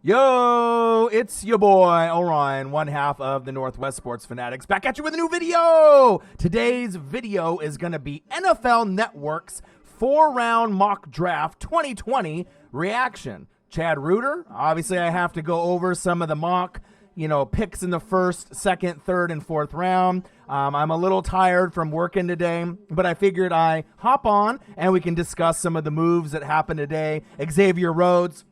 Yo, it's your boy, Orion, one half of the Northwest Sports Fanatics, back at you with a new video. Today's video is going to be NFL Network's 4-round mock draft 2020 reaction. Chad Reuter, obviously I have to go over some of the mock, picks in the first, second, third, and fourth round. I'm a little tired from working today, but I figured I hop on and we can discuss some of the moves that happened today. Xavier Rhodes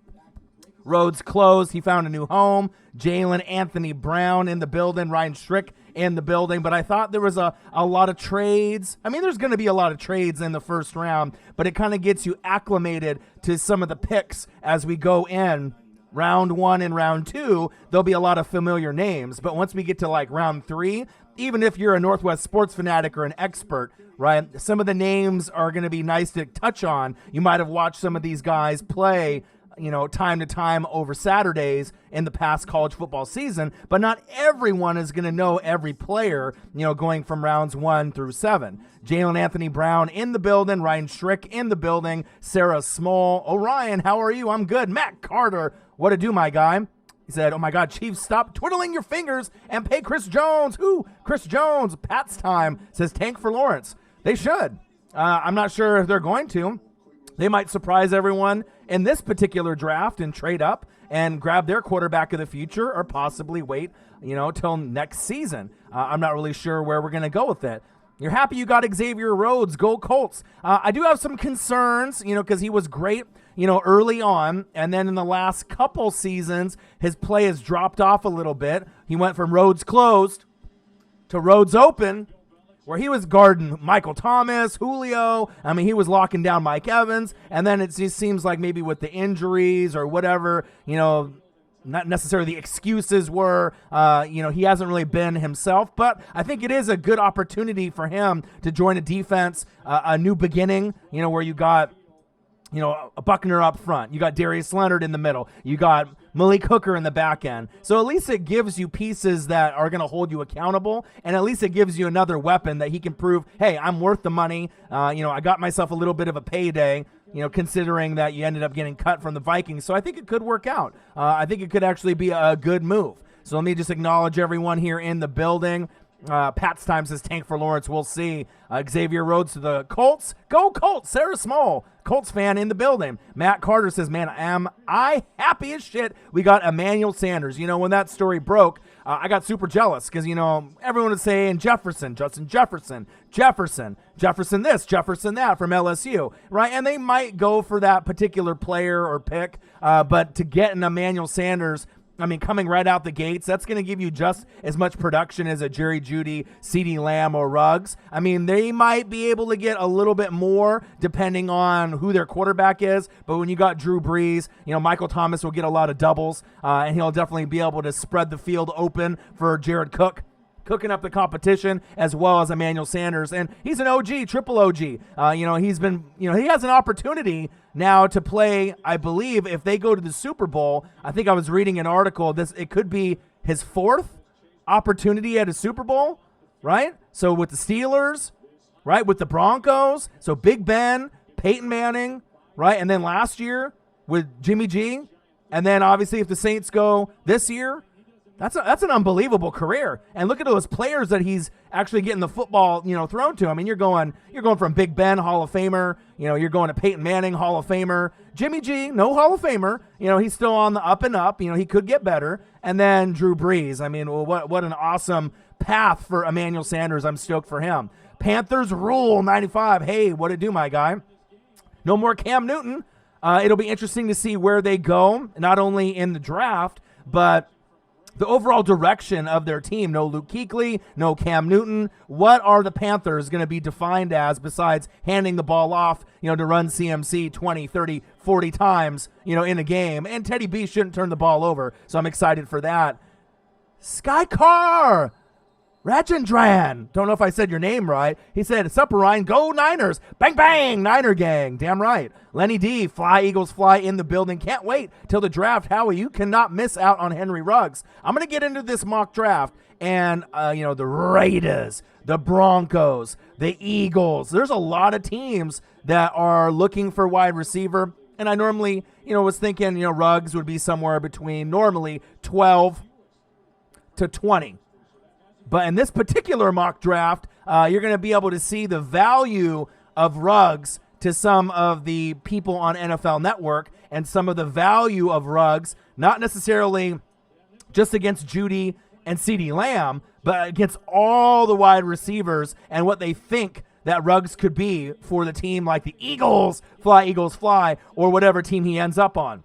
closed. He found a new home. Jalen Anthony Brown in the building. Ryan Strick in the building. But I thought there was a lot of trades. I mean, there's going to be a lot of trades in the first round, but it kind of gets you acclimated to some of the picks as we go in. Round 1 and round 2, there'll be a lot of familiar names. But once we get to like round 3, even if you're a Northwest sports fanatic or an expert, right, some of the names are going to be nice to touch on. You might have watched some of these guys play time to time over Saturdays in the past college football season, but not everyone is going to know every player, going from rounds 1 through 7. Jalen Anthony Brown in the building, Ryan Strick in the building, Sarah Small. Orion, how are you? I'm good. Matt Carter, what to do, my guy? He said, oh my God, Chiefs, stop twiddling your fingers and pay Chris Jones. Who? Chris Jones. Pat's time says tank for Lawrence. They should. I'm not sure if they're going to. They might surprise everyone in this particular draft and trade up and grab their quarterback of the future, or possibly wait, till next season. I'm not really sure where we're going to go with it. You're happy you got Xavier Rhodes. Go Colts. I do have some concerns, because he was great, early on. And then in the last couple seasons, his play has dropped off a little bit. He went from Rhodes closed to Rhodes open, where he was guarding Michael Thomas, Julio. I mean, he was locking down Mike Evans. And then it just seems like maybe with the injuries or whatever, not necessarily the excuses were, he hasn't really been himself. But I think it is a good opportunity for him to join a defense, a new beginning, where you got, a Buckner up front. You got Darius Leonard in the middle. You got Malik Hooker in the back end. So at least it gives you pieces that are going to hold you accountable, and at least it gives you another weapon that he can prove, hey, I'm worth the money. I got myself a little bit of a payday, considering that you ended up getting cut from the Vikings. So I think it could work out. I think it could actually be a good move. So let me just acknowledge everyone here in the building. Pat's time says tank for Lawrence. We'll see. Xavier Rhodes to the Colts. Go Colts. Sarah Small, Colts fan in the building. Matt Carter says, man, am I happy as shit we got Emmanuel Sanders. When that story broke, I got super jealous because, everyone was saying Justin Jefferson this, Jefferson that from LSU, right? And they might go for that particular player or pick, but to get an Emmanuel Sanders, coming right out the gates, that's going to give you just as much production as a Jerry Jeudy, CeeDee Lamb, or Ruggs. They might be able to get a little bit more depending on who their quarterback is. But when you got Drew Brees, Michael Thomas will get a lot of doubles, and he'll definitely be able to spread the field open for Jared Cook, cooking up the competition, as well as Emmanuel Sanders. And he's an OG, triple OG. He's been, he has an opportunity now to play, I believe, if they go to the Super Bowl. I think I was reading an article, it could be his 4th opportunity at a Super Bowl, right? So with the Steelers, right, with the Broncos, so Big Ben, Peyton Manning, right? And then last year with Jimmy G. And then obviously if the Saints go this year, that's an unbelievable career. And look at those players that he's actually getting the football, thrown to. You're going from Big Ben, Hall of Famer. You're going to Peyton Manning, Hall of Famer. Jimmy G, no Hall of Famer. He's still on the up and up. He could get better. And then Drew Brees. What an awesome path for Emmanuel Sanders. I'm stoked for him. Panthers rule 95. Hey, what it do, my guy? No more Cam Newton. It'll be interesting to see where they go, not only in the draft, but the overall direction of their team. No Luke Kuechly, no Cam Newton. What are the Panthers going to be defined as besides handing the ball off, to run CMC 20, 30, 40 times, in a game? And Teddy B shouldn't turn the ball over, so I'm excited for that. Sky Carr, Rajendran, don't know if I said your name right. He said, sup, Ryan, go Niners. Bang, bang, Niner gang. Damn right. Lenny D, fly, Eagles fly in the building. Can't wait till the draft. Howie, you cannot miss out on Henry Ruggs. I'm going to get into this mock draft. And, the Raiders, the Broncos, the Eagles. There's a lot of teams that are looking for wide receiver. And I normally, was thinking, Ruggs would be somewhere between normally 12 to 20. But in this particular mock draft, you're going to be able to see the value of Ruggs to some of the people on NFL Network and some of the value of Ruggs, not necessarily just against Jeudy and CeeDee Lamb, but against all the wide receivers and what they think that Ruggs could be for the team like the Eagles fly, or whatever team he ends up on.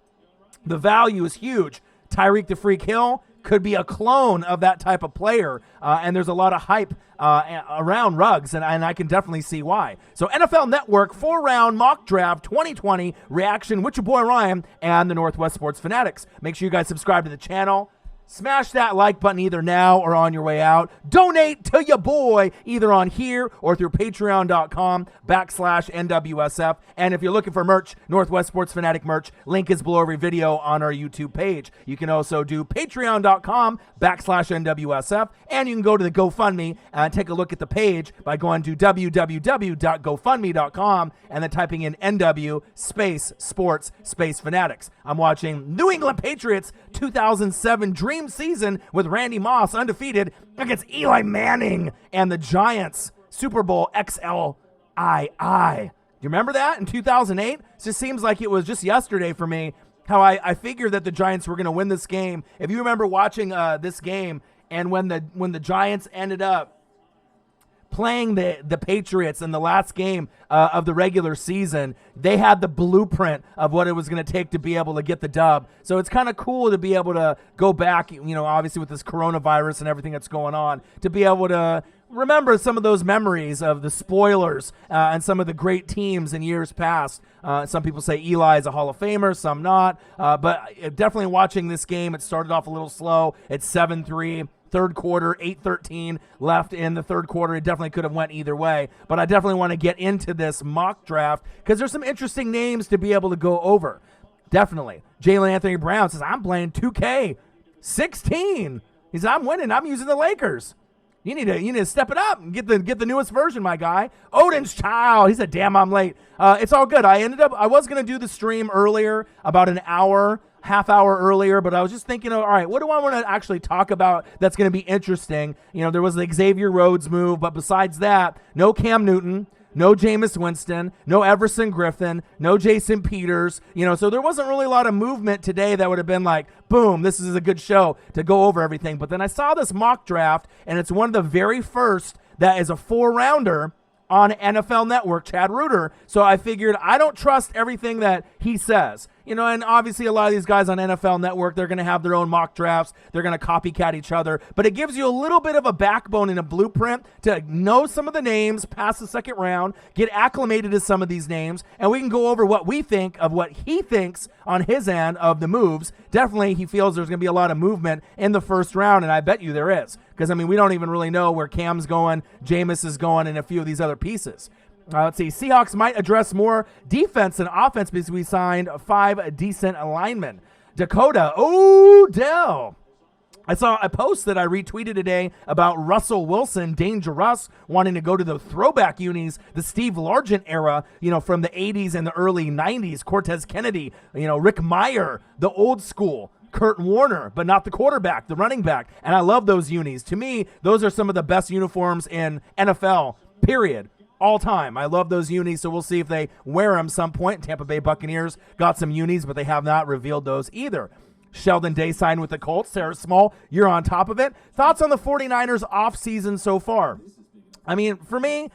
The value is huge. Tyreek the Freak Hill could be a clone of that type of player, and there's a lot of hype around Ruggs, and I can definitely see why. So NFL Network 4-round mock draft 2020 reaction with your boy Ryan and the Northwest Sports Fanatics. Make sure you guys subscribe to the channel. Smash that like button either now or on your way out. Donate to your boy either on here or through patreon.com/NWSF. And if you're looking for merch, Northwest Sports Fanatic merch, link is below every video on our YouTube page. You can also do patreon.com/NWSF. And you can go to the GoFundMe and take a look at the page by going to www.gofundme.com and then typing in NW space sports space fanatics. I'm watching New England Patriots 2007 Dream season with Randy Moss undefeated against Eli Manning and the Giants Super Bowl XLII. Do you remember that in 2008? It just seems like it was just yesterday for me how I figured that the Giants were going to win this game. If you remember watching this game and when the Giants ended up playing the Patriots in the last game of the regular season, they had the blueprint of what it was going to take to be able to get the dub. So it's kind of cool to be able to go back, obviously with this coronavirus and everything that's going on, to be able to remember some of those memories of the spoilers and some of the great teams in years past. Some people say Eli is a Hall of Famer, some not. But definitely watching this game, it started off a little slow. It's 7-3. Third quarter, 8:13 left in the third quarter. It definitely could have went either way. But I definitely want to get into this mock draft because there's some interesting names to be able to go over. Definitely. Jalen Anthony Brown says, I'm playing 2K16. He says, I'm winning. I'm using the Lakers. You need to step it up and get the newest version, my guy. Odin's Child. He said, damn, I'm late. It's all good. I was going to do the stream earlier, about an hour, half hour earlier, but I was just thinking, all right, what do I want to actually talk about that's going to be interesting? There was the Xavier Rhodes move, but besides that, no Cam Newton, no Jameis Winston, no Everson Griffin, no Jason Peters, so there wasn't really a lot of movement today that would have been like, boom, this is a good show to go over everything. But then I saw this mock draft, and it's one of the very first that is a 4-rounder on NFL Network, Chad Reuter. So I figured I don't trust everything that he says. And obviously a lot of these guys on NFL Network, they're going to have their own mock drafts. They're going to copycat each other. But it gives you a little bit of a backbone and a blueprint to know some of the names past the second round, get acclimated to some of these names, and we can go over what we think of what he thinks on his end of the moves. Definitely he feels there's going to be a lot of movement in the first round, and I bet you there is. Because, we don't even really know where Cam's going, Jameis is going, and a few of these other pieces. Let's see. Seahawks might address more defense than offense because we signed 5 decent linemen. Dakota Odell. I saw a post that I retweeted today about Russell Wilson, Dangerous, wanting to go to the throwback unis, the Steve Largent era, from the 80s and the early 90s. Cortez Kennedy, Rick Meyer, the old school. Kurt Warner, but not the quarterback, the running back. And I love those unis. To me, those are some of the best uniforms in NFL, period. All time. I love those unis, so we'll see if they wear them some point. Tampa Bay Buccaneers got some unis, but they have not revealed those either. Sheldon Day signed with the Colts. Sarah Small, you're on top of it. Thoughts on the 49ers offseason so far? For me,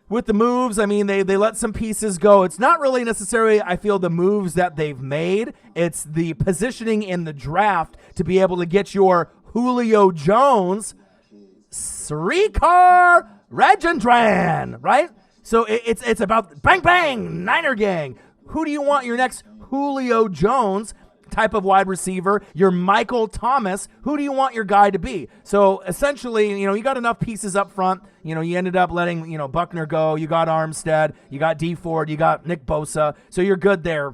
with the moves, they let some pieces go. It's not really necessarily, I feel, the moves that they've made. It's the positioning in the draft to be able to get your Julio Jones, Srikar Rajendran, right? So it's about bang, bang, Niner gang. Who do you want your next Julio Jones type of wide receiver? Your Michael Thomas. Who do you want your guy to be? So essentially, you got enough pieces up front. You ended up letting, Buckner go. You got Armstead. You got D Ford. You got Nick Bosa. So you're good there.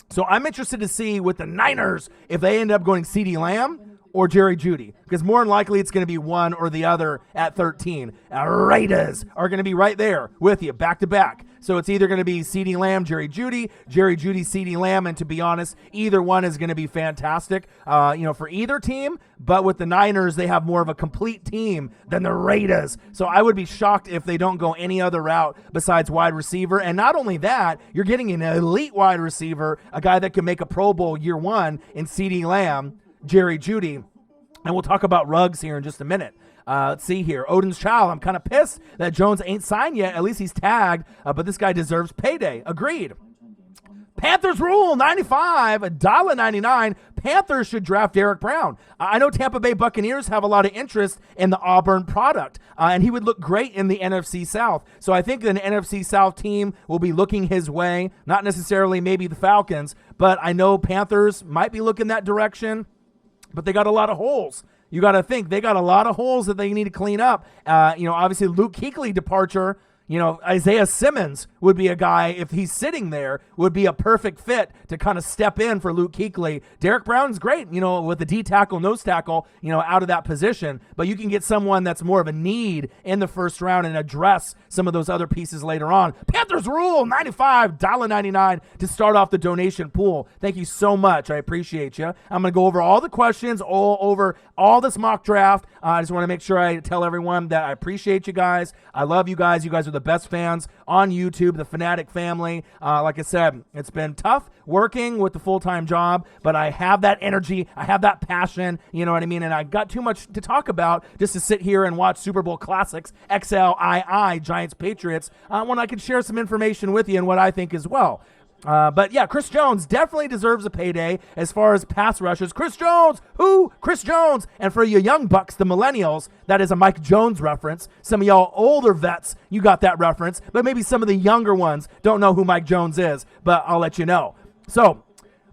So I'm interested to see with the Niners if they end up going CeeDee Lamb or Jerry Jeudy, because more than likely it's going to be one or the other at 13. Raiders are going to be right there with you, back to back. So it's either going to be CeeDee Lamb, Jerry Jeudy, CeeDee Lamb, and to be honest, either one is going to be fantastic, for either team. But with the Niners, they have more of a complete team than the Raiders. So I would be shocked if they don't go any other route besides wide receiver. And not only that, you're getting an elite wide receiver, a guy that can make a Pro Bowl year one in CeeDee Lamb, Jerry Jeudy. And we'll talk about Ruggs here in just a minute. Let's see here. Odin's Child. I'm kind of pissed that Jones ain't signed yet. At least he's tagged, but this guy deserves payday. Agreed. Panthers rule, 95, $1.99. Panthers should draft Derek Brown. I know Tampa Bay Buccaneers have a lot of interest in the Auburn product, and he would look great in the NFC South. So I think an NFC South team will be looking his way, not necessarily maybe the Falcons, but I know Panthers might be looking that direction, but they got a lot of holes. You got to think they got a lot of holes that they need to clean up. Obviously Luke Kuechly departure. Isaiah Simmons would be a guy, if he's sitting there, would be a perfect fit to kind of step in for Luke Kuechly. Derek Brown's great, with the D tackle, nose tackle, out of that position. But you can get someone that's more of a need in the first round and address some of those other pieces later on. Panthers rule, $95, $1.99 to start off the donation pool. Thank you so much. I appreciate you. I'm going to go over all the questions, over all this mock draft. I just want to make sure I tell everyone that I appreciate you guys. I love you guys. You guys are the best fans on YouTube, the Fanatic family. Like I said, it's been tough working with the full-time job, but I have that energy. I have that passion, you know what I mean? And I got too much to talk about just to sit here and watch Super Bowl classics, XLII, Giants, Patriots, when I could share some information with you and what I think as well. But yeah, Chris Jones definitely deserves a payday as far as pass rushers. Chris Jones, who? Chris Jones. And for you young bucks, the millennials, that is a Mike Jones reference. Some of y'all older vets, you got that reference, but maybe some of the younger ones don't know who Mike Jones is, but I'll let you know. So,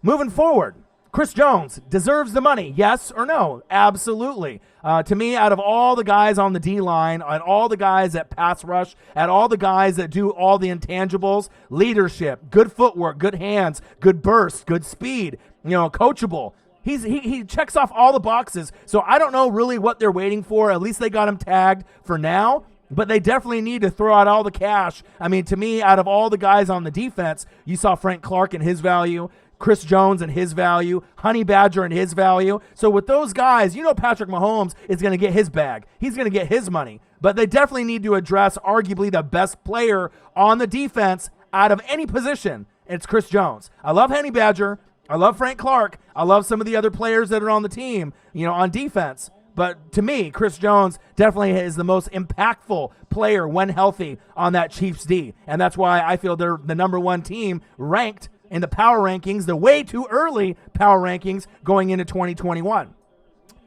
moving forward, Chris Jones deserves the money, yes or no? Absolutely. To me, out of all the guys on the D-line, and all the guys that pass rush, and all the guys that do all the intangibles, leadership, good footwork, good hands, good burst, good speed, coachable. He checks off all the boxes, so I don't know really what they're waiting for. At least they got him tagged for now, but they definitely need to throw out all the cash. I mean, to me, out of all the guys on the defense, you saw Frank Clark and his value, Chris Jones and his value, Honey Badger and his value. So with those guys, Patrick Mahomes is going to get his bag. He's going to get his money. But they definitely need to address arguably the best player on the defense out of any position. It's Chris Jones. I love Honey Badger. I love Frank Clark. I love some of the other players that are on the team, on defense. But to me, Chris Jones definitely is the most impactful player when healthy on that Chiefs D. And that's why I feel they're the number one team ranked in the power rankings, the way too early power rankings going into 2021.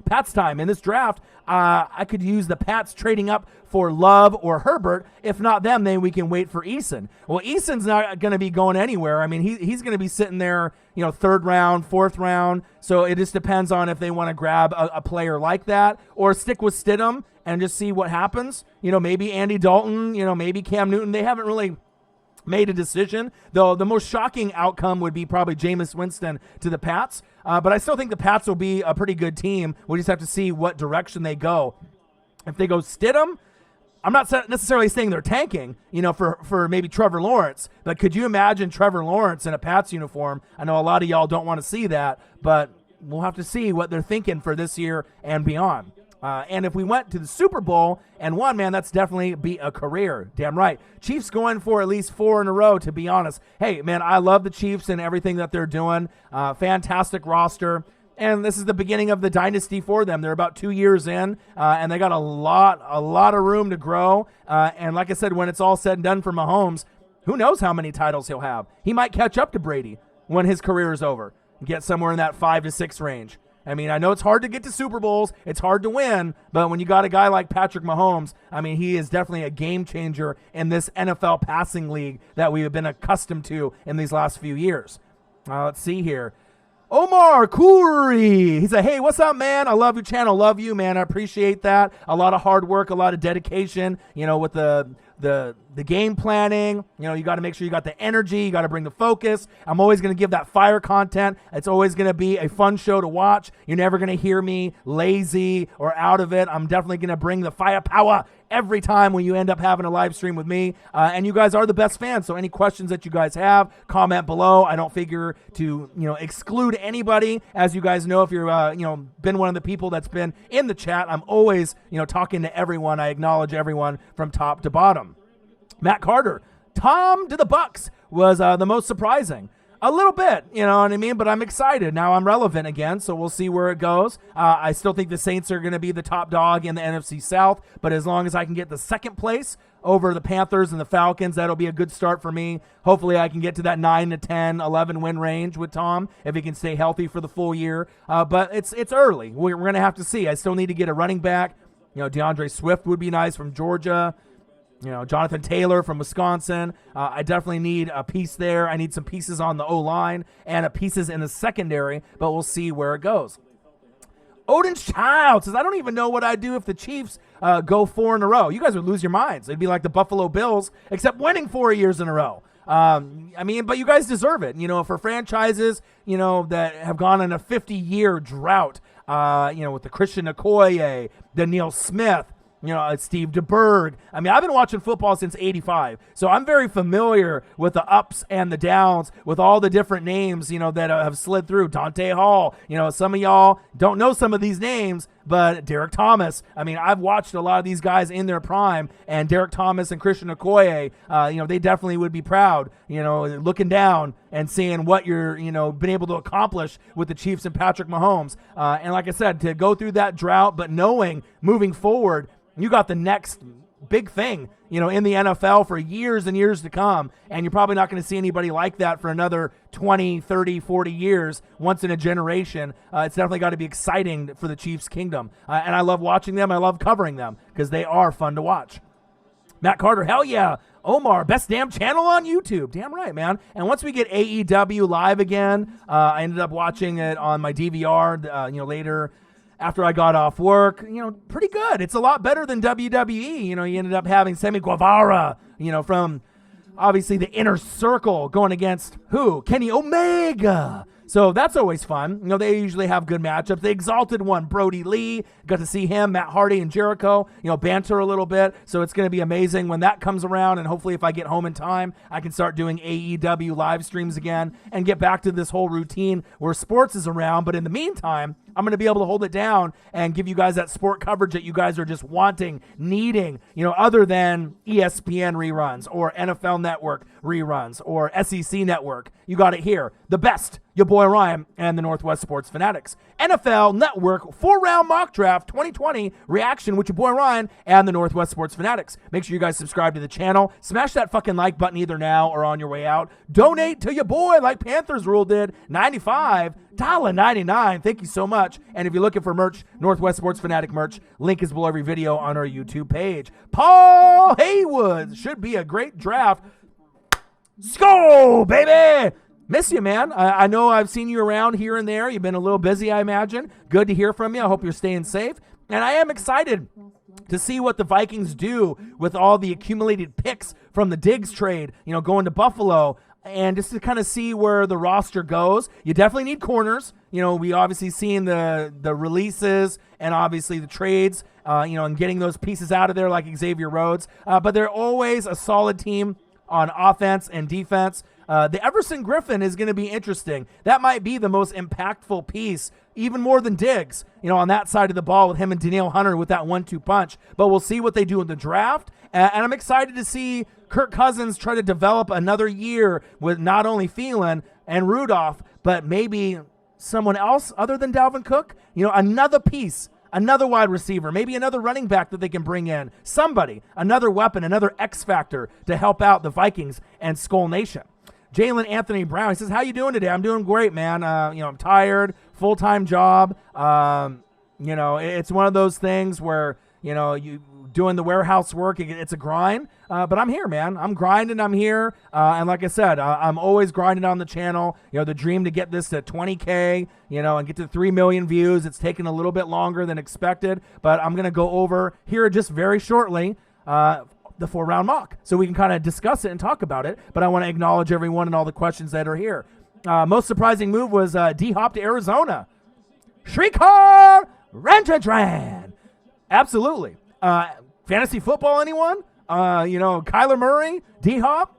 Pats time. In this draft, I could use the Pats trading up for Love or Herbert. If not them, then we can wait for Eason. Well, Eason's not going to be going anywhere. I mean, he's going to be sitting there, third round, fourth round. So it just depends on if they want to grab a player like that or stick with Stidham and just see what happens. Maybe Andy Dalton, maybe Cam Newton. They haven't really made a decision, though the most shocking outcome would be probably Jameis Winston to the Pats. But I still think the Pats will be a pretty good team. We just have to see what direction they go. If they go Stidham, I'm not necessarily saying they're tanking, for maybe Trevor Lawrence. But could you imagine Trevor Lawrence in a Pats uniform? I know a lot of y'all don't want to see that, but we'll have to see what they're thinking for this year and beyond. And if we went to the Super Bowl and won, man, that's definitely be a career. Damn right. Chiefs going for at least 4 in a row, to be honest. Hey, man, I love the Chiefs and everything that they're doing. Fantastic roster. And this is the beginning of the dynasty for them. They're about 2 years in, and they got a lot of room to grow. And like I said, when it's all said and done for Mahomes, who knows how many titles he'll have. He might catch up to Brady when his career is over and get somewhere in that 5 to 6 range. I mean, I know it's hard to get to Super Bowls. It's hard to win. But when you got a guy like Patrick Mahomes, I mean, he is definitely a game changer in this NFL passing league that we have been accustomed to in these last few years. Let's see here. Omar Khoury. He said, hey, what's up, man? I love your channel. Love you, man. I appreciate that. A lot of hard work, a lot of dedication, with the the game planning. You got to make sure you got the energy. You got to bring the focus. I'm always going to give that fire content. It's always going to be a fun show to watch. You're never going to hear me lazy or out of it. I'm definitely going to bring the firepower every time when you end up having a live stream with me. And you guys are the best fans. So any questions that you guys have, comment below. I don't figure to, exclude anybody. As you guys know, if you're, been one of the people that's been in the chat, I'm always, talking to everyone. I acknowledge everyone from top to bottom. Matt Carter, Tom to the Bucks was the most surprising. A little bit, you know what I mean? But I'm excited. Now I'm relevant again, so we'll see where it goes. I still think the Saints are going to be the top dog in the NFC South, but as long as I can get the second place over the Panthers and the Falcons, that'll be a good start for me. Hopefully I can get to that 9 to 10, 11 win range with Tom if he can stay healthy for the full year. But it's early. We're going to have to see. I still need to get a running back. DeAndre Swift would be nice from Georgia. Jonathan Taylor from Wisconsin. I definitely need a piece there. I need some pieces on the O-line and pieces in the secondary, but we'll see where it goes. Odin's Child says, I don't even know what I'd do if the Chiefs go 4 in a row. You guys would lose your minds. It'd be like the Buffalo Bills, except winning 4 years in a row. But you guys deserve it. For franchises, that have gone on a 50-year drought, with the Christian Okoye, the Neil Smith, Steve DeBerg. I've been watching football since '85, so I'm very familiar with the ups and the downs, with all the different names, that have slid through. Dante Hall, some of y'all don't know some of these names, but Derek Thomas. I've watched a lot of these guys in their prime, and Derek Thomas and Christian Okoye, they definitely would be proud, looking down and seeing what you're, been able to accomplish with the Chiefs and Patrick Mahomes. And like I said, to go through that drought, but knowing moving forward, you got the next big thing, in the NFL for years and years to come, and you're probably not going to see anybody like that for another 20, 30, 40 years, once in a generation. It's definitely got to be exciting for the Chiefs kingdom, and I love watching them. I love covering them because they are fun to watch. Matt Carter, hell yeah. Omar, best damn channel on YouTube. Damn right, man. And once we get AEW live again, I ended up watching it on my DVR, later after I got off work. Pretty good. It's a lot better than WWE. You ended up having Sammy Guevara, from obviously the Inner Circle going against who? Kenny Omega. So that's always fun. They usually have good matchups. The Exalted One, Brody Lee, got to see him, Matt Hardy and Jericho, banter a little bit. So it's going to be amazing when that comes around. And hopefully if I get home in time, I can start doing AEW live streams again and get back to this whole routine where sports is around. But in the meantime, I'm going to be able to hold it down and give you guys that sport coverage that you guys are just wanting, needing, other than ESPN reruns or NFL Network reruns or SEC Network. You got it here. The best, your boy Ryan and the Northwest Sports Fanatics. NFL Network 4-round mock draft 2020 reaction with your boy Ryan and the Northwest Sports Fanatics. Make sure you guys subscribe to the channel. Smash that fucking like button either now or on your way out. Donate to your boy like Panthers Rule did. $95.99. Thank you so much. And if you're looking for merch, Northwest Sports Fanatic merch, link is below every video on our YouTube page. Paul Haywood, should be a great draft. Let's go, baby! Miss you, man. I know I've seen you around here and there. You've been a little busy, I imagine. Good to hear from you. I hope you're staying safe. And I am excited to see what the Vikings do with all the accumulated picks from the Diggs trade, going to Buffalo, and just to kind of see where the roster goes. You definitely need corners. We obviously seen the releases and obviously the trades, and getting those pieces out of there like Xavier Rhodes. But they're always a solid team on offense and defense. The Everson Griffin is going to be interesting. That might be the most impactful piece, even more than Diggs, on that side of the ball with him and Danielle Hunter with that 1-2 punch. But we'll see what they do in the draft. And I'm excited to see Kirk Cousins try to develop another year with not only Thielen and Rudolph, but maybe someone else other than Dalvin Cook. Another piece, another wide receiver, maybe another running back that they can bring in. Somebody, another weapon, another X factor to help out the Vikings and Skull Nation. Jalen Anthony Brown, he says, how you doing today? I'm doing great, man. I'm tired, full-time job. It's one of those things where, you doing the warehouse work, it's a grind. But I'm here, man. I'm grinding. I'm here. And like I said, I'm always grinding on the channel. The dream to get this to 20K, and get to 3 million views. It's taken a little bit longer than expected, but I'm going to go over here just very shortly. the 4-round mock so we can kind of discuss it and talk about it. But I want to acknowledge everyone and all the questions that are here. Most surprising move was D-Hop to Arizona. Shrikar Ranchadran. Absolutely. Fantasy football, anyone? Kyler Murray, D-Hop,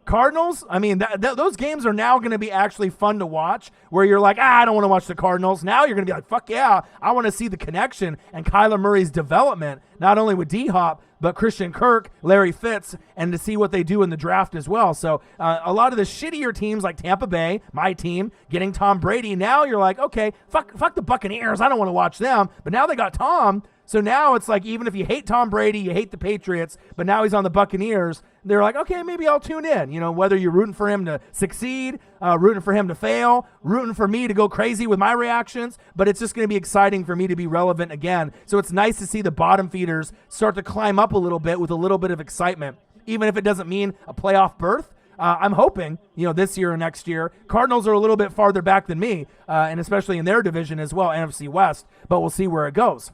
Cardinals. I mean, those games are now going to be actually fun to watch where you're like, I don't want to watch the Cardinals. Now you're going to be like, fuck yeah, I want to see the connection and Kyler Murray's development, not only with D-Hop, but Christian Kirk, Larry Fitz, and to see what they do in the draft as well. So a lot of the shittier teams like Tampa Bay, my team, getting Tom Brady, now you're like, okay, fuck the Buccaneers. I don't want to watch them. But now they got Tom. So now it's like, even if you hate Tom Brady, you hate the Patriots, but now he's on the Buccaneers, they're like, okay, maybe I'll tune in. Whether you're rooting for him to succeed, rooting for him to fail, rooting for me to go crazy with my reactions, but it's just going to be exciting for me to be relevant again. So it's nice to see the bottom feeders start to climb up a little bit with a little bit of excitement, even if it doesn't mean a playoff berth. I'm hoping, this year or next year, Cardinals are a little bit farther back than me, and especially in their division as well, NFC West, but we'll see where it goes.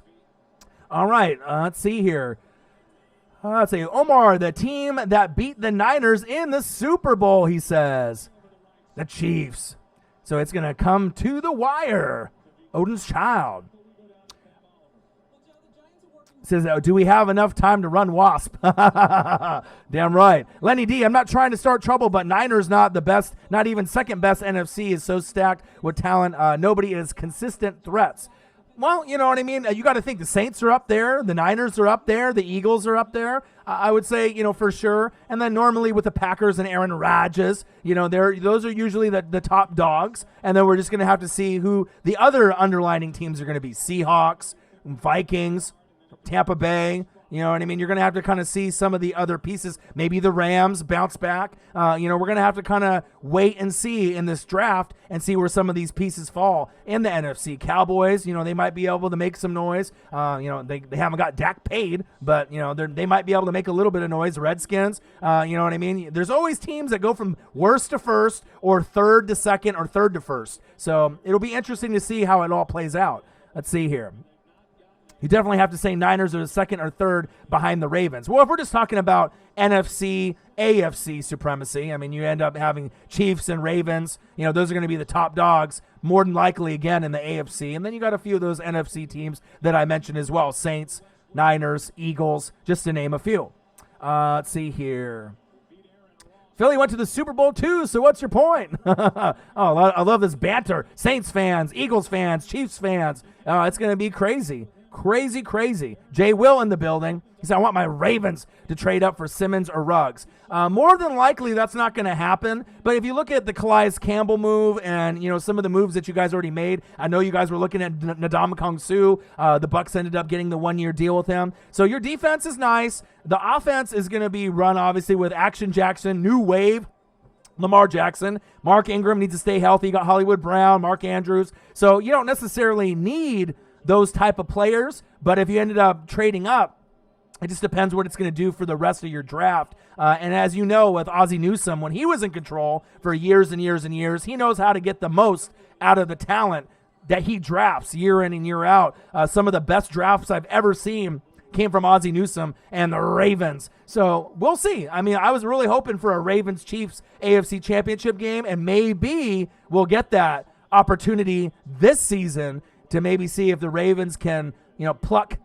All right, let's see here. Let's see. Omar, the team that beat the Niners in the Super Bowl, he says. The Chiefs. So it's going to come to the wire. Odin's Child. Says, do we have enough time to run Wasp? Damn right. Lenny D, I'm not trying to start trouble, but Niners not the best, not even second best NFC is so stacked with talent. Nobody is consistent threats. Well, you know what I mean? You got to think the Saints are up there. The Niners are up there. The Eagles are up there. I would say, for sure. And then normally with the Packers and Aaron Rodgers, those are usually the top dogs. And then we're just going to have to see who the other underlining teams are going to be. Seahawks, Vikings, Tampa Bay. You know what I mean? You're going to have to kind of see some of the other pieces. Maybe the Rams bounce back. We're going to have to kind of wait and see in this draft and see where some of these pieces fall in the NFC. Cowboys, they might be able to make some noise. They haven't got Dak paid, but, they might be able to make a little bit of noise. Redskins, you know what I mean? There's always teams that go from worst to first or third to second or third to first. So it'll be interesting to see how it all plays out. Let's see here. You definitely have to say Niners are the second or third behind the Ravens. Well, if we're just talking about NFC, AFC supremacy, I mean, you end up having Chiefs and Ravens. Those are going to be the top dogs, more than likely, again, in the AFC. And then you got a few of those NFC teams that I mentioned as well. Saints, Niners, Eagles, just to name a few. Let's see here. Philly went to the Super Bowl too, so what's your point? I love this banter. Saints fans, Eagles fans, Chiefs fans. It's going to be crazy. Crazy. Jay Will in the building. He said, I want my Ravens to trade up for Simmons or Ruggs. More than likely, that's not going to happen. But if you look at the Calais Campbell move and, some of the moves that you guys already made, I know you guys were looking at Ndamukong Suh. The Bucs ended up getting the 1-year deal with him. So your defense is nice. The offense is going to be run, obviously, with Action Jackson, new wave, Lamar Jackson. Mark Ingram needs to stay healthy. You got Hollywood Brown, Mark Andrews. So you don't necessarily need those type of players, but if you ended up trading up, it just depends what it's going to do for the rest of your draft. And as you know, with Ozzie Newsome, when he was in control for years and years and years, he knows how to get the most out of the talent that he drafts year in and year out. Some of the best drafts I've ever seen came from Ozzie Newsome and the Ravens. So we'll see. I mean, I was really hoping for a Ravens-Chiefs AFC Championship game, and maybe we'll get that opportunity this season to maybe see if the Ravens can, pluck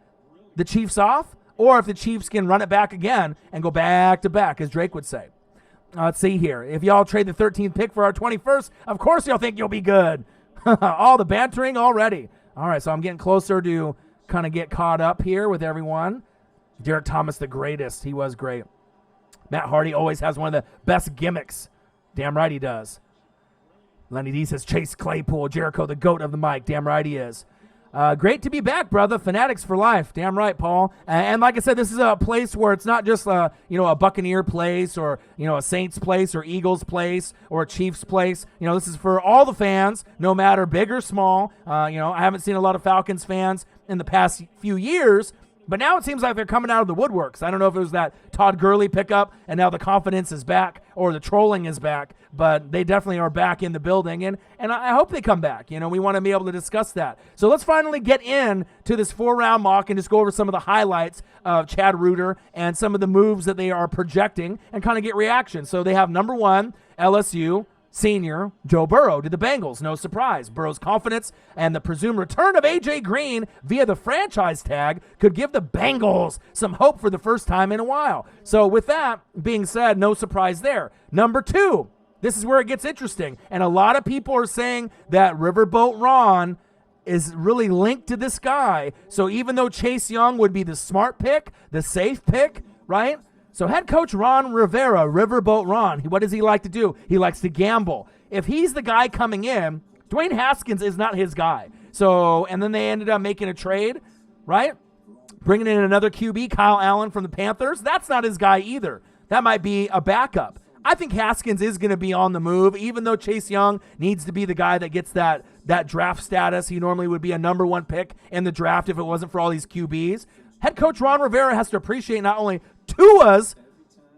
the Chiefs off, or if the Chiefs can run it back again and go back to back, as Drake would say. Let's see here. If y'all trade the 13th pick for our 21st, of course y'all think you'll be good. All the bantering already. All right, so I'm getting closer to kind of get caught up here with everyone. Derek Thomas, the greatest. He was great. Matt Hardy always has one of the best gimmicks. Damn right he does. Lenny D says, Chase Claypool, Jericho, the GOAT of the mic. Damn right he is. Great to be back, brother. Fanatics for life. Damn right, Paul. And like I said, this is a place where it's not just a Buccaneer place or, a Saints place or Eagles place or a Chiefs place. This is for all the fans, no matter big or small. I haven't seen a lot of Falcons fans in the past few years, But now it seems like they're coming out of the woodworks. I don't know if it was that Todd Gurley pickup and now the confidence is back or the trolling is back, but they definitely are back in the building, and I hope they come back. We want to be able to discuss that. So let's finally get in to this 4-round mock and just go over some of the highlights of Chad Reuter and some of the moves that they are projecting and kind of get reaction. So they have number 1, LSU, senior Joe Burrow to the Bengals. No surprise. Burrow's confidence and the presumed return of A.J. Green via the franchise tag could give the Bengals some hope for the first time in a while. So with that being said, no surprise there. Number 2, this is where it gets interesting. And a lot of people are saying that Riverboat Ron is really linked to this guy. So even though Chase Young would be the smart pick, the safe pick, right? So head coach Ron Rivera, Riverboat Ron, what does he like to do? He likes to gamble. If he's the guy coming in, Dwayne Haskins is not his guy. So, and then they ended up making a trade, right? Bringing in another QB, Kyle Allen from the Panthers. That's not his guy either. That might be a backup. I think Haskins is going to be on the move, even though Chase Young needs to be the guy that gets that draft status. He normally would be a number 1 pick in the draft if it wasn't for all these QBs. Head coach Ron Rivera has to appreciate not only Tua's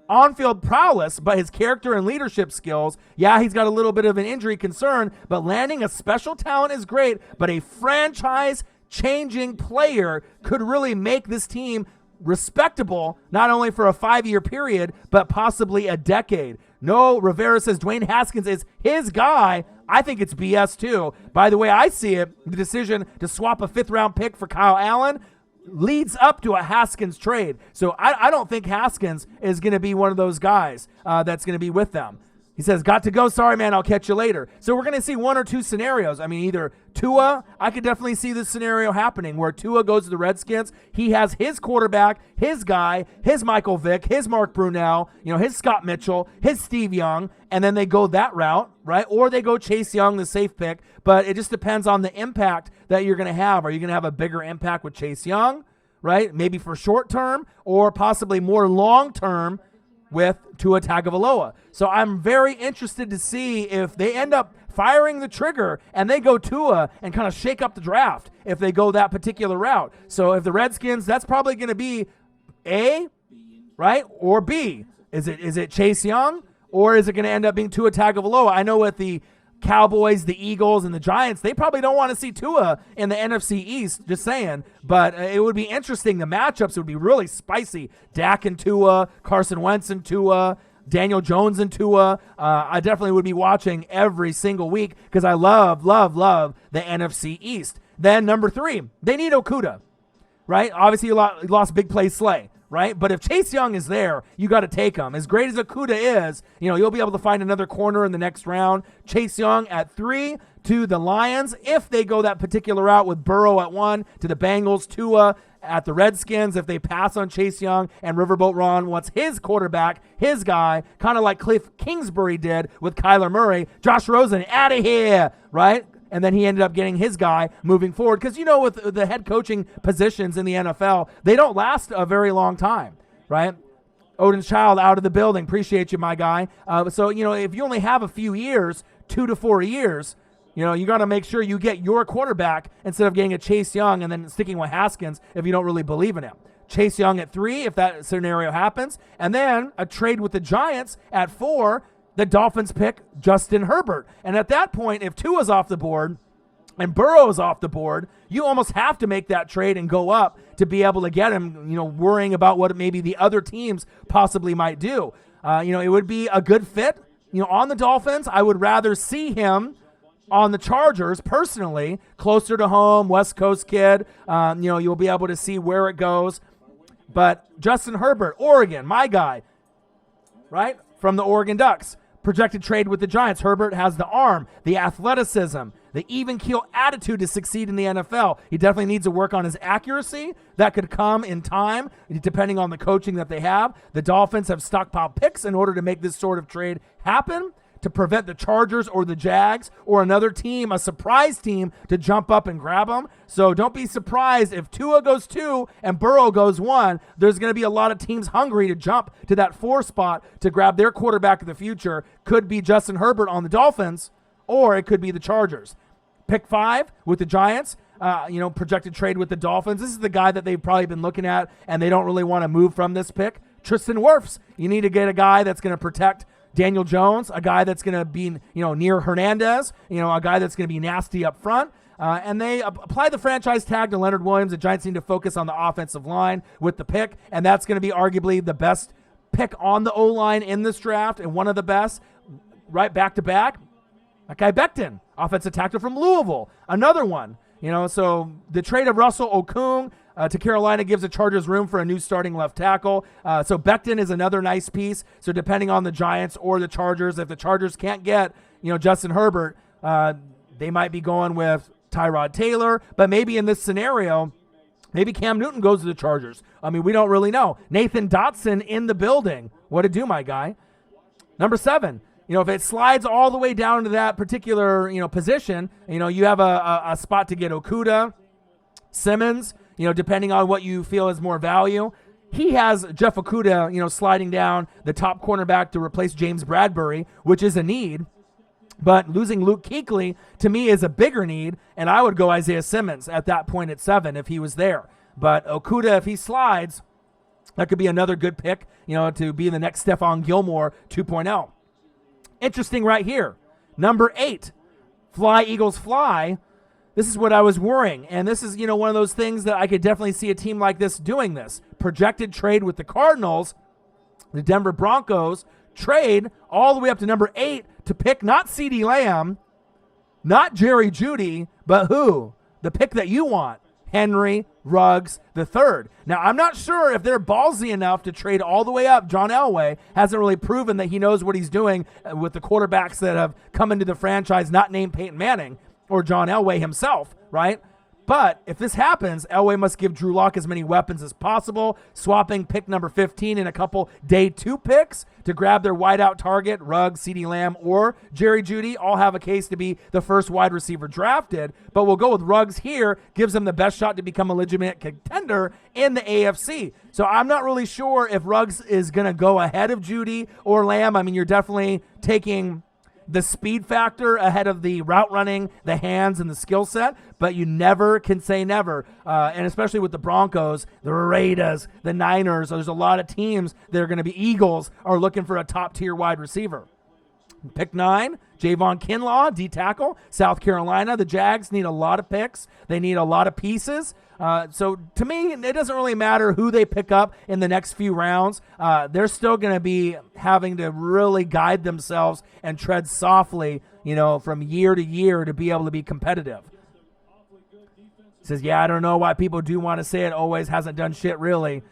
on-field prowess, but his character and leadership skills. Yeah, he's got a little bit of an injury concern, but landing a special talent is great, but a franchise-changing player could really make this team respectable, not only for a 5-year period, but possibly a decade. No, Rivera says Dwayne Haskins is his guy. I think it's BS too. By the way I see it, the decision to swap a 5th-round pick for Kyle Allen leads up to a Haskins trade. So I don't think Haskins is going to be one of those guys that's going to be with them. He says, got to go. Sorry, man, I'll catch you later. So we're going to see 1 or 2 scenarios. I mean, either Tua, I could definitely see this scenario happening where Tua goes to the Redskins. He has his quarterback, his guy, his Michael Vick, his Mark Brunell, his Scott Mitchell, his Steve Young, and then they go that route, right? Or they go Chase Young, the safe pick. But it just depends on the impact that you're going to have. Are you going to have a bigger impact with Chase Young, right? Maybe for short term or possibly more long term with Tua Tagovailoa. So I'm very interested to see if they end up firing the trigger and they go Tua and kind of shake up the draft if they go that particular route. So if the Redskins, that's probably going to be A, right, or B. Is it Chase Young, or is it going to end up being Tua Tagovailoa? I know with the Cowboys, the Eagles, and the Giants, they probably don't want to see Tua in the NFC East, just saying. But it would be interesting. The matchups would be really spicy. Dak and Tua, Carson Wentz and Tua, Daniel Jones and Tua. I definitely would be watching every single week because I love the NFC East. Then number 3, they need Okudah, right? Obviously, you lost big play Slay. Right? But if Chase Young is there, you got to take him. As great as Okudah is, you'll be able to find another corner in the next round. Chase Young at 3 to the Lions. If they go that particular route with Burrow at 1 to the Bengals, Tua at the Redskins. If they pass on Chase Young and Riverboat Ron wants his quarterback, his guy, kind of like Cliff Kingsbury did with Kyler Murray, Josh Rosen, out of here, right? And then he ended up getting his guy moving forward. Because, with the head coaching positions in the NFL, they don't last a very long time, right? Odin's Child out of the building. Appreciate you, my guy. So, if you only have a few years, 2 to 4 years, you got to make sure you get your quarterback instead of getting a Chase Young and then sticking with Haskins if you don't really believe in him. Chase Young at 3 if that scenario happens. And then a trade with the Giants at 4. The Dolphins pick Justin Herbert. And at that point, if Tua's off the board and Burrow's off the board, you almost have to make that trade and go up to be able to get him, worrying about what maybe the other teams possibly might do. It would be a good fit, on the Dolphins. I would rather see him on the Chargers, personally, closer to home, West Coast kid. You'll be able to see where it goes. But Justin Herbert, Oregon, my guy, right, from the Oregon Ducks. Projected trade with the Giants. Herbert has the arm, the athleticism, the even-keel attitude to succeed in the NFL. He definitely needs to work on his accuracy. That could come in time, depending on the coaching that they have. The Dolphins have stockpiled picks in order to make this sort of trade happen, to prevent the Chargers or the Jags or another team, a surprise team, to jump up and grab them. So don't be surprised if Tua goes 2 and Burrow goes 1. There's going to be a lot of teams hungry to jump to that 4 spot to grab their quarterback of the future. Could be Justin Herbert on the Dolphins, or it could be the Chargers. Pick 5 with the Giants. projected trade with the Dolphins. This is the guy that they've probably been looking at, and they don't really want to move from this pick. Tristan Wirfs. You need to get a guy that's going to protect Daniel Jones, a guy that's going to be, near Hernandez, a guy that's going to be nasty up front. And they apply the franchise tag to Leonard Williams. The Giants need to focus on the offensive line with the pick, and that's going to be arguably the best pick on the O-line in this draft and one of the best, right back to back. That guy Becton, offensive tackle from Louisville, another one. So the trade of Russell Okung to Carolina gives the Chargers room for a new starting left tackle. So Becton is another nice piece. So depending on the Giants or the Chargers, if the Chargers can't get, Justin Herbert, they might be going with Tyrod Taylor. But maybe in this scenario, maybe Cam Newton goes to the Chargers. I mean, we don't really know. Nathan Dotson in the building. What to do, my guy? Number 7. If it slides all the way down to that particular, position, you have a spot to get Okudah, Simmons, depending on what you feel is more value. He has Jeff Okudah, sliding down the top cornerback to replace James Bradbury, which is a need. But losing Luke Kuechly, to me, is a bigger need, and I would go Isaiah Simmons at that point at 7 if he was there. But Okudah, if he slides, that could be another good pick, to be the next Stephon Gilmore 2.0. Interesting right here. Number 8, fly, Eagles, fly. This is what I was worrying. And this is, one of those things that I could definitely see a team like this doing this. Projected trade with the Cardinals, the Denver Broncos, trade all the way up to number 8 to pick not CeeDee Lamb, not Jerry Jeudy, but who? The pick that you want. Henry Ruggs III. Now, I'm not sure if they're ballsy enough to trade all the way up. John Elway hasn't really proven that he knows what he's doing with the quarterbacks that have come into the franchise, not named Peyton Manning or John Elway himself, right? But if this happens, Elway must give Drew Lock as many weapons as possible, swapping pick number 15 and a couple day 2 picks to grab their wideout target. Ruggs, CeeDee Lamb, or Jerry Jeudy all have a case to be the first wide receiver drafted, but we'll go with Ruggs here, gives them the best shot to become a legitimate contender in the AFC. So I'm not really sure if Ruggs is going to go ahead of Jeudy or Lamb. I mean, you're definitely taking the speed factor ahead of the route running, the hands, and the skill set, but you never can say never. And especially with the Broncos, the Raiders, the Niners, there's a lot of teams that are going to be Eagles are looking for a top-tier wide receiver. Pick 9, Javon Kinlaw, D-tackle, South Carolina. The Jags need a lot of picks. They need a lot of pieces. So to me, it doesn't really matter who they pick up in the next few rounds. They're still going to be having to really guide themselves and tread softly, from year to year to be able to be competitive. He says, I don't know why people do want to say it. Always hasn't done shit, really.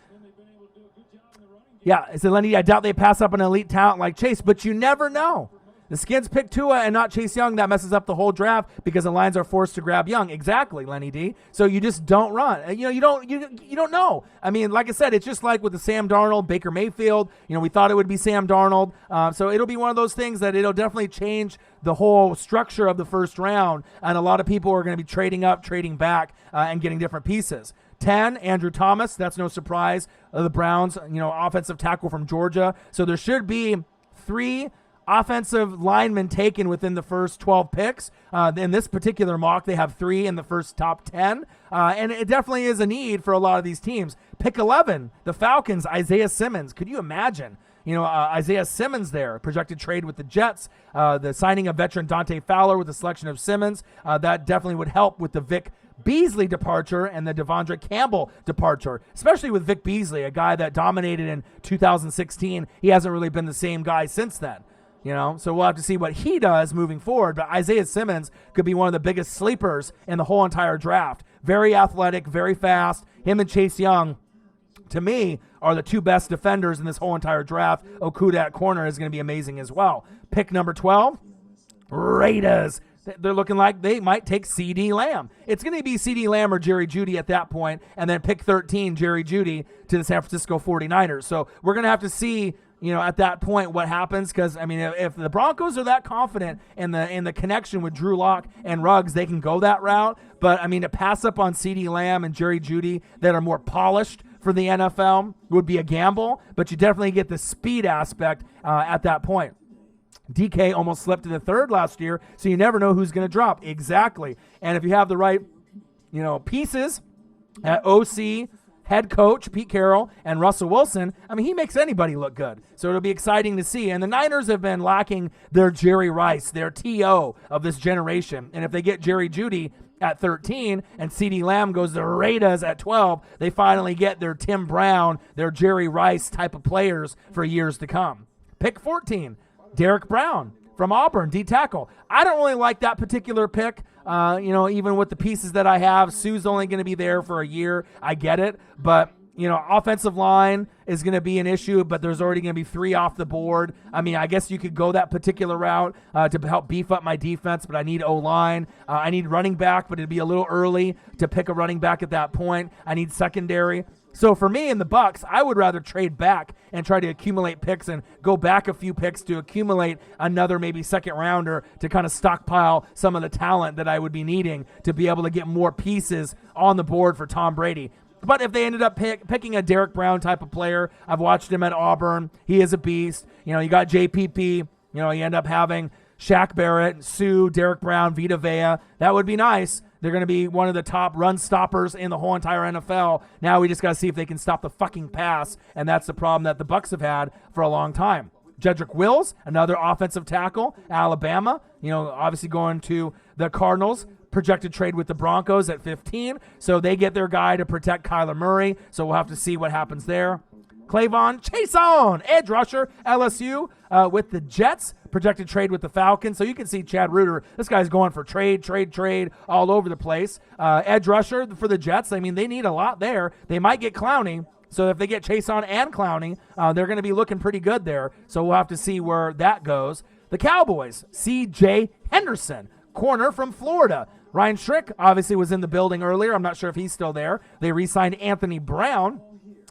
Yeah, it's Lenny. I doubt they pass up an elite talent like Chase, but you never know. The Skins pick Tua and not Chase Young. That messes up the whole draft because the Lions are forced to grab Young. Exactly, Lenny D. So you just don't run. You don't know. I mean, like I said, it's just like with the Sam Darnold, Baker Mayfield. We thought it would be Sam Darnold. So it'll be one of those things that it'll definitely change the whole structure of the first round. And a lot of people are going to be trading up, trading back, and getting different pieces. 10, Andrew Thomas. That's no surprise. The Browns, offensive tackle from Georgia. So there should be 3 offensive linemen taken within the first 12 picks. In this particular mock, they have 3 in the first top 10. And it definitely is a need for a lot of these teams. Pick 11, the Falcons, Isaiah Simmons. Could you imagine? Isaiah Simmons there, projected trade with the Jets, the signing of veteran Dante Fowler with the selection of Simmons. That definitely would help with the Vic Beasley departure and the Devondre Campbell departure, especially with Vic Beasley, a guy that dominated in 2016. He hasn't really been the same guy since then. So we'll have to see what he does moving forward. But Isaiah Simmons could be one of the biggest sleepers in the whole entire draft. Very athletic, very fast. Him and Chase Young, to me, are the 2 best defenders in this whole entire draft. Okudah at corner is going to be amazing as well. Pick number 12, Raiders. They're looking like they might take CeeDee Lamb. It's going to be CeeDee Lamb or Jerry Jeudy at that point, and then pick 13, Jerry Jeudy, to the San Francisco 49ers. So we're going to have to see, at that point what happens, because, I mean, if the Broncos are that confident in the connection with Drew Lock and Ruggs, they can go that route. But, I mean, to pass up on CeeDee Lamb and Jerry Jeudy that are more polished for the NFL would be a gamble, but you definitely get the speed aspect at that point. DK almost slipped to the 3rd last year, so you never know who's going to drop. Exactly. And if you have the right pieces at OC, head coach Pete Carroll, and Russell Wilson, I mean, he makes anybody look good. So it'll be exciting to see. And the Niners have been lacking their Jerry Rice, their TO of this generation. And if they get Jerry Jeudy at 13 and CeeDee Lamb goes to Raiders at 12, they finally get their Tim Brown, their Jerry Rice type of players for years to come. Pick 14, Derek Brown from Auburn, D tackle. I don't really like that particular pick. Even with the pieces that I have, Sue's only going to be there for a year. I get it. But, offensive line is going to be an issue, but there's already going to be 3 off the board. I mean, I guess you could go that particular route to help beef up my defense, but I need O-line. I need running back, but it'd be a little early to pick a running back at that point. I need secondary. So for me in the Bucs, I would rather trade back and try to accumulate picks and go back a few picks to accumulate another maybe second rounder to kind of stockpile some of the talent that I would be needing to be able to get more pieces on the board for Tom Brady. But if they ended up picking a Derek Brown type of player, I've watched him at Auburn. He is a beast. You got JPP. You end up having Shaq Barrett, Sue, Derek Brown, Vita Vea. That would be nice. They're going to be one of the top run stoppers in the whole entire NFL. Now we just got to see if they can stop the fucking pass, and that's the problem that the Bucs have had for a long time. Jedrick Wills, another offensive tackle, Alabama, obviously going to the Cardinals. Projected trade with the Broncos at 15, so they get their guy to protect Kyler Murray, so we'll have to see what happens there. Clavon Chason, edge rusher, LSU with the Jets. Projected trade with the Falcons. So you can see Chad Reuter. This guy's going for trade all over the place. Edge rusher for the Jets. I mean, they need a lot there. They might get Clowney. So if they get Chason and Clowney, they're going to be looking pretty good there. So we'll have to see where that goes. The Cowboys, C.J. Henderson, corner from Florida. Ryan Schrick obviously was in the building earlier. I'm not sure if he's still there. They re-signed Anthony Brown,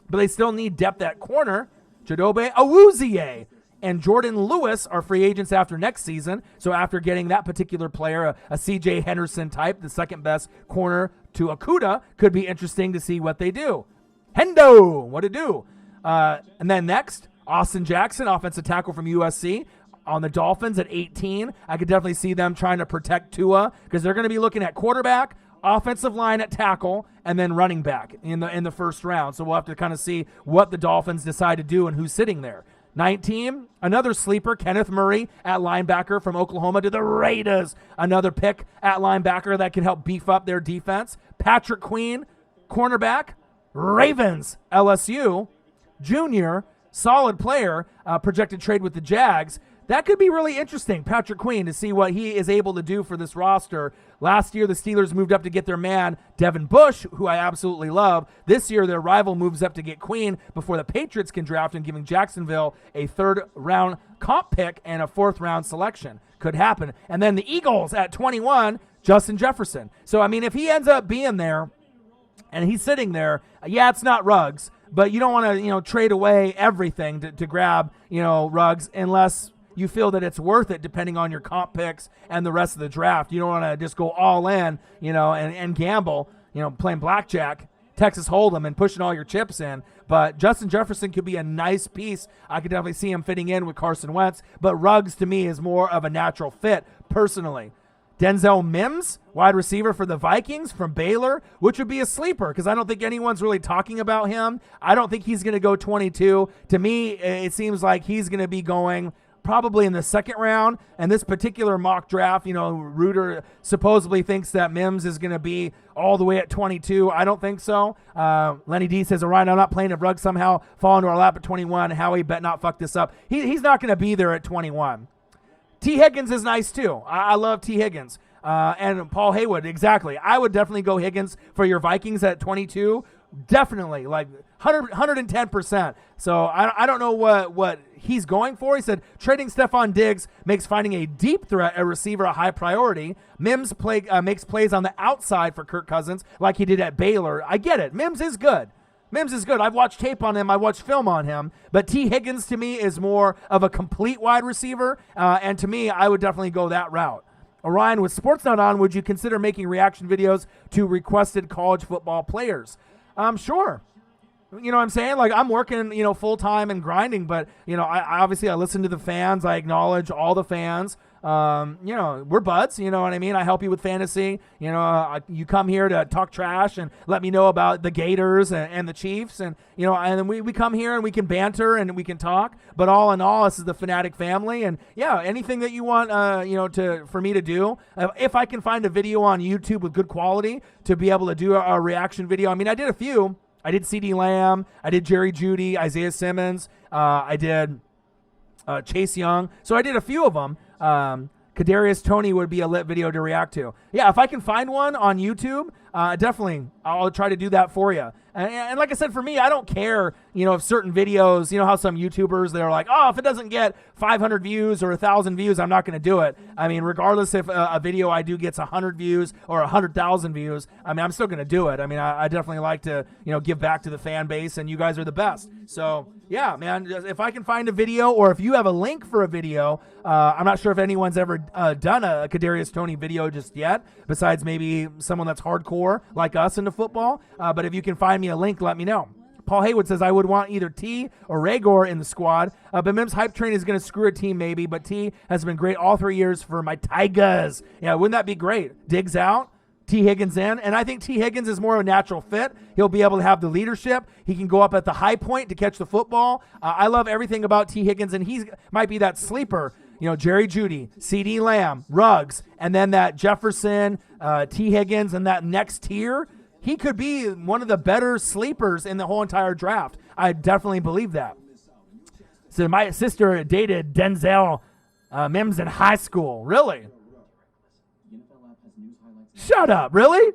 but they still need depth at corner. Chidobe Awuzie and Jordan Lewis are free agents after next season. So after getting that particular player, a C.J. Henderson type, the second best corner to Okudah, could be interesting to see what they do. Hendo, what to do? And then next, Austin Jackson, offensive tackle from USC. On the Dolphins at 18, I could definitely see them trying to protect Tua because they're going to be looking at quarterback, offensive line at tackle, and then running back in the first round. So we'll have to kind of see what the Dolphins decide to do and who's sitting there. 19, another sleeper, Kenneth Murray at linebacker from Oklahoma to the Raiders. Another pick at linebacker that can help beef up their defense. Patrick Queen, cornerback, Ravens, LSU, junior, solid player, projected trade with the Jags. That could be really interesting, Patrick Queen, to see what he is able to do for this roster. Last year, the Steelers moved up to get their man, Devin Bush, who I absolutely love. This year, their rival moves up to get Queen before the Patriots can draft him, giving Jacksonville a third-round comp pick and a fourth-round selection. Could happen. And then the Eagles at 21, Justin Jefferson. So, I mean, if he ends up being there and he's sitting there, yeah, it's not Ruggs, but you don't want to, trade away everything to grab, Ruggs unless you feel that it's worth it depending on your comp picks and the rest of the draft. You don't want to just go all in, and gamble, playing blackjack, Texas Hold'em, and pushing all your chips in. But Justin Jefferson could be a nice piece. I could definitely see him fitting in with Carson Wentz. But Ruggs, to me, is more of a natural fit, personally. Denzel Mims, wide receiver for the Vikings from Baylor, which would be a sleeper because I don't think anyone's really talking about him. I don't think he's going to go 22. To me, it seems like he's going to be going probably in the second round. And this particular mock draft, Reuter supposedly thinks that Mims is going to be all the way at 22. I don't think so. Lenny D says, Orion, I'm not playing if Ruggs somehow fall into our lap at 21. Howie bet not fuck this up. He's not going to be there at 21. T. Higgins is nice too. I love T. Higgins. And Paul Haywood, exactly. I would definitely go Higgins for your Vikings at 22. Definitely, like 110%. So I don't know what he's going for. He said trading Stephon Diggs makes finding a deep threat a receiver a high priority. Mims makes plays on the outside for Kirk Cousins like he did at Baylor. I get it. Mims is good. I've watched tape on him. I watched film on him. But T. Higgins, to me, is more of a complete wide receiver. And to me, I would definitely go that route. Orion, with Sportsnet on, would you consider making reaction videos to requested college football players? Sure. What I'm saying? Like, I'm working, full-time and grinding, but, I obviously I listen to the fans. I acknowledge all the fans. we're buds. You know what I mean? I help you with fantasy. You come here to talk trash and let me know about the Gators and the Chiefs, and and then we come here and we can banter and we can talk. But all in all, this is the Fanatic family, and anything that you want, for me to do, if I can find a video on YouTube with good quality to be able to do a reaction video. I mean, I did a few. I did CeeDee Lamb. I did Jerry Jeudy, Isaiah Simmons. I did Chase Young. So I did a few of them. Kadarius Toney would be a lit video to react to. Yeah, if I can find one on YouTube, definitely I'll try to do that for you. And like I said, for me, I don't care, if certain videos, how some YouTubers, they're like, oh, if it doesn't get 500 views or 1,000 views, I'm not going to do it. I mean, regardless if a video I do gets 100 views or 100,000 views, I mean, I'm still going to do it. I mean, I definitely like to, give back to the fan base, and you guys are the best. So, yeah, man, if I can find a video, or if you have a link for a video, I'm not sure if anyone's ever done a Kadarius Toney video just yet, besides maybe someone that's hardcore like us into football. But if you can find me a link, let me know. Paul Haywood says, I would want either T or Raygor in the squad, but Mims hype train is going to screw a team maybe, but T has been great all 3 years for my Tigers. Yeah, wouldn't that be great? Diggs out, T. Higgins in, and I think T. Higgins is more of a natural fit. He'll be able to have the leadership. He can go up at the high point to catch the football. I love everything about T. Higgins, and he might be that sleeper. Jerry Jeudy, CeeDee Lamb, Ruggs, and then that Jefferson, T. Higgins, and that next tier. He could be one of the better sleepers in the whole entire draft. I definitely believe that. So my sister dated Denzel Mims in high school. Really? Shut up. Really?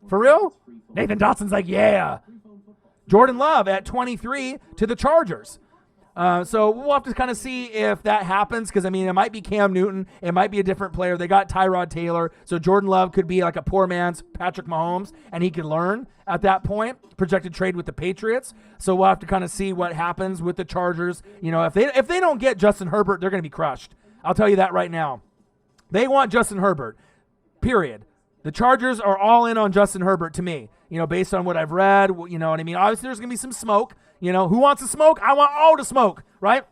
For real? Nathan Dotson's like, yeah. Jordan Love at 23 to the Chargers. So we'll have to kind of see if that happens, because, I mean, it might be Cam Newton. It might be a different player. They got Tyrod Taylor. So Jordan Love could be like a poor man's Patrick Mahomes, and he could learn at that point. Projected trade with the Patriots. So we'll have to kind of see what happens with the Chargers. If they don't get Justin Herbert, they're going to be crushed. I'll tell you that right now. They want Justin Herbert, period. The Chargers are all in on Justin Herbert to me, based on what I've read. You know what I mean? Obviously, there's going to be some smoke. Who wants to smoke? I want all to smoke, right?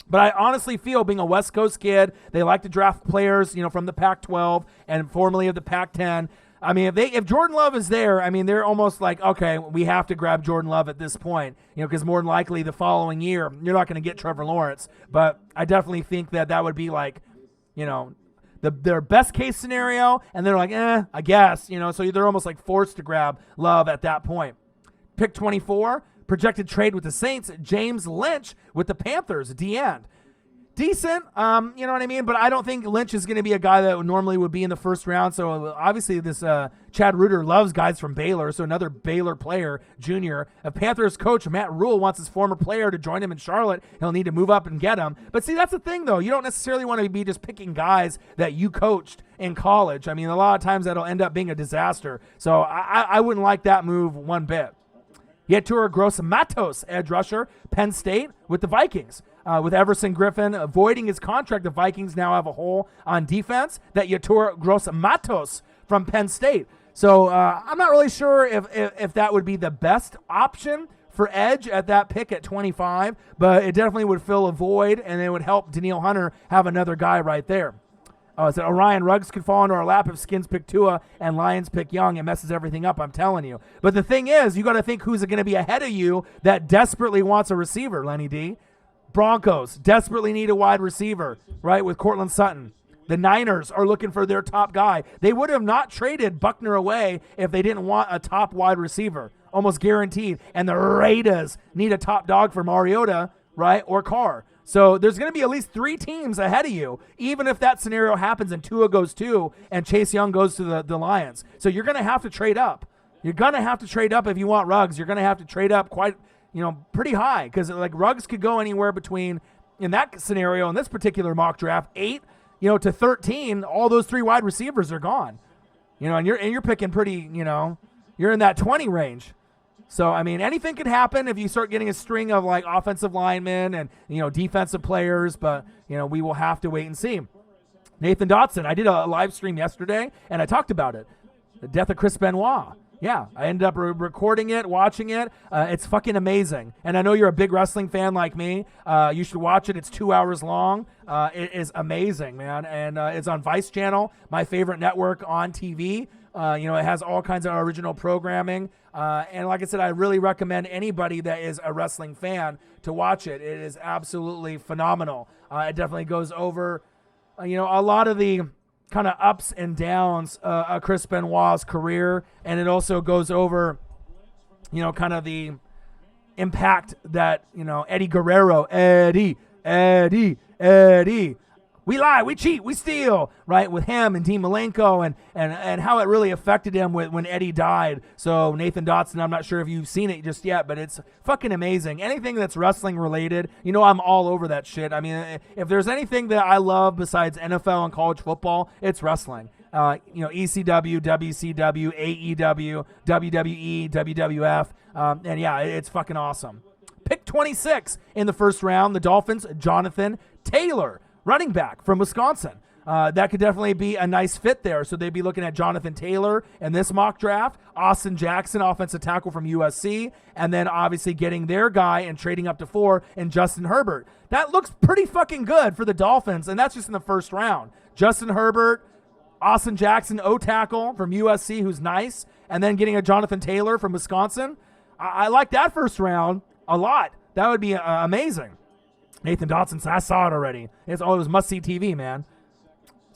But I honestly feel, being a West Coast kid, they like to draft players, from the Pac-12 and formerly of the Pac-10. I mean, if Jordan Love is there, I mean, they're almost like, okay, we have to grab Jordan Love at this point, because more than likely the following year, you're not going to get Trevor Lawrence. But I definitely think that would be like, their best case scenario, and they're like, I guess, so they're almost like forced to grab Love at that point. Pick 24, projected trade with the Saints, James Lynch with the Panthers, D-end. Decent, you know what I mean? But I don't think Lynch is going to be a guy that normally would be in the first round. So obviously this Chad Reuter loves guys from Baylor, so another Baylor player, junior. If Panthers coach Matt Rule wants his former player to join him in Charlotte, he'll need to move up and get him. But see, that's the thing, though. You don't necessarily want to be just picking guys that you coached in college. I mean, a lot of times that'll end up being a disaster. So I wouldn't like that move one bit. Yetur Gross-Matos, edge rusher, Penn State with the Vikings. With Everson Griffin avoiding his contract, the Vikings now have a hole on defense. That Yetur Gross-Matos from Penn State. So I'm not really sure if that would be the best option for edge at that pick at 25, but it definitely would fill a void, and it would help Danielle Hunter have another guy right there. So Orion Ruggs could fall into our lap if Skins pick Tua and Lions pick Young. It messes everything up, I'm telling you. But the thing is, you got to think who's going to be ahead of you that desperately wants a receiver, Lenny D. Broncos desperately need a wide receiver, right, with Cortland Sutton. The Niners are looking for their top guy. They would have not traded Buckner away if they didn't want a top wide receiver, almost guaranteed. And the Raiders need a top dog for Mariota, right, or Carr. So there's going to be at least 3 teams ahead of you, even if that scenario happens and Tua goes 2 and Chase Young goes to the Lions. So you're going to have to trade up. You're going to have to trade up if you want Ruggs. You're going to have to trade up quite, pretty high, because like Ruggs could go anywhere between, in that scenario, in this particular mock draft, 8, to 13. All those 3 wide receivers are gone. And you're picking pretty, you're in that 20 range. So, I mean, anything could happen if you start getting a string of, like, offensive linemen and, defensive players. But, we will have to wait and see. Nathan Dotson, I did a live stream yesterday, and I talked about it. The death of Chris Benoit. Yeah, I ended up recording it, watching it. It's fucking amazing. And I know you're a big wrestling fan like me. You should watch it. It's 2 hours long. It is amazing, man. And it's on Vice Channel, my favorite network on TV. It has all kinds of original programming. And like I said, I really recommend anybody that is a wrestling fan to watch it. It is absolutely phenomenal. It definitely goes over, a lot of the kind of ups and downs of Chris Benoit's career, and it also goes over, kind of the impact that, Eddie Guerrero, Eddie, we lie, we cheat, we steal, right, with him and Dean Malenko, and how it really affected him when Eddie died. So Nathan Dotson, I'm not sure if you've seen it just yet, but it's fucking amazing. Anything that's wrestling related, I'm all over that shit. I mean, if there's anything that I love besides NFL and college football, it's wrestling. ECW, WCW, AEW, WWE, WWF, and yeah, it's fucking awesome. Pick 26 in the first round, the Dolphins, Jonathan Taylor, running back from Wisconsin. That could definitely be a nice fit there. So they'd be looking at Jonathan Taylor in this mock draft, Austin Jackson, offensive tackle from USC, and then obviously getting their guy and trading up to 4 and Justin Herbert. That looks pretty fucking good for the Dolphins, and that's just in the first round. Justin Herbert, Austin Jackson, O-tackle from USC, who's nice, and then getting a Jonathan Taylor from Wisconsin. I like that first round a lot. That would be amazing. Nathan Dotson, I saw it already. It was must-see TV, man.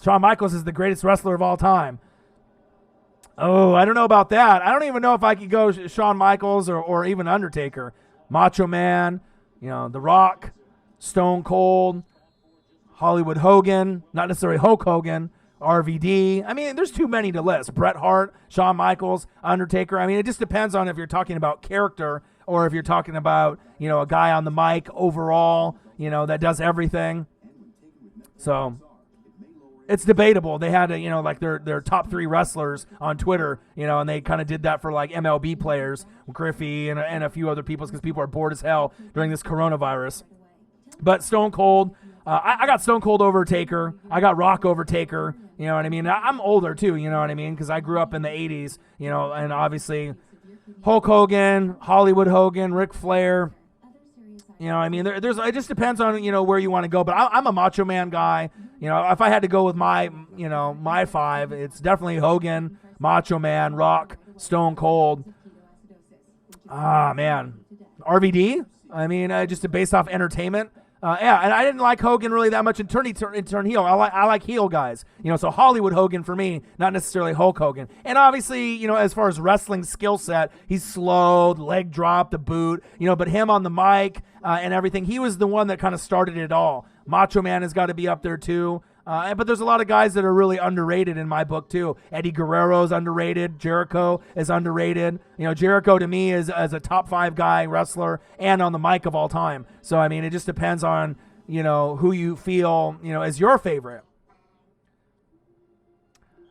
Shawn Michaels is the greatest wrestler of all time. Oh, I don't know about that. I don't even know if I could go Shawn Michaels or even Undertaker. Macho Man, The Rock, Stone Cold, Hollywood Hogan, not necessarily Hulk Hogan, RVD. I mean, there's too many to list. Bret Hart, Shawn Michaels, Undertaker. I mean, it just depends on if you're talking about character or if you're talking about, a guy on the mic overall, that does everything. So it's debatable. They had their top 3 wrestlers on Twitter, and they kind of did that for like MLB players, Griffey and a few other people, because people are bored as hell during this coronavirus. But Stone Cold, I got Stone Cold over Taker. I got Rock over Taker. You know what I mean? I'm older too, you know what I mean? Because I grew up in the 80s, and obviously Hulk Hogan, Hollywood Hogan, Ric Flair. You know what I mean? It just depends on, where you want to go. But I'm a Macho Man guy. If I had to go with my 5, it's definitely Hogan, Macho Man, Rock, Stone Cold. Man. RVD? I mean, just based off entertainment. And I didn't like Hogan really that much in turn heel. I like heel guys. So Hollywood Hogan for me, not necessarily Hulk Hogan. And obviously, as far as wrestling skill set, he's slow, leg drop, the boot, but him on the mic and everything, he was the one that kind of started it all. Macho Man has got to be up there too. But there's a lot of guys that are really underrated in my book too. Eddie Guerrero is underrated. Jericho is underrated. Jericho to me is as a top 5 guy wrestler and on the mic of all time. So I mean, it just depends on who you feel is your favorite.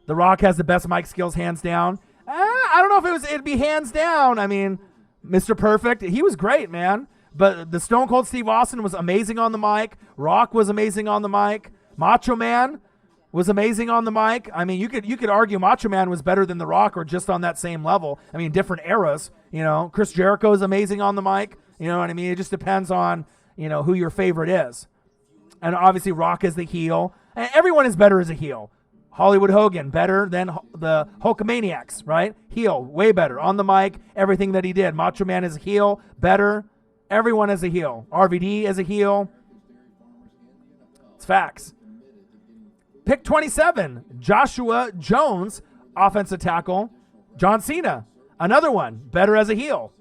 The Rock has the best mic skills, hands down. I don't know if it'd be hands down. I mean, Mr. Perfect, he was great, man. But the Stone Cold Steve Austin was amazing on the mic. Rock was amazing on the mic. Macho Man was amazing on the mic. I mean, you could argue Macho Man was better than The Rock or just on that same level. I mean, different eras. Chris Jericho is amazing on the mic. You know what I mean? It just depends on who your favorite is. And obviously, Rock is the heel. And everyone is better as a heel. Hollywood Hogan better than the Hulkamaniacs, right? Heel, way better on the mic. Everything that he did. Macho Man is a heel, better. Everyone is a heel. RVD is a heel. It's facts. Pick 27, Joshua Jones, offensive tackle. John Cena, another one, better as a heel.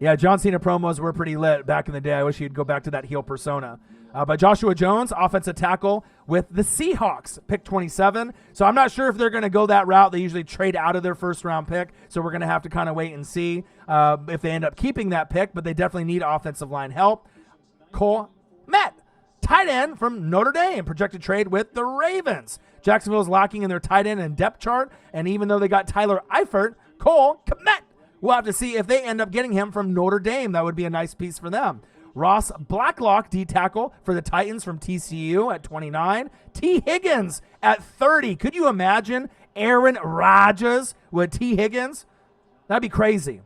Yeah, John Cena promos were pretty lit back in the day. I wish he'd go back to that heel persona. But Joshua Jones, offensive tackle with the Seahawks, pick 27. So I'm not sure if they're going to go that route. They usually trade out of their first-round pick, so we're going to have to kind of wait and see if they end up keeping that pick, but they definitely need offensive line help. Cole Kmet, tight end from Notre Dame, projected trade with the Ravens. Jacksonville is lacking in their tight end and depth chart, and even though they got Tyler Eifert, Cole Kmet, we'll have to see if they end up getting him from Notre Dame. That would be a nice piece for them. Ross Blacklock, D-tackle for the Titans from TCU at 29. T. Higgins at 30. Could you imagine Aaron Rodgers with T. Higgins. That'd be crazy.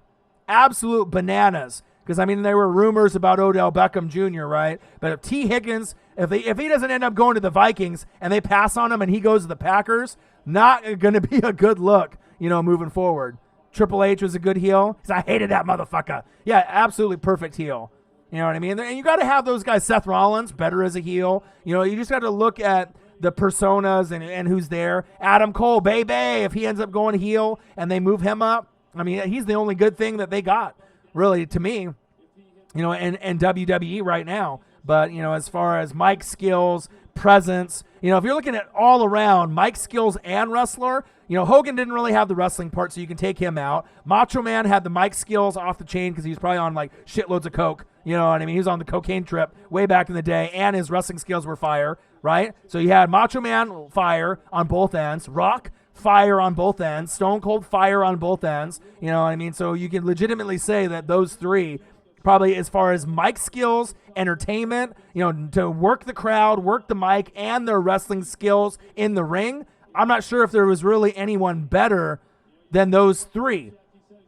Absolute bananas. Because, I mean, there were rumors about Odell Beckham Jr., right? But if T. Higgins, if he doesn't end up going to the Vikings and they pass on him and he goes to the Packers, not going to be a good look, moving forward. Triple H was a good heel. Because I hated that motherfucker. Yeah, absolutely perfect heel. You know what I mean? And you got to have those guys. Seth Rollins, better as a heel. You just got to look at the personas and who's there. Adam Cole, baby, if he ends up going heel and they move him up, I mean, he's the only good thing that they got, really, to me, in WWE right now. But, as far as mic skills, presence, if you're looking at all around, mic skills and wrestler, Hogan didn't really have the wrestling part, so you can take him out. Macho Man had the mic skills off the chain because he was probably on, like, shitloads of coke. You know what I mean? He was on the cocaine trip way back in the day, and his wrestling skills were fire, right? So you had Macho Man fire on both ends, Rock fire on both ends, Stone Cold fire on both ends. You know what I mean? So you can legitimately say that those three, probably as far as mic skills, entertainment, to work the crowd, work the mic, and their wrestling skills in the ring, I'm not sure if there was really anyone better than those three.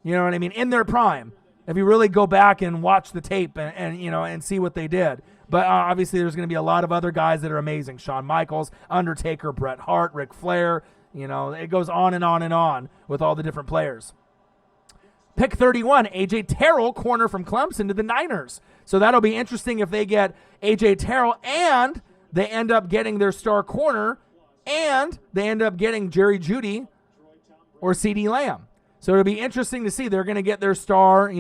You know what I mean? In their prime. If you really go back and watch the tape and see what they did. But obviously there's going to be a lot of other guys that are amazing. Shawn Michaels, Undertaker, Bret Hart, Ric Flair. It goes on and on and on with all the different players. Pick 31, A.J. Terrell, corner from Clemson to the Niners. So that'll be interesting if they get A.J. Terrell and they end up getting their star corner and they end up getting Jerry Jeudy or CeeDee Lamb. So it'll be interesting to see. They're going to get their star,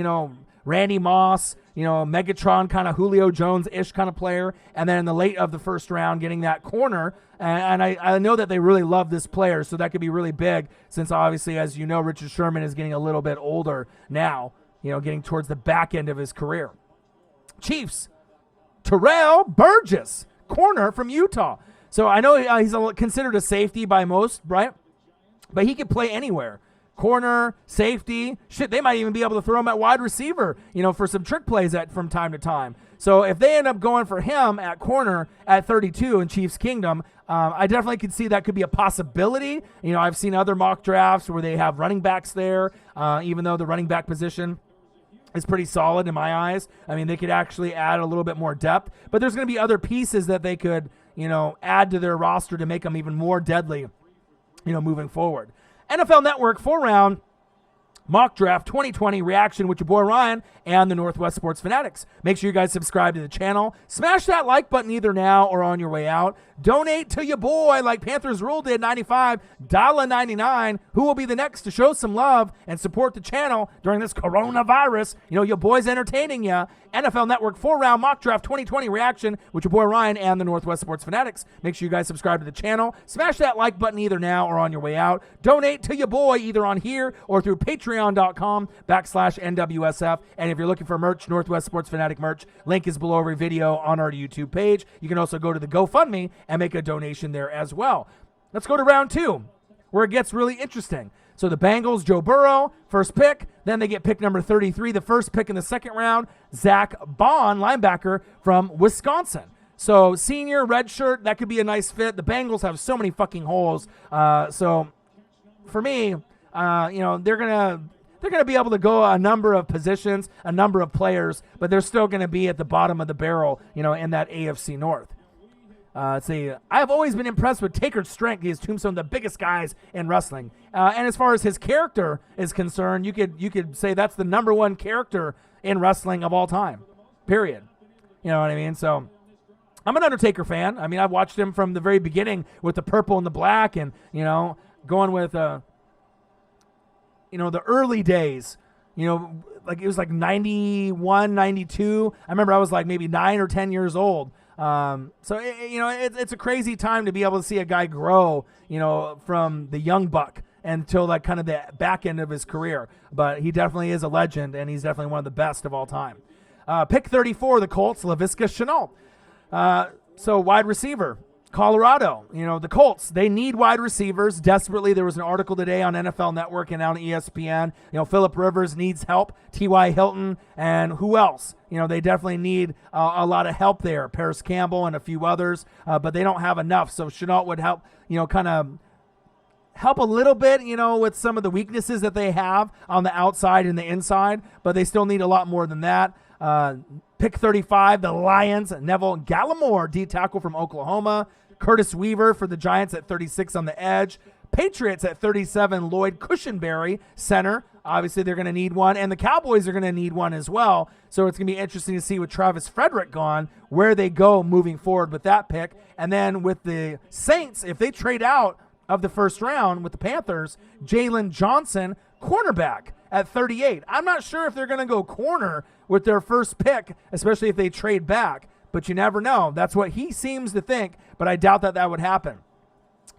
Randy Moss, Megatron kind of Julio Jones-ish kind of player. And then in the late of the first round, getting that corner. And I know that they really love this player, so that could be really big since obviously, as you know, Richard Sherman is getting a little bit older now, getting towards the back end of his career. Chiefs, Terrell Burgess, corner from Utah. So I know he's considered a safety by most, right? But he could play anywhere. Corner, safety, shit, they might even be able to throw him at wide receiver, for some trick plays from time to time. So if they end up going for him at corner at 32 in Chiefs Kingdom, I definitely could see that could be a possibility. I've seen other mock drafts where they have running backs there, even though the running back position is pretty solid in my eyes. I mean, they could actually add a little bit more depth, but there's going to be other pieces that they could, add to their roster to make them even more deadly, moving forward. NFL Network 4-round mock draft 2020 reaction with your boy Ryan and the Northwest Sports Fanatics. Make sure you guys subscribe to the channel. Smash that like button either now or on your way out. Donate to your boy like Panthers Rule did, $95.99. Who will be the next to show some love and support the channel during this coronavirus? Your boy's entertaining you. NFL Network 4-round mock draft 2020 reaction with your boy Ryan and the Northwest Sports Fanatics. Make sure you guys subscribe to the channel. Smash that like button either now or on your way out. Donate to your boy either on here or through patreon.com/NWSF. And if you're looking for merch, Northwest Sports Fanatic merch, link is below every video on our YouTube page. You can also go to the GoFundMe and make a donation there as well. Let's go to round 2, where it gets really interesting. So the Bengals, Joe Burrow, first pick. Then they get pick number 33, the first pick in the second round, Zach Bond, linebacker from Wisconsin. So senior, red shirt, that could be a nice fit. The Bengals have so many fucking holes. So for me, they're going to be able to go a number of positions, a number of players, but they're still going to be at the bottom of the barrel, in that AFC North. I've always been impressed with Taker's strength. He has tombstone the biggest guys in wrestling. And as far as his character is concerned, you could say that's the number one character in wrestling of all time, period. You know what I mean? So I'm an Undertaker fan. I mean, I've watched him from the very beginning with the purple and the black and, going with, the early days, like it was like 91, 92. I remember I was like maybe 9 or 10 years old. It's a crazy time to be able to see a guy grow, from the young buck until like kind of the back end of his career. But he definitely is a legend, and he's definitely one of the best of all time. Pick 34, the Colts, Laviska Shenault. So wide receiver, Colorado. The Colts, they need wide receivers desperately. There was an article today on NFL Network and on ESPN. Phillip Rivers needs help, T.Y. Hilton, and who else? They definitely need a lot of help there. Paris Campbell and a few others, but they don't have enough. So Shenault would help, kind of, help a little bit, with some of the weaknesses that they have on the outside and the inside, but they still need a lot more than that. Pick 35, the Lions, Neville Gallimore, D tackle from Oklahoma. Curtis Weaver for the Giants at 36 on the edge. Patriots at 37, Lloyd Cushenberry, center. Obviously, they're going to need one, and the Cowboys are going to need one as well. So it's going to be interesting to see with Travis Frederick gone, where they go moving forward with that pick. And then with the Saints, if they trade out of the first round with the Panthers, Jalen Johnson, cornerback at 38. I'm not sure if they're going to go corner with their first pick, especially if they trade back, but you never know. That's what he seems to think, but I doubt that would happen.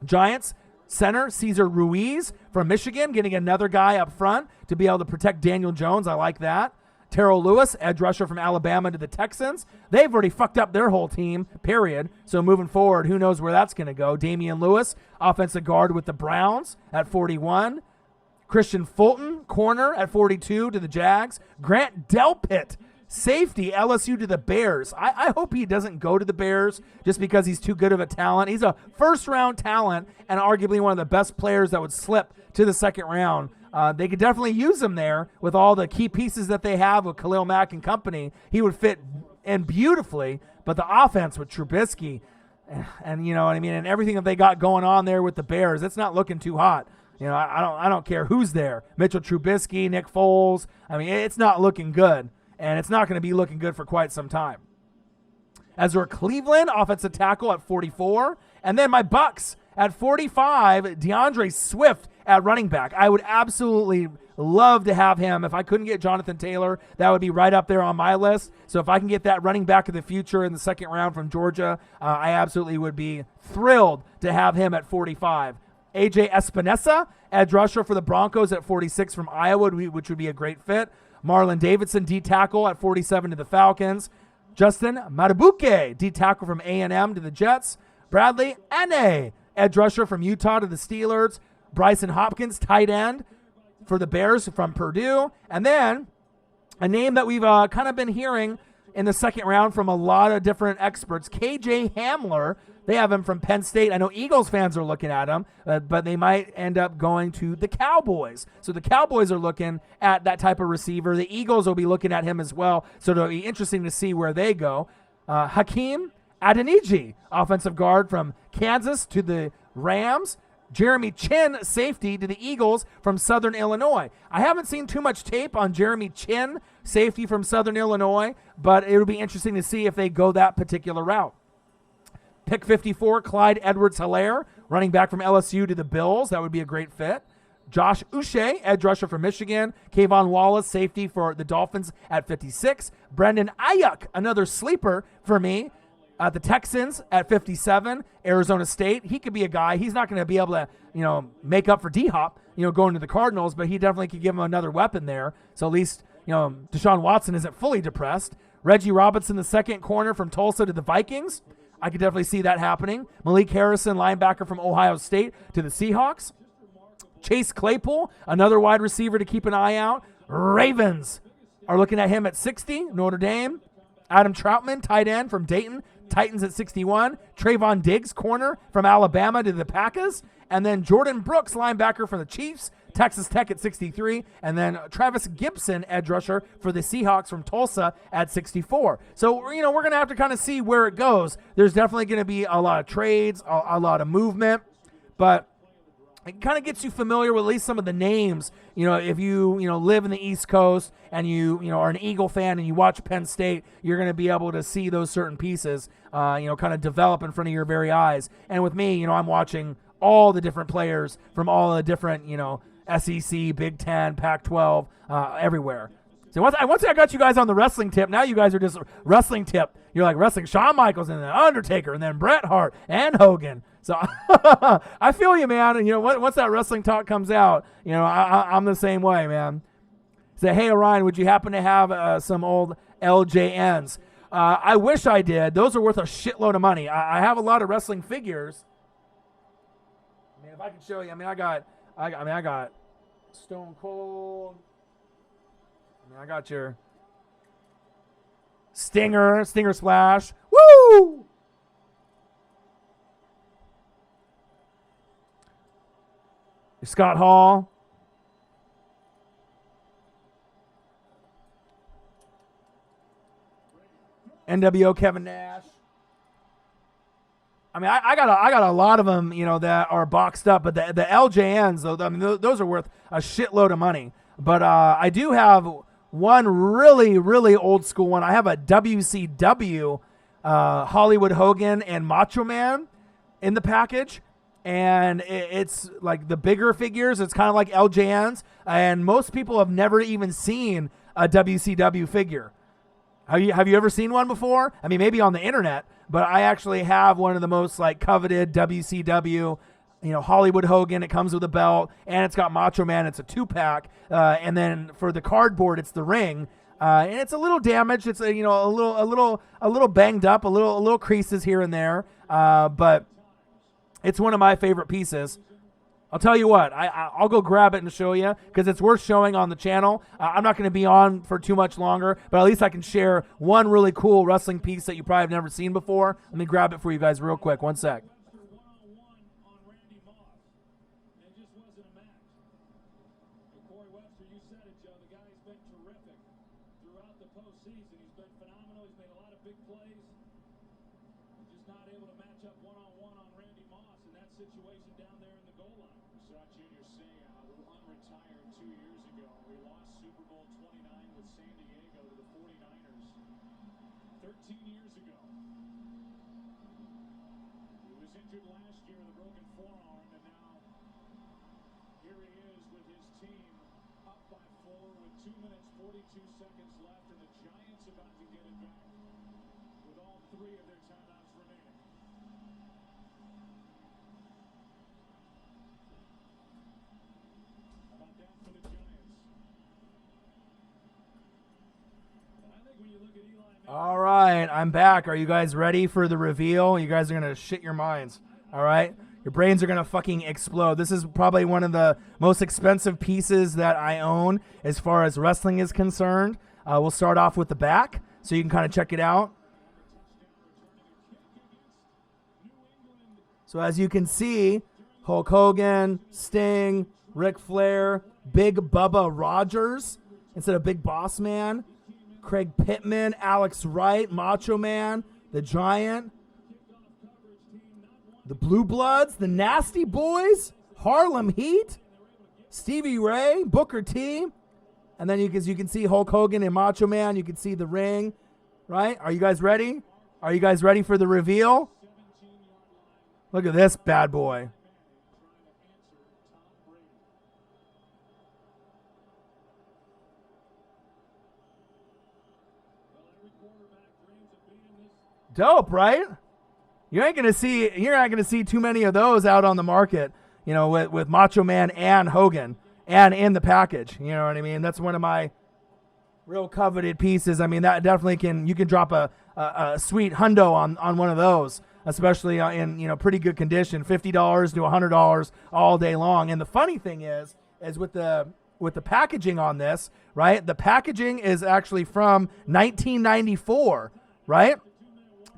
Giants, center, Cesar Ruiz from Michigan, getting another guy up front to be able to protect Daniel Jones. I like that. Terrell Lewis, edge rusher from Alabama to the Texans. They've already fucked up their whole team, period. So moving forward, who knows where that's going to go. Damian Lewis, offensive guard with the Browns at 41. Christian Fulton, corner at 42 to the Jags. Grant Delpit, safety, LSU to the Bears. I hope he doesn't go to the Bears just because he's too good of a talent. He's a first-round talent and arguably one of the best players that would slip to the second round. They could definitely use him there with all the key pieces that they have with Khalil Mack and company. He would fit in beautifully, but the offense with Trubisky and and everything that they got going on there with the Bears, it's not looking too hot. I don't care who's there. Mitchell Trubisky, Nick Foles. It's not looking good, and it's not going to be looking good for quite some time. Ezra Cleveland, offensive tackle at 44. And then my Bucks at 45, DeAndre Swift at running back. I would absolutely love to have him. If I couldn't get Jonathan Taylor, that would be right up there on my list. So if I can get that running back of the future in the second round from Georgia, I absolutely would be thrilled to have him at 45. AJ Espinosa, edge rusher for the Broncos at 46 from Iowa, which would be a great fit. Marlon Davidson, D tackle at 47 to the Falcons. Justin Matabuke, D tackle from A&M to the Jets. Bradley Ane, edge rusher from Utah to the Steelers. Bryson Hopkins, tight end for the Bears from Purdue. And then a name that we've kind of been hearing in the second round from a lot of different experts, KJ Hamler. They have him from Penn State. I know Eagles fans are looking at him, but they might end up going to the Cowboys. So the Cowboys are looking at that type of receiver. The Eagles will be looking at him as well. So it'll be interesting to see where they go. Hakeem Adeniji, offensive guard from Kansas to the Rams. Jeremy Chin, safety to the Eagles from Southern Illinois. I haven't seen too much tape on Jeremy Chin, safety from Southern Illinois, but it'll be interesting to see if they go that particular route. Pick 54, Clyde Edwards-Helaire, running back from LSU to the Bills. That would be a great fit. Josh Uche, edge rusher from Michigan. Kayvon Wallace, safety for the Dolphins at 56. Brendan Ayuk, another sleeper for me. The Texans at 57. Arizona State, he could be a guy. He's not going to be able to, make up for D-Hop, going to the Cardinals, but he definitely could give him another weapon there. So at least, Deshaun Watson isn't fully depressed. Reggie Robinson, the second corner from Tulsa to the Vikings. I could definitely see that happening. Malik Harrison, linebacker from Ohio State to the Seahawks. Chase Claypool, another wide receiver to keep an eye out. Ravens are looking at him at 60. Notre Dame. Adam Troutman, tight end from Dayton. Titans at 61. Trayvon Diggs, corner from Alabama to the Packers. And then Jordan Brooks, linebacker from the Chiefs. Texas Tech at 63, and then Travis Gibson, edge rusher for the Seahawks from Tulsa at 64. So, we're going to have to kind of see where it goes. There's definitely going to be a lot of trades, a lot of movement, but it kind of gets you familiar with at least some of the names. If you live in the East Coast and you are an Eagle fan and you watch Penn State, you're going to be able to see those certain pieces, kind of develop in front of your very eyes. And with me, I'm watching all the different players from all the different, SEC, Big Ten, Pac-12, everywhere. So once I got you guys on the wrestling tip, now you guys are just wrestling tip. You're like wrestling Shawn Michaels and then Undertaker and then Bret Hart and Hogan. So I feel you, man. And once that wrestling talk comes out, I'm the same way, man. Say, hey, Orion, would you happen to have some old LJNs? I wish I did. Those are worth a shitload of money. I have a lot of wrestling figures. I mean, if I can show you, I got Stone Cold. I got your Stinger Splash. Woo! Scott Hall. NWO Kevin Nash. I mean, I got a lot of them, that are boxed up, but the LJNs, though, I mean, those are worth a shitload of money. But I do have one really, really old school one. I have a WCW Hollywood Hogan and Macho Man in the package, and it's like the bigger figures. It's kind of like LJNs, and most people have never even seen a WCW figure. Have you ever seen one before? I mean, maybe on the internet, but I actually have one of the most coveted WCW, Hollywood Hogan. It comes with a belt, and it's got Macho Man. It's a 2-pack, and then for the cardboard, it's the ring, and it's a little damaged. It's a little banged up, a little creases here and there, but it's one of my favorite pieces. I'll tell you what, I'll go grab it and show you because it's worth showing on the channel. I'm not going to be on for too much longer, but at least I can share one really cool wrestling piece that you probably have never seen before. Let me grab it for you guys real quick. One sec. All right, I'm back. Are you guys ready for the reveal? You guys are going to shit your minds. All right? Your brains are going to fucking explode. This is probably one of the most expensive pieces that I own as far as wrestling is concerned. We'll start off with the back so you can kind of check it out. So as you can see, Hulk Hogan, Sting, Ric Flair, Big Bubba Rogers instead of Big Boss Man, Craig Pittman, Alex Wright, Macho Man, The Giant, the Blue Bloods, the Nasty Boys, Harlem Heat, Stevie Ray, Booker T, and then you can see Hulk Hogan and Macho Man. You can see the ring, right? Are you guys ready? Are you guys ready for the reveal? Look at this bad boy. Dope, right? You're not gonna see too many of those out on the market, with Macho Man and Hogan and in the package. You know what I mean? That's one of my real coveted pieces. I mean, that definitely you can drop a sweet hundo on one of those, especially in pretty good condition, $50 to $100 all day long. And the funny thing is with the packaging on this, right? The packaging is actually from 1994, right?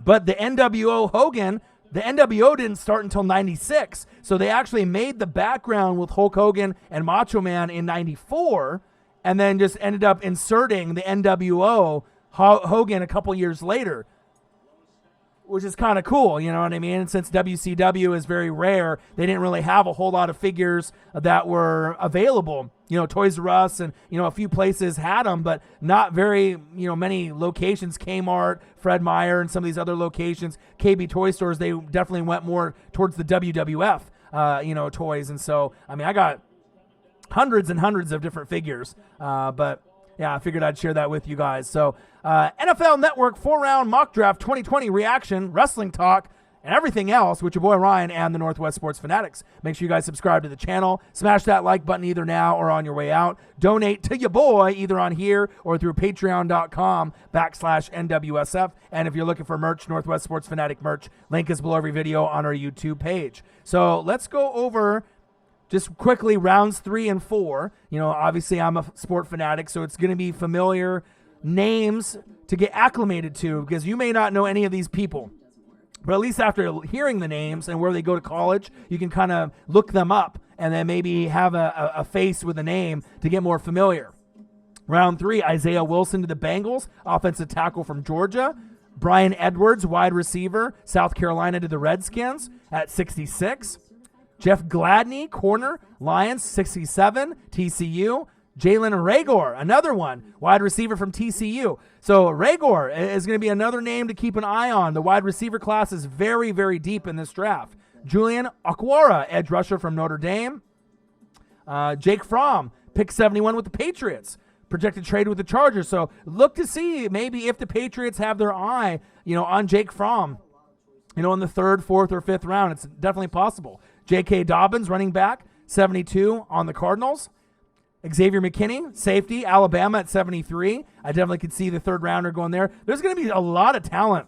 But the NWO Hogan, the NWO didn't start until 96. So they actually made the background with Hulk Hogan and Macho Man in 94 and then just ended up inserting the NWO Hogan a couple years later, which is kind of cool, you know what I mean? And since WCW is very rare, they didn't really have a whole lot of figures that were available. Toys R Us and, a few places had them, but not very, many locations, Kmart, Fred Meyer, and some of these other locations, KB Toy Stores, they definitely went more towards the WWF, toys. And so, I mean, I got hundreds and hundreds of different figures, but yeah, I figured I'd share that with you guys. So NFL Network 4-round mock draft 2020 reaction, wrestling talk, and everything else with your boy Ryan and the Northwest Sports Fanatics. Make sure you guys subscribe to the channel. Smash that like button either now or on your way out. Donate to your boy either on here or through patreon.com/NWSF. And if you're looking for merch, Northwest Sports Fanatic merch, link is below every video on our YouTube page. So let's go over just quickly rounds 3 and 4. Obviously I'm a sport fanatic, so it's going to be familiar names to get acclimated to because you may not know any of these people. But at least after hearing the names and where they go to college, you can kind of look them up and then maybe have a face with a name to get more familiar. Round 3, Isaiah Wilson to the Bengals, offensive tackle from Georgia. Brian Edwards, wide receiver, South Carolina to the Redskins at 66. Jeff Gladney, corner, Lions, 67, TCU. Jalen Reagor, another one, wide receiver from TCU. So Reagor is going to be another name to keep an eye on. The wide receiver class is very, very deep in this draft. Julian Okwara, edge rusher from Notre Dame. Jake Fromm, pick 71 with the Patriots. Projected trade with the Chargers. So look to see maybe if the Patriots have their eye, on Jake Fromm, in the 3rd, 4th, or 5th round. It's definitely possible. J.K. Dobbins, running back, 72 on the Cardinals. Xavier McKinney, safety, Alabama at 73. I definitely could see the 3rd rounder going there. There's going to be a lot of talent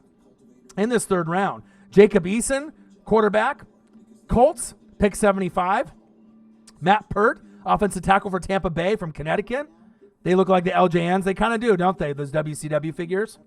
in this 3rd round. Jacob Eason, quarterback. Colts, pick 75. Matt Pert, offensive tackle for Tampa Bay from Connecticut. They look like the LJNs. They kind of do, don't they, those WCW figures?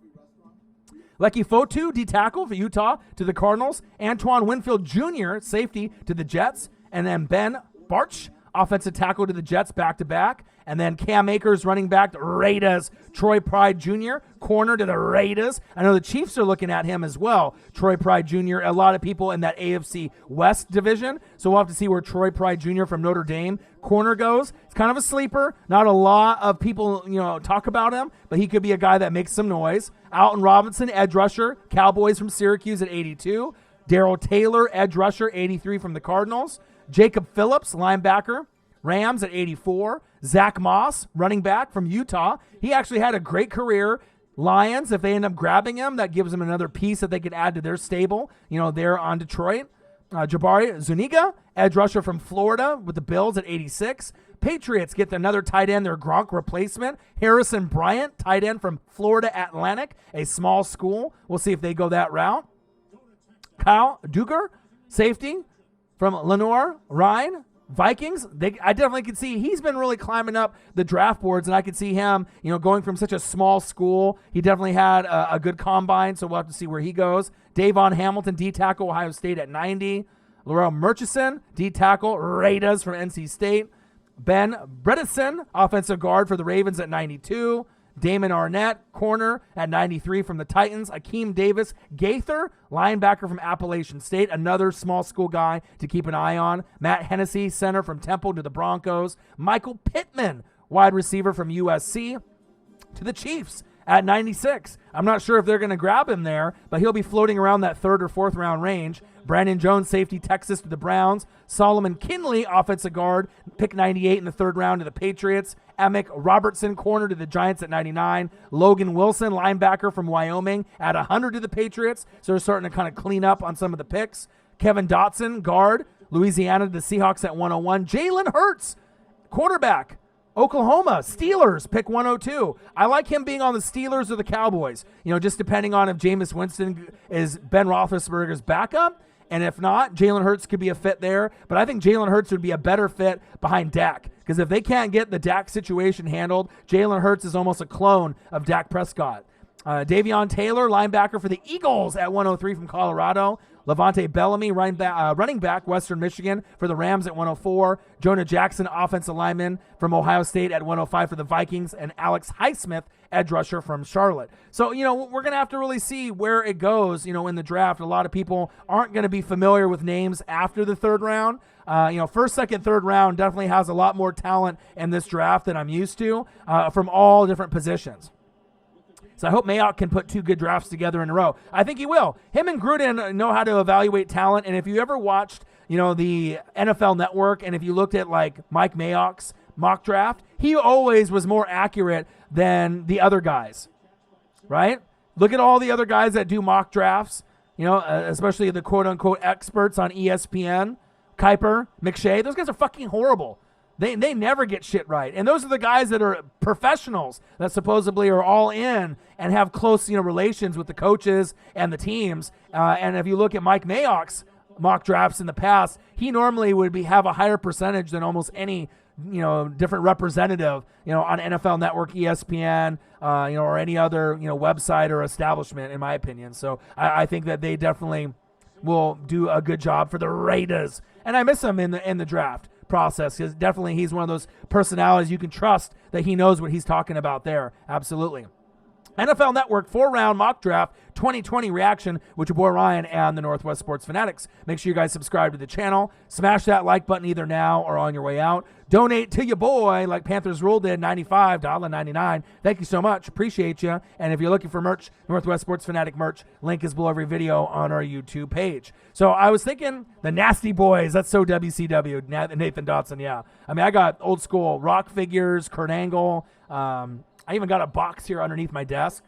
Lecky Fotu, D-tackle for Utah to the Cardinals. Antoine Winfield Jr., safety to the Jets. And then Ben Bartsch, offensive tackle to the Jets back-to-back. And then Cam Akers, running back, the Raiders. Troy Pride Jr., corner to the Raiders. I know the Chiefs are looking at him as well. Troy Pride Jr., a lot of people in that AFC West division. So we'll have to see where Troy Pride Jr. from Notre Dame, corner, goes. It's kind of a sleeper. Not a lot of people, talk about him, but he could be a guy that makes some noise. Alton Robinson, edge rusher, Cowboys from Syracuse at 82. Darrell Taylor, edge rusher, 83 from the Cardinals. Jacob Phillips, linebacker, Rams at 84. Zach Moss, running back from Utah. He actually had a great career. Lions, if they end up grabbing him, that gives them another piece that they could add to their stable, there on Detroit. Jabari Zuniga, edge rusher from Florida with the Bills at 86. Patriots get another tight end, their Gronk replacement. Harrison Bryant, tight end from Florida Atlantic, a small school. We'll see if they go that route. Kyle Duggar, safety from Lenoir Rhine. Vikings, I definitely can see he's been really climbing up the draft boards, and I could see him, going from such a small school. He definitely had a good combine, so we'll have to see where he goes. Davon Hamilton, D-tackle, Ohio State at 90. Laurel Murchison, D-tackle, Raiders from NC State. Ben Bredesen, offensive guard for the Ravens at 92. Damon Arnett, corner at 93 from the Titans. Akeem Davis Gaither, linebacker from Appalachian State, another small school guy to keep an eye on. Matt Hennessy, center from Temple to the Broncos. Michael Pittman, wide receiver from USC to the Chiefs at 96. I'm not sure if they're going to grab him there, but he'll be floating around that 3rd or 4th round range. Brandon Jones, safety, Texas to the Browns. Solomon Kinley, offensive guard, pick 98 in the 3rd round to the Patriots. Emick Robertson, corner to the Giants at 99. Logan Wilson, linebacker from Wyoming at 100 to the Patriots. So they're starting to kind of clean up on some of the picks. Kevin Dotson, guard, Louisiana to the Seahawks at 101. Jalen Hurts, quarterback, Oklahoma, Steelers, pick 102. I like him being on the Steelers or the Cowboys, just depending on if Jameis Winston is Ben Roethlisberger's backup. And if not, Jalen Hurts could be a fit there. But I think Jalen Hurts would be a better fit behind Dak. Because if they can't get the Dak situation handled, Jalen Hurts is almost a clone of Dak Prescott. Davion Taylor, linebacker for the Eagles at 103 from Colorado. Levante Bellamy, running back, Western Michigan for the Rams at 104. Jonah Jackson, offensive lineman from Ohio State at 105 for the Vikings. And Alex Highsmith, edge rusher from Charlotte. So, we're going to have to really see where it goes, in the draft. A lot of people aren't going to be familiar with names after the 3rd round. 1st, 2nd, 3rd round definitely has a lot more talent in this draft than I'm used to from all different positions. So I hope Mayock can put 2 good drafts together in a row. I think he will. Him and Gruden know how to evaluate talent. And if you ever watched, the NFL Network, and if you looked at like Mike Mayock's mock draft, he always was more accurate than the other guys, right? Look at all the other guys that do mock drafts, especially the quote-unquote experts on ESPN, Kuiper, McShay. Those guys are fucking horrible. They never get shit right. And those are the guys that are professionals that supposedly are all in and have close, relations with the coaches and the teams. And if you look at Mike Mayock's mock drafts in the past, he normally would have a higher percentage than almost any, different representative, on NFL Network, ESPN, or any other, website or establishment, in my opinion. So I think that they definitely will do a good job for the Raiders. And I miss them in the draft. process, because definitely he's one of those personalities you can trust that he knows what he's talking about there. Absolutely. NFL Network 4-round mock draft 2020 reaction with your boy Ryan and the Northwest Sports Fanatics. Make sure you guys subscribe to the channel. Smash that like button either now or on your way out. Donate to your boy like Panthers Rule did, $95.99. Thank you so much. Appreciate you. And if you're looking for merch, Northwest Sports Fanatic merch, link is below every video on our YouTube page. So I was thinking the Nasty Boys. That's so WCW. Nathan Dotson, yeah. I mean, I got old school rock figures, Kurt Angle. I even got a box here underneath my desk.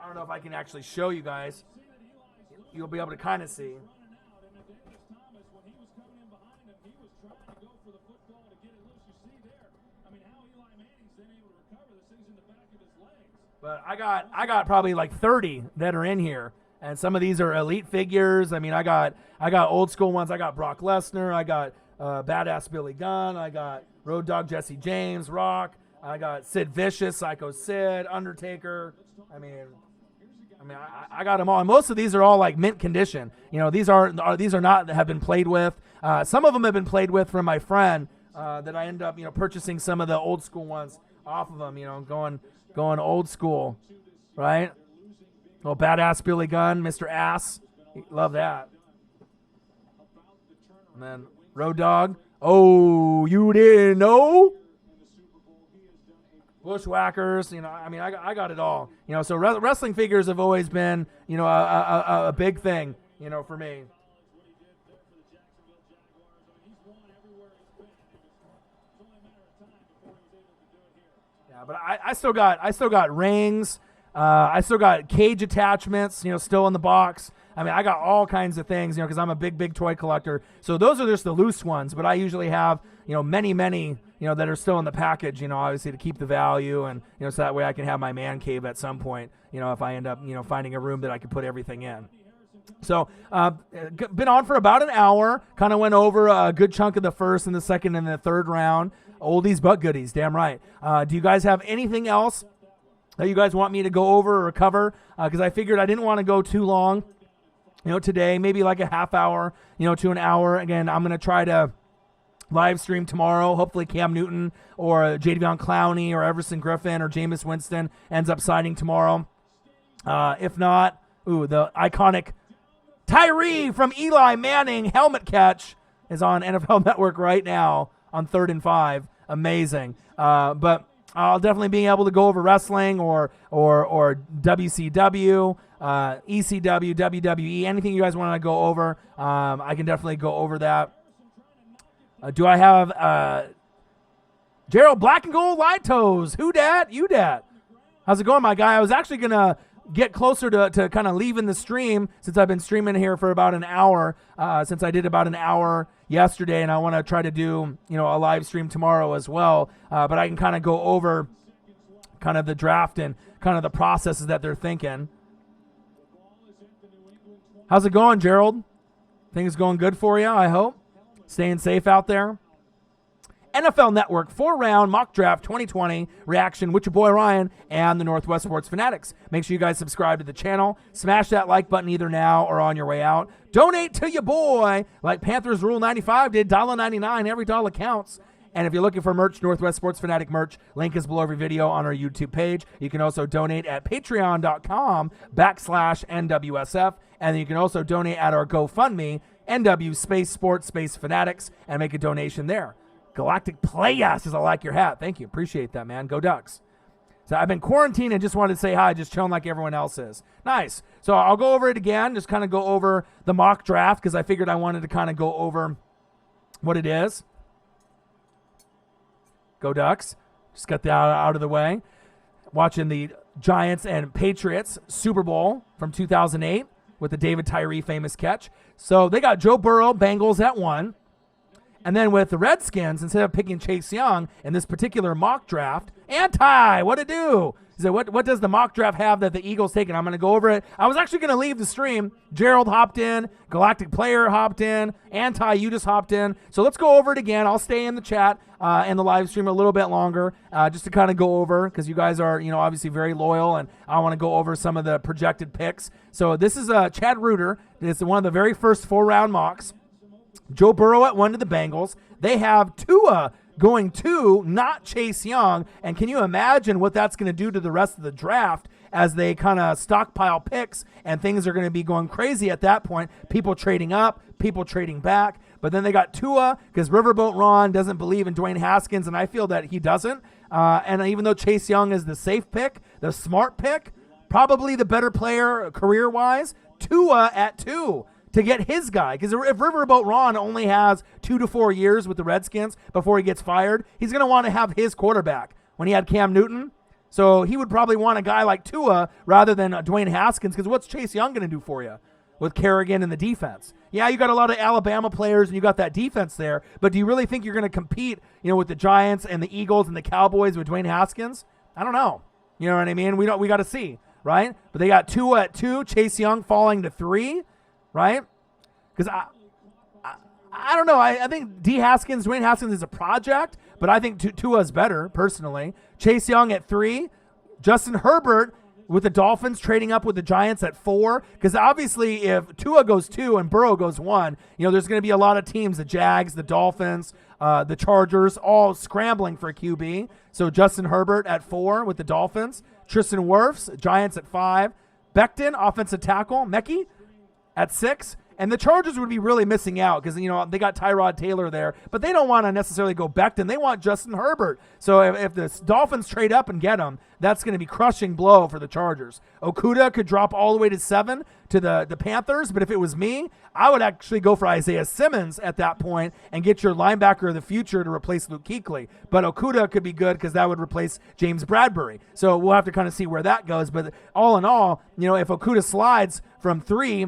I don't know if I can actually show you guys. You'll be able to kind of see. But I got probably like 30 that are in here. And some of these are elite figures. I mean, I got old school ones. I got Brock Lesnar. I got Badass Billy Gunn. I got Road Dogg Jesse James, Rock. I got Sid Vicious, Psycho Sid, Undertaker. I mean, I got them all. And most of these are all like mint condition. You know, these are not have been played with. Some of them have been played with from my friend that I end up purchasing some of the old school ones off of them. Going old school, right? Oh, Badass Billy Gunn, Mr. Ass. Love that. And then Road Dogg. Oh, you didn't know? Bushwhackers. I got it all. So wrestling figures have always been, a big thing, for me. Yeah, but I still got rings. I still got cage attachments, still in the box. I mean, I got all kinds of things, because I'm a big toy collector. So those are just the loose ones, but I usually have, many, that are still in the package, obviously to keep the value and, so that way I can have my man cave at some point, if I end up, finding a room that I can put everything in. So, been on for about an hour, kind of went over a good chunk of the first and the second and the third round. Oldies but goodies, damn right. Do you guys have anything else that you guys want me to go over or cover? Because I figured I didn't want to go too long, today, maybe like a half hour, to an hour. Again, I'm going to try to live stream tomorrow. Hopefully Cam Newton or Jadeveon Clowney or Everson Griffin or Jameis Winston ends up signing tomorrow. If not, the iconic Tyree from Eli Manning helmet catch is on NFL Network right now on 3rd and 5. Amazing. But I'll definitely be able to go over wrestling or WCW, ECW, WWE, anything you guys want to go over. I can definitely go over that. Do I have Gerald Black and Gold Light Toes? Who dat? You dat? How's it going, my guy? I was actually going to get closer to kind of leaving the stream since I've been streaming here for about an hour, since I did about an hour yesterday, and I want to try to do, a live stream tomorrow as well. But I can kind of go over kind of the draft and kind of the processes that they're thinking. How's it going, Gerald? Things going good for you, I hope. Staying safe out there. NFL Network 4-round mock draft 2020 reaction with your boy Ryan and the Northwest Sports Fanatics. Make sure you guys subscribe to the channel. Smash that like button either now or on your way out. Donate to your boy like Panthers Rule 95 did, $1.99. Every dollar counts. And if you're looking for merch, Northwest Sports Fanatic merch, link is below every video on our YouTube page. You can also donate at patreon.com/NWSF. And then you can also donate at our GoFundMe, NW Space Sports Space Fanatics, and make a donation there. Galactic Playa says, I like your hat. Thank you. Appreciate that, man. Go Ducks. So I've been quarantined and just wanted to say hi, just chilling like everyone else is. Nice. So I'll go over it again, just kind of go over the mock draft because I figured I wanted to kind of go over what it is. Go Ducks. Just got that out of the way. Watching the Giants and Patriots Super Bowl from 2008 with the David Tyree famous catch. So they got Joe Burrow, Bengals at 1. And then with the Redskins, instead of picking Chase Young in this particular mock draft, what'd it do? He said, what does the mock draft have that the Eagles taken? I'm going to go over it. I was actually going to leave the stream. Gerald hopped in. Galactic Player hopped in. Anti, you just hopped in. So let's go over it again. I'll stay in the chat and the live stream a little bit longer just to kind of go over, because you guys are, obviously very loyal, and I want to go over some of the projected picks. So this is Chad Reuter. This is one of the very first 4-round mocks. Joe Burrow at 1 to the Bengals. They have Tua going 2, not Chase Young. And can you imagine what that's going to do to the rest of the draft as they kind of stockpile picks, and things are going to be going crazy at that point. People trading up, people trading back. But then they got Tua, because Riverboat Ron doesn't believe in Dwayne Haskins, and I feel that he doesn't. And even though Chase Young is the safe pick, the smart pick, probably the better player career-wise, Tua at 2 to get his guy. Because if Riverboat Ron only has 2 to 4 years with the Redskins before he gets fired, he's going to want to have his quarterback when he had Cam Newton. So he would probably want a guy like Tua rather than Dwayne Haskins, because what's Chase Young going to do for you with Kerrigan and the defense? Yeah, you got a lot of Alabama players and you got that defense there, but do you really think you're going to compete, with the Giants and the Eagles and the Cowboys with Dwayne Haskins? I don't know. You know what I mean? We got to see, right? But they got Tua at 2, Chase Young falling to 3, right? Because I don't know. I think Dwayne Haskins is a project, but I think Tua's better, personally. Chase Young at 3. Justin Herbert with the Dolphins trading up with the Giants at 4. Because obviously if Tua goes 2 and Burrow goes 1, there's going to be a lot of teams, the Jags, the Dolphins, the Chargers, all scrambling for a QB. So Justin Herbert at 4 with the Dolphins. Tristan Wirfs, Giants at 5. Becton, offensive tackle. Mekhi at 6. And the Chargers would be really missing out because, they got Tyrod Taylor there, but they don't want to necessarily go Becton. They want Justin Herbert. So if the Dolphins trade up and get him, that's going to be crushing blow for the Chargers. Okudah could drop all the way to 7 to the Panthers, but if it was me, I would actually go for Isaiah Simmons at that point and get your linebacker of the future to replace Luke Kuechly. But Okudah could be good because that would replace James Bradbury. So we'll have to kind of see where that goes. But all in all, if Okudah slides from 3,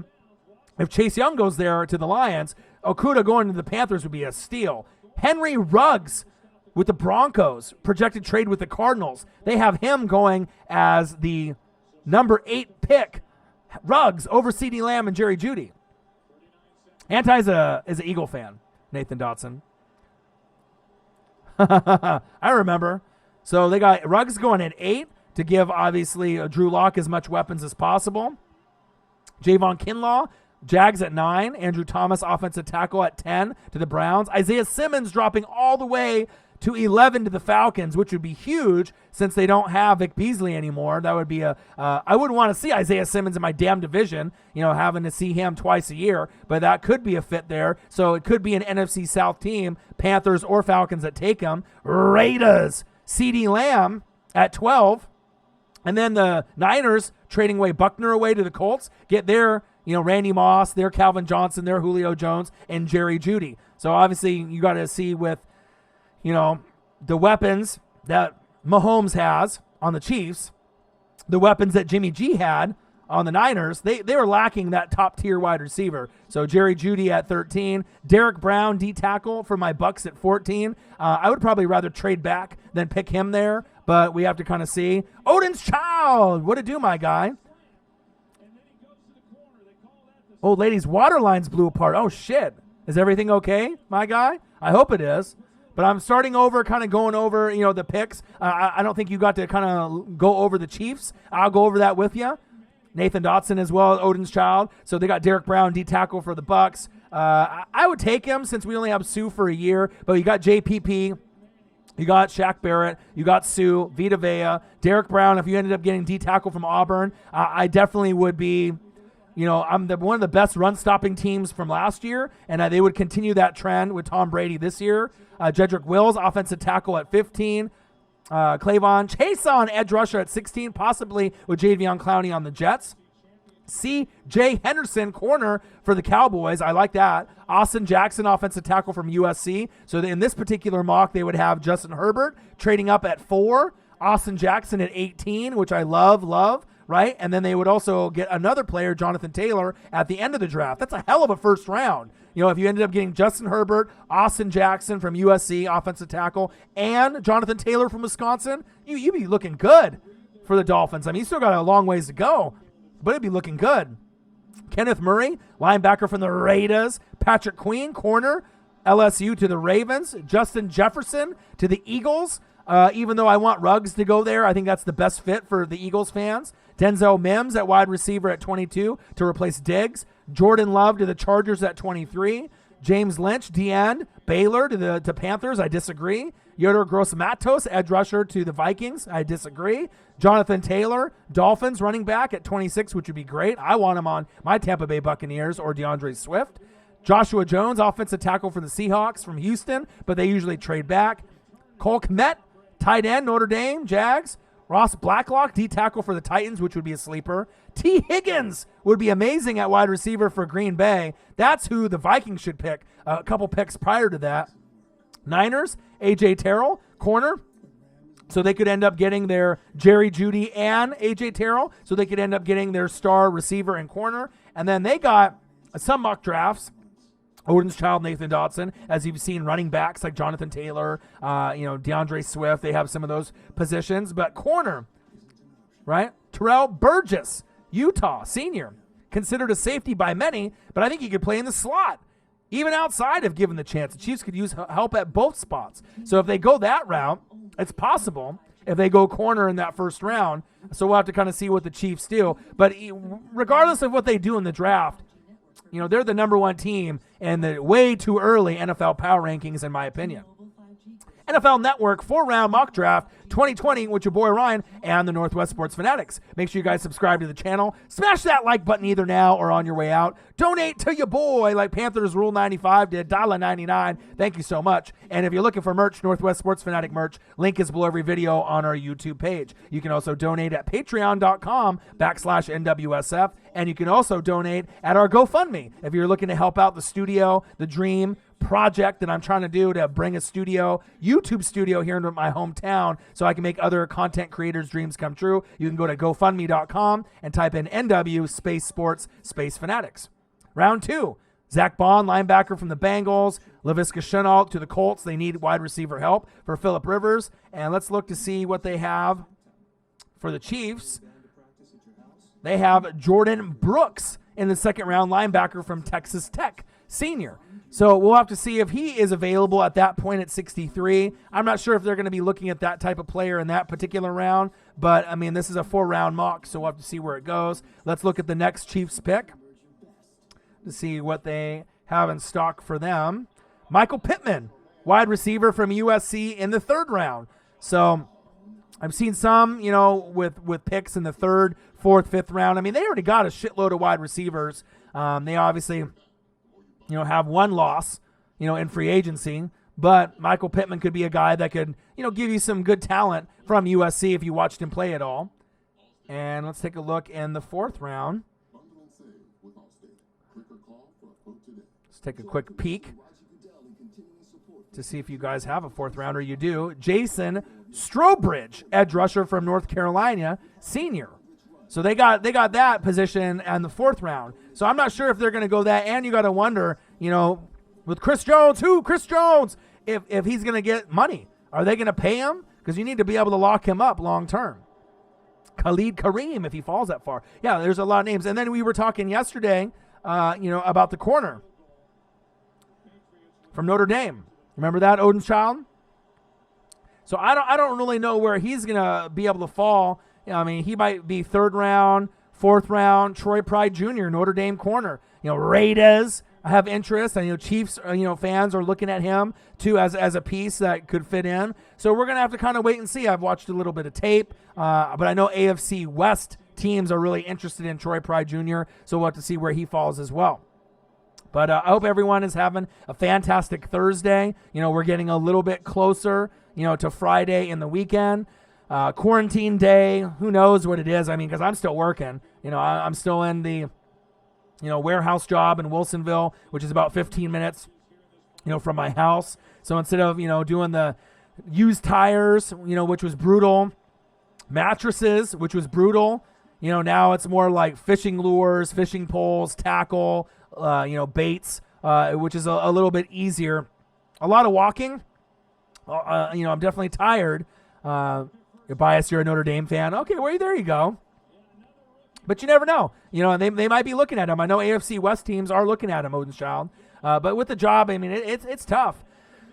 if Chase Young goes there to the Lions, Okudah going to the Panthers would be a steal. Henry Ruggs with the Broncos, projected trade with the Cardinals. They have him going as the number 8 pick. Ruggs over CeeDee Lamb and Jerry Jeudy. Anti is an Eagle fan, Nathan Dotson. I remember. So they got Ruggs going at 8 to give, obviously, Drew Lock as much weapons as possible. Javon Kinlaw, Jags at 9. Andrew Thomas, offensive tackle, at 10 to the Browns. Isaiah Simmons dropping all the way to 11 to the Falcons, which would be huge since they don't have Vic Beasley anymore. That would be I wouldn't want to see Isaiah Simmons in my damn division, having to see him twice a year, but that could be a fit there. So it could be an NFC South team, Panthers or Falcons, that take him. Raiders, CeeDee Lamb at 12. And then the Niners trading away Buckner away to the Colts, get their Randy Moss, their Calvin Johnson, their Julio Jones, and Jerry Jeudy. So obviously you got to see with, the weapons that Mahomes has on the Chiefs, the weapons that Jimmy G had on the Niners, they were lacking that top-tier wide receiver. So Jerry Jeudy at 13. Derek Brown, D-tackle for my Bucks at 14. I would probably rather trade back than pick him there, but we have to kind of see. Odin's Child, what it do, my guy? Old lady's water lines blew apart. Oh, shit. Is everything okay, my guy? I hope it is. But I'm starting over, kind of going over, the picks. I don't think you got to kind of go over the Chiefs. I'll go over that with you. Nathan Dotson as well, Odin's Child. So they got Derek Brown, D-tackle for the Bucks. I would take him since we only have Sue for a year. But you got JPP. You got Shaq Barrett. You got Sue, Vita Vea. Derek Brown, if you ended up getting D-tackle from Auburn, I definitely would be... I'm one of the best run-stopping teams from last year, and they would continue that trend with Tom Brady this year. Jedrick Wills, offensive tackle at 15. Clavon Chason, edge rusher at 16, possibly with Jadeveon Clowney on the Jets. C.J. Henderson, corner for the Cowboys. I like that. Austin Jackson, offensive tackle from USC. So in this particular mock, they would have Justin Herbert trading up at 4. Austin Jackson at 18, which I love. Right? And then they would also get another player, Jonathan Taylor, at the end of the draft. That's a hell of a first round. If you ended up getting Justin Herbert, Austin Jackson from USC, offensive tackle, and Jonathan Taylor from Wisconsin, you'd be looking good for the Dolphins. I mean, he's still got a long ways to go, but it'd be looking good. Kenneth Murray, linebacker from the Raiders. Patrick Queen, corner, LSU to the Ravens. Justin Jefferson to the Eagles. Even though I want Ruggs to go there, I think that's the best fit for the Eagles fans. Denzel Mims at wide receiver at 22 to replace Diggs. Jordan Love to the Chargers at 23. James Lynch, D-end, Baylor to Panthers. I disagree. Yoder Gross-Matos, edge rusher to the Vikings. I disagree. Jonathan Taylor, Dolphins running back at 26, which would be great. I want him on my Tampa Bay Buccaneers or DeAndre Swift. Joshua Jones, offensive tackle for the Seahawks from Houston, but they usually trade back. Cole Kmet, tight end, Notre Dame, Jags. Ross Blacklock, D-tackle for the Titans, which would be a sleeper. T. Higgins would be amazing at wide receiver for Green Bay. That's who the Vikings should pick. A couple picks prior to that. Niners, A.J. Terrell, corner. So they could end up getting their Jerry Jeudy and A.J. Terrell. So they could end up getting their star receiver and corner. And then they got some mock drafts. Odin's Child, Nathan Dodson, as you've seen running backs like Jonathan Taylor, DeAndre Swift. They have some of those positions. But corner, right? Terrell Burgess, Utah, senior. Considered a safety by many, but I think he could play in the slot. Even outside if given the chance. The Chiefs could use help at both spots. So if they go that route, it's possible if they go corner in that first round. So we'll have to kind of see what the Chiefs do. But regardless of what they do in the draft, they're the number one team in the way too early NFL power rankings, in my opinion. NFL Network 4-round mock draft 2020 with your boy Ryan and the Northwest Sports Fanatics. Make sure you guys subscribe to the channel. Smash that like button either now or on your way out. Donate to your boy like Panthers Rule 95 did, $1.99. Thank you so much. And if you're looking for merch, Northwest Sports Fanatic merch, link is below every video on our YouTube page. You can also donate at patreon.com/NWSF. And you can also donate at our GoFundMe if you're looking to help out the studio, the dream project that I'm trying to do to bring a YouTube studio here into my hometown so I can make other content creators' dreams come true. You can go to GoFundMe.com and type in NW space sports space fanatics. Round 2, Zach Bond, linebacker from the Bengals. Laviska Shenault to the Colts. They need wide receiver help for Phillip Rivers. And let's look to see what they have for the Chiefs. They have Jordan Brooks in the second round, linebacker from Texas Tech, senior. So we'll have to see if he is available at that point at 63. I'm not sure if they're going to be looking at that type of player in that particular round, but, this is a 4-round mock, so we'll have to see where it goes. Let's look at the next Chiefs pick to see what they have in stock for them. Michael Pittman, wide receiver from USC in the 3rd round. So I've seen some, with picks in the 3rd, 4th, 5th round. They already got a shitload of wide receivers. They obviously have one loss, in free agency. But Michael Pittman could be a guy that could, give you some good talent from USC if you watched him play at all. And let's take a look in the 4th round. Let's take a quick peek to see if you guys have a 4th rounder. You do. Jason Strowbridge, edge rusher from North Carolina, senior. So they got that position in the 4th round. So I'm not sure if they're going to go that. And you got to wonder, with Chris Jones, if he's going to get money. Are they going to pay him? Because you need to be able to lock him up long term. Khalid Kareem, if he falls that far. Yeah, there's a lot of names. And then we were talking yesterday, about the corner from Notre Dame. Remember that, Odin's Child? So I don't really know where he's going to be able to fall. He might be 3rd round, 4th round. Troy Pride Jr., Notre Dame corner. Raiders have interest. I know Chiefs, fans are looking at him too as a piece that could fit in. So we're gonna have to kind of wait and see. I've watched a little bit of tape, but I know AFC West teams are really interested in Troy Pride Jr. So we'll have to see where he falls as well. But I hope everyone is having a fantastic Thursday. We're getting a little bit closer, to Friday in the weekend. Quarantine day, who knows what it is? Because I'm still working. I'm still in the, warehouse job in Wilsonville, which is about 15 minutes, from my house. So instead of, doing the used tires, which was brutal, mattresses, which was brutal, now it's more like fishing lures, fishing poles, tackle, baits, which is a little bit easier. A lot of walking. I'm definitely tired. You're biased. You're a Notre Dame fan. Okay, well, there you go. But you never know. They might be looking at him. I know AFC West teams are looking at him, Odin's Child. But with the job, I mean, it's tough.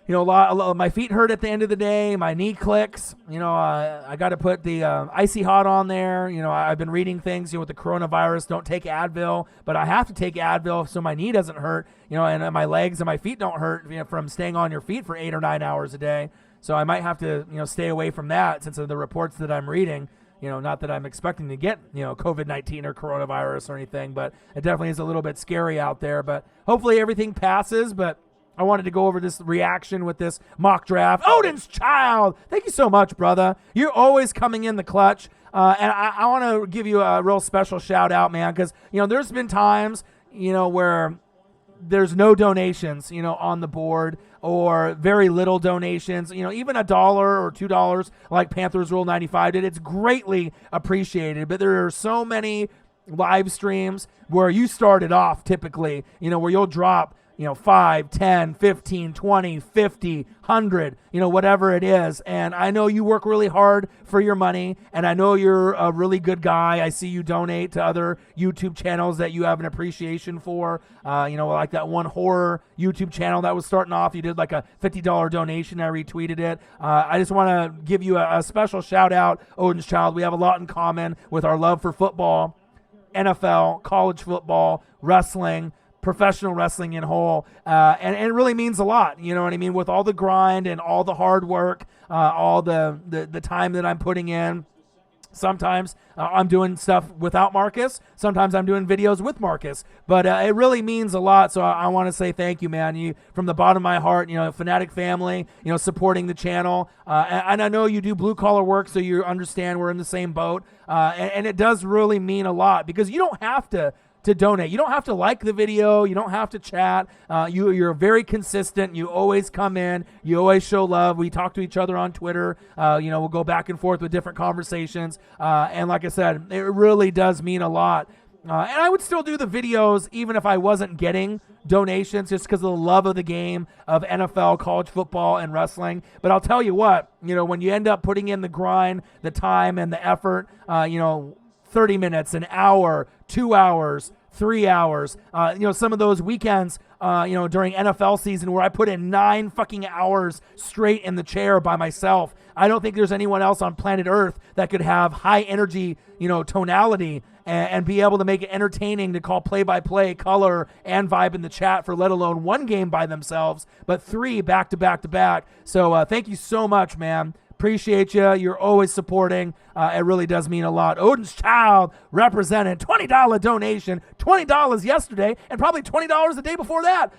A lot, my feet hurt at the end of the day. My knee clicks. I got to put the Icy Hot on there. I've been reading things, with the coronavirus, don't take Advil. But I have to take Advil so my knee doesn't hurt, and my legs and my feet don't hurt from staying on your feet for 8 or 9 hours a day. So I might have to, stay away from that since of the reports that I'm reading. Not that I'm expecting to get, COVID-19 or coronavirus or anything, but it definitely is a little bit scary out there. But hopefully everything passes. But I wanted to go over this reaction with this mock draft. Odin's Child, thank you so much, brother. You're always coming in the clutch. And I want to give you a real special shout out, man, because, there's been times, where there's no donations, on the board, or very little donations, even $1 or $2 like Panthers Rule 95 did. It's greatly appreciated. But there are so many live streams where you started off typically, where you'll drop, 5, 10, 15, 20, 50, 100, whatever it is. And I know you work really hard for your money, and I know you're a really good guy. I see you donate to other YouTube channels that you have an appreciation for, like that one horror YouTube channel that was starting off. You did like a $50 donation. I retweeted it. I just want to give you a special shout out, Odin's Child. We have a lot in common with our love for football, NFL, college football, wrestling, professional wrestling in whole, and it really means a lot, you know what I mean, with all the grind and all the hard work, all the time that I'm putting in. Sometimes I'm doing stuff without Marcus. Sometimes I'm doing videos with Marcus. But it really means a lot. So I want to say thank you, man. You, from the bottom of my heart, Fanatic family, supporting the channel. And I know you do blue collar work, so you understand we're in the same boat. And it does really mean a lot because you don't have to donate. You don't have to like the video. You don't have to chat. You're very consistent. You always come in. You always show love. We talk to each other on Twitter. We'll go back and forth with different conversations. And like I said, it really does mean a lot. And I would still do the videos even if I wasn't getting donations, just because of the love of the game of NFL, college football, and wrestling. But I'll tell you what, when you end up putting in the grind, the time, and the effort, 30 minutes, an hour, 2 hours, 3 hours, some of those weekends, during NFL season where I put in 9 fucking hours straight in the chair by myself. I don't think there's anyone else on planet Earth that could have high energy, tonality and be able to make it entertaining to call play-by-play, color, and vibe in the chat for let alone one game by themselves, but 3 back-to-back-to-back. So thank you so much, man. Appreciate you. You're always supporting. It really does mean a lot. Odin's Child represented. $20 donation. $20 yesterday, and probably $20 the day before that.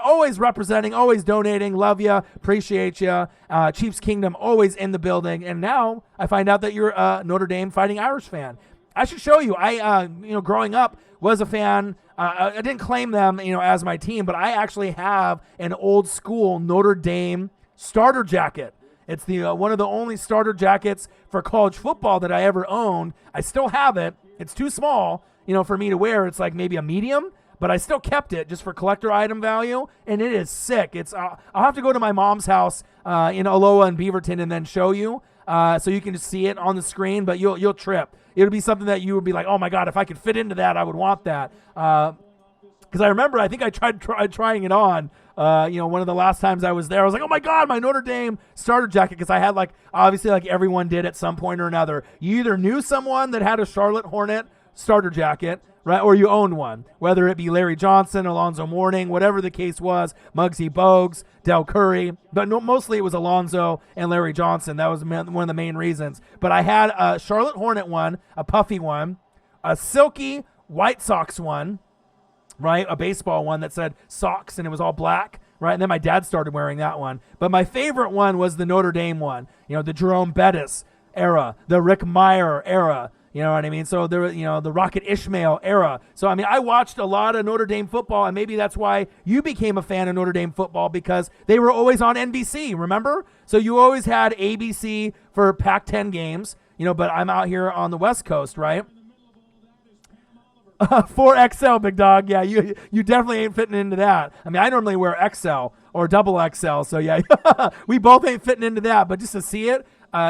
Always representing, always donating. Love you. Appreciate you. Chiefs Kingdom always in the building. And now I find out that you're a Notre Dame Fighting Irish fan. I should show you. I, growing up, was a fan. I didn't claim them, as my team, but I actually have an old school Notre Dame starter jacket. It's the one of the only starter jackets for college football that I ever owned. I still have it. It's too small, for me to wear. It's like maybe a medium, but I still kept it just for collector item value, and it is sick. It's I'll have to go to my mom's house in Aloha and Beaverton and then show you, so you can just see it on the screen. But you'll trip. It'll be something that you would be like, oh my god, if I could fit into that, I would want that. Because I remember, I think I tried trying it on. One of the last times I was there, I was like, oh my God, my Notre Dame starter jacket. Because I had obviously everyone did at some point or another. You either knew someone that had a Charlotte Hornet starter jacket, right? Or you owned one, whether it be Larry Johnson, Alonzo Mourning, whatever the case was, Muggsy Bogues, Del Curry. But mostly it was Alonzo and Larry Johnson. That was one of the main reasons. But I had a Charlotte Hornet one, a puffy one, a silky White Sox one, right? A baseball one that said Sox and it was all black, right? And then my dad started wearing that one. But my favorite one was the Notre Dame one, the Jerome Bettis era, the Rick Meyer era, you know what I mean? So there, the Rocket Ishmael era. So, I watched a lot of Notre Dame football, and maybe that's why you became a fan of Notre Dame football, because they were always on NBC, remember? So you always had ABC for Pac-10 games, but I'm out here on the West Coast, right? 4XL, big dog. Yeah, you definitely ain't fitting into that. I normally wear XL or double XL, so yeah, we both ain't fitting into that. But just to see it,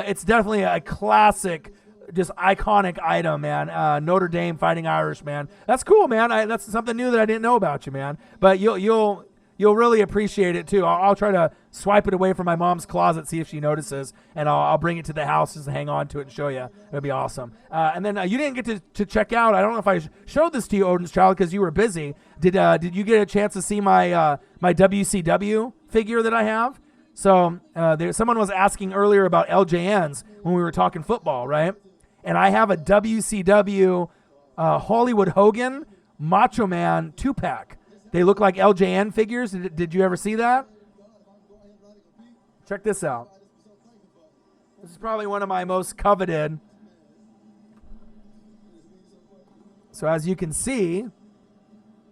It's definitely a classic, just iconic item, man. Notre Dame Fighting Irish, man. That's cool, man. That's something new that I didn't know about you, man. But you'll really appreciate it too. I'll try to swipe it away from my mom's closet, see if she notices, and I'll bring it to the house just to hang on to it and show you. It'll be awesome. And then you didn't get to check out. I don't know if I showed this to you, Odin's Child, because you were busy. Did you get a chance to see my my WCW figure that I have? So someone was asking earlier about LJNs when we were talking football, right? And I have a WCW Hollywood Hogan Macho Man 2-pack. They look like LJN figures. Did you ever see that? Check this out. This is probably one of my most coveted. So as you can see,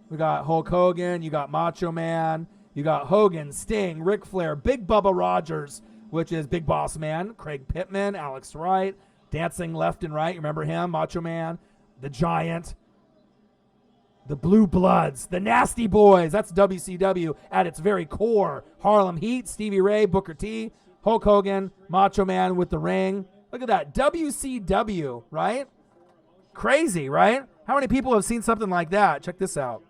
we got Hulk Hogan, you got Macho Man, you got Hogan, Sting, Ric Flair, Big Bubba Rogers, which is Big Boss Man, Craig Pittman, Alex Wright, dancing left and right. Remember him? Macho Man, the Giant, the Blue Bloods, the Nasty Boys. That's WCW at its very core. Harlem Heat, Stevie Ray, Booker T, Hulk Hogan, Macho Man with the ring. Look at that. WCW, right? Crazy, right? How many people have seen something like that? Check this out.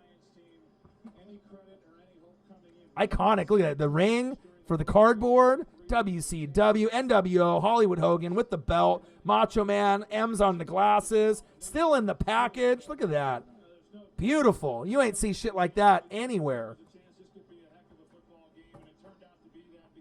Iconic. Look at that. The ring for the cardboard. WCW, NWO, Hollywood Hogan with the belt, Macho Man, M's on the glasses, still in the package. Look at that. Beautiful. You ain't see shit like that anywhere.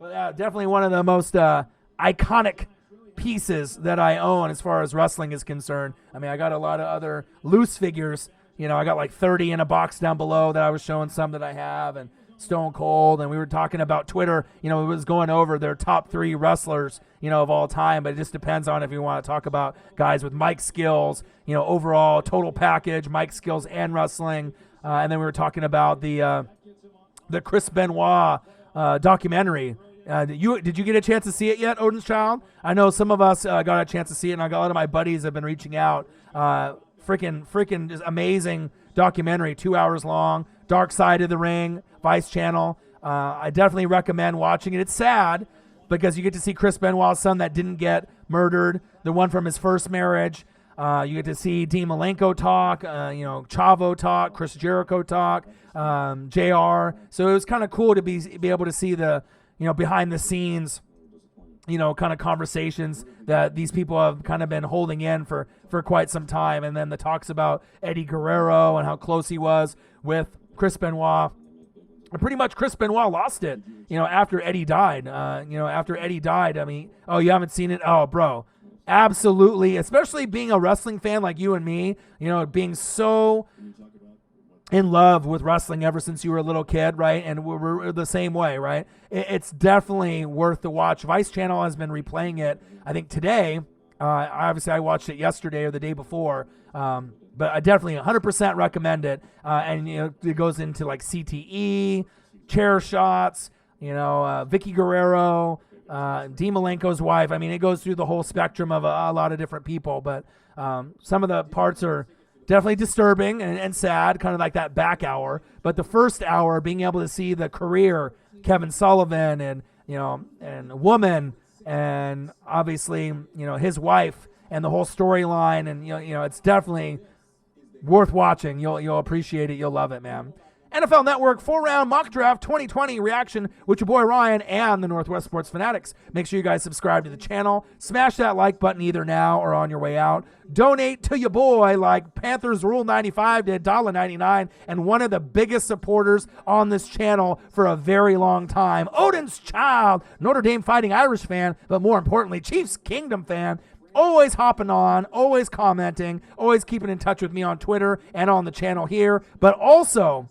But definitely one of the most iconic pieces that I own as far as wrestling is concerned. I mean, I got a lot of other loose figures. You know, I got like 30 in a box down below that I was showing some that I have, and Stone Cold, and we were talking about Twitter. You know, it was going over their top 3 wrestlers, you know, of all time, but it just depends on if you want to talk about guys with mic skills, you know, overall total package, mic skills and wrestling. And then we were talking about the Chris Benoit documentary. Did you get a chance to see it yet, Odin's Child? I know some of us got a chance to see it, and I got a lot of my buddies have been reaching out. Freaking just amazing documentary, 2 hours long. Dark Side of the Ring, Vice Channel. I definitely recommend watching it. It's sad because you get to see Chris Benoit's son that didn't get murdered, the one from his first marriage. You get to see Dean Malenko talk, Chavo talk, Chris Jericho talk, JR. So it was kind of cool to be able to see the, behind the scenes, kind of conversations that these people have kind of been holding in for quite some time. And then the talks about Eddie Guerrero and how close he was with Chris Benoit. And pretty much Chris Benoit lost it, after Eddie died. After Eddie died, I mean, oh, you haven't seen it? Oh, bro, absolutely. Especially being a wrestling fan like you and me, being so in love with wrestling ever since you were a little kid, right? And we're the same way, right? It's definitely worth the watch. Vice Channel has been replaying it, I think, today. Obviously, I watched it yesterday or the day before. But I definitely 100% recommend it. And, it goes into like CTE, chair shots, Vicky Guerrero, Dean Malenko's wife. I mean, it goes through the whole spectrum of a lot of different people. But some of the parts are definitely disturbing and sad, kind of like that back hour. But the first hour, being able to see the career, Kevin Sullivan and Woman, and obviously, his wife and the whole storyline. And, it's definitely worth watching. You'll appreciate it. You'll love it, man. NFL Network 4-round mock draft 2020 reaction with your boy Ryan and the Northwest Sports Fanatics. Make sure you guys subscribe to the channel. Smash that like button either now or on your way out. Donate to your boy like Panthers Rule 95 did, $1.99, and one of the biggest supporters on this channel for a very long time, Odin's Child, Notre Dame Fighting Irish fan, but more importantly, Chiefs Kingdom fan. Always hopping on, always commenting, always keeping in touch with me on Twitter and on the channel here, but also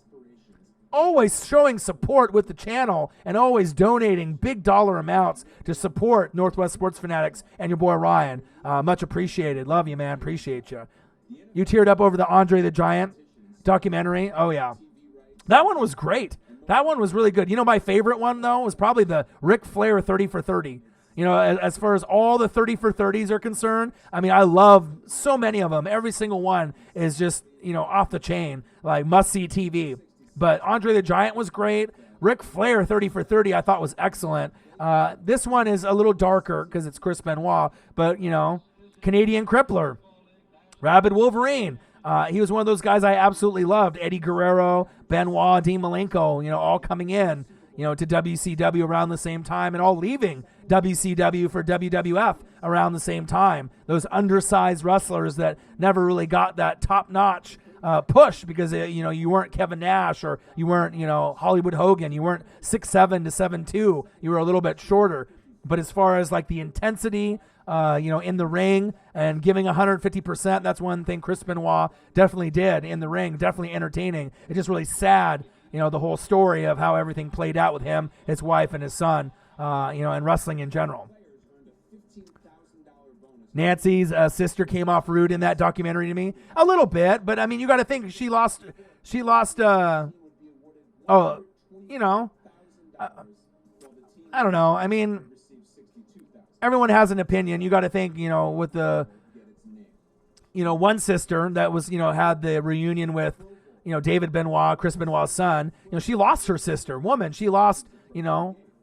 always showing support with the channel and always donating big dollar amounts to support Northwest Sports Fanatics and your boy Ryan. Much appreciated. Love you, man. Appreciate you. You teared up over the Andre the Giant documentary? Oh, yeah. That one was great. That one was really good. My favorite one, though, was probably the Ric Flair 30 for 30. As far as all the 30 for 30s are concerned, I mean, I love so many of them. Every single one is just, off the chain, like must-see TV. But Andre the Giant was great. Ric Flair 30 for 30 I thought was excellent. This one is a little darker because it's Chris Benoit, but, Canadian Crippler, Rabid Wolverine. He was one of those guys I absolutely loved. Eddie Guerrero, Benoit, Dean Malenko, all coming in, to WCW around the same time and all leaving WCW for WWF around the same time. Those undersized wrestlers that never really got that top-notch push because, you weren't Kevin Nash or you weren't, Hollywood Hogan. You weren't 6'7" to 7'2". You were a little bit shorter. But as far as like the intensity, in the ring and giving 150%, that's one thing Chris Benoit definitely did in the ring, definitely entertaining. It's just really sad, the whole story of how everything played out with him, his wife, and his son, and wrestling in general. Nancy's sister came off rude in that documentary to me. A little bit, but, you got to think she lost, I don't know. Everyone has an opinion. You got to think, with the, one sister that was, had the reunion with, David Benoit, Chris Benoit's son. She lost her sister, woman. She lost,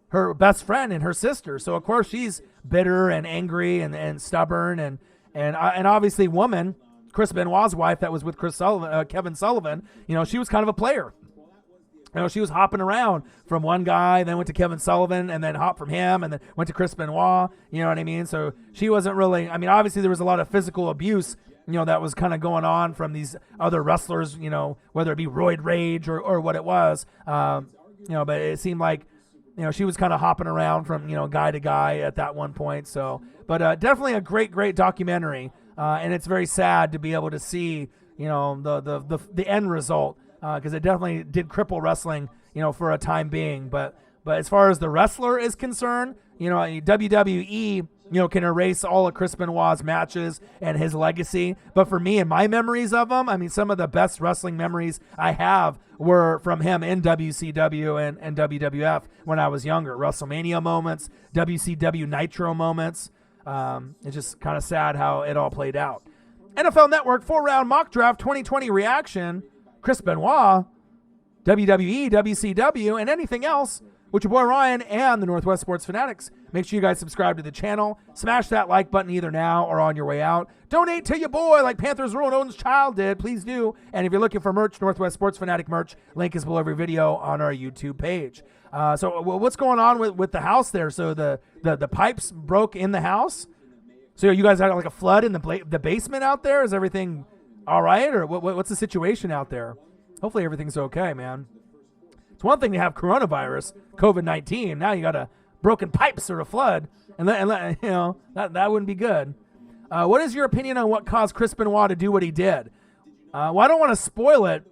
her best friend and her sister. So of course she's bitter and angry and stubborn and obviously woman, Chris Benoit's wife that was with Kevin Sullivan. She was kind of a player. She was hopping around from one guy, then went to Kevin Sullivan, and then hopped from him, and then went to Chris Benoit. You know what I mean? So she wasn't really. Obviously there was a lot of physical abuse, that was kind of going on from these other wrestlers. Whether it be roid rage or what it was. But it seemed like, she was kind of hopping around from guy to guy at that one point. So, but definitely a great documentary, and it's very sad to be able to see the end result. Because it definitely did cripple wrestling, for a time being. But as far as the wrestler is concerned, WWE, can erase all of Chris Benoit's matches and his legacy. But for me and my memories of him, some of the best wrestling memories I have were from him in WCW and WWF when I was younger. WrestleMania moments, WCW Nitro moments. It's just kind of sad how it all played out. NFL Network 4-round mock draft 2020 reaction. Chris Benoit, WWE, WCW, and anything else with your boy Ryan and the Northwest Sports Fanatics. Make sure you guys subscribe to the channel. Smash that like button either now or on your way out. Donate to your boy like Panthers Rule and Odin's Child did. Please do. And if you're looking for merch, Northwest Sports Fanatic merch, link is below every video on our YouTube page. So what's going on with the house there? So the pipes broke in the house? So you guys had like a flood in the basement out there? Is everything all right, or what's the situation out there? Hopefully everything's okay, man. It's one thing to have coronavirus, COVID-19. Now you got a broken pipes or a flood, and that wouldn't be good. What is your opinion on what caused Chris Benoit to do what he did? Well, I don't want to spoil it.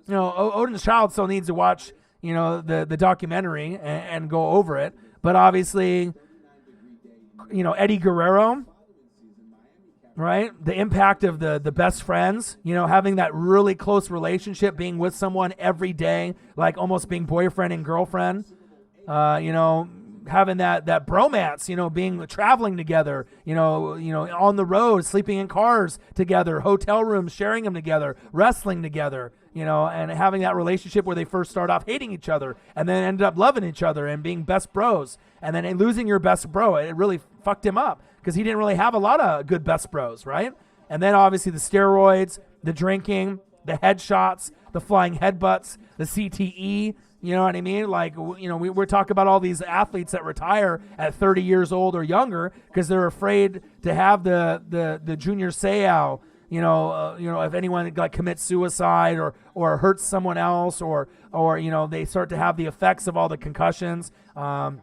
Odin's Child still needs to watch, the documentary and go over it. But obviously, Eddie Guerrero. Right? The impact of the best friends, having that really close relationship, being with someone every day, like almost being boyfriend and girlfriend, having that bromance, being traveling together, on the road, sleeping in cars together, hotel rooms, sharing them together, wrestling together, and having that relationship where they first start off hating each other and then ended up loving each other and being best bros. And then losing your best bro, it really fucked him up because he didn't really have a lot of good best bros, right? And then obviously the steroids, the drinking, the headshots, the flying headbutts, the CTE, you know what I mean? Like, we're talking about all these athletes that retire at 30 years old or younger because they're afraid to have the junior Seau, if anyone commits suicide or hurts someone else or they start to have the effects of all the concussions, and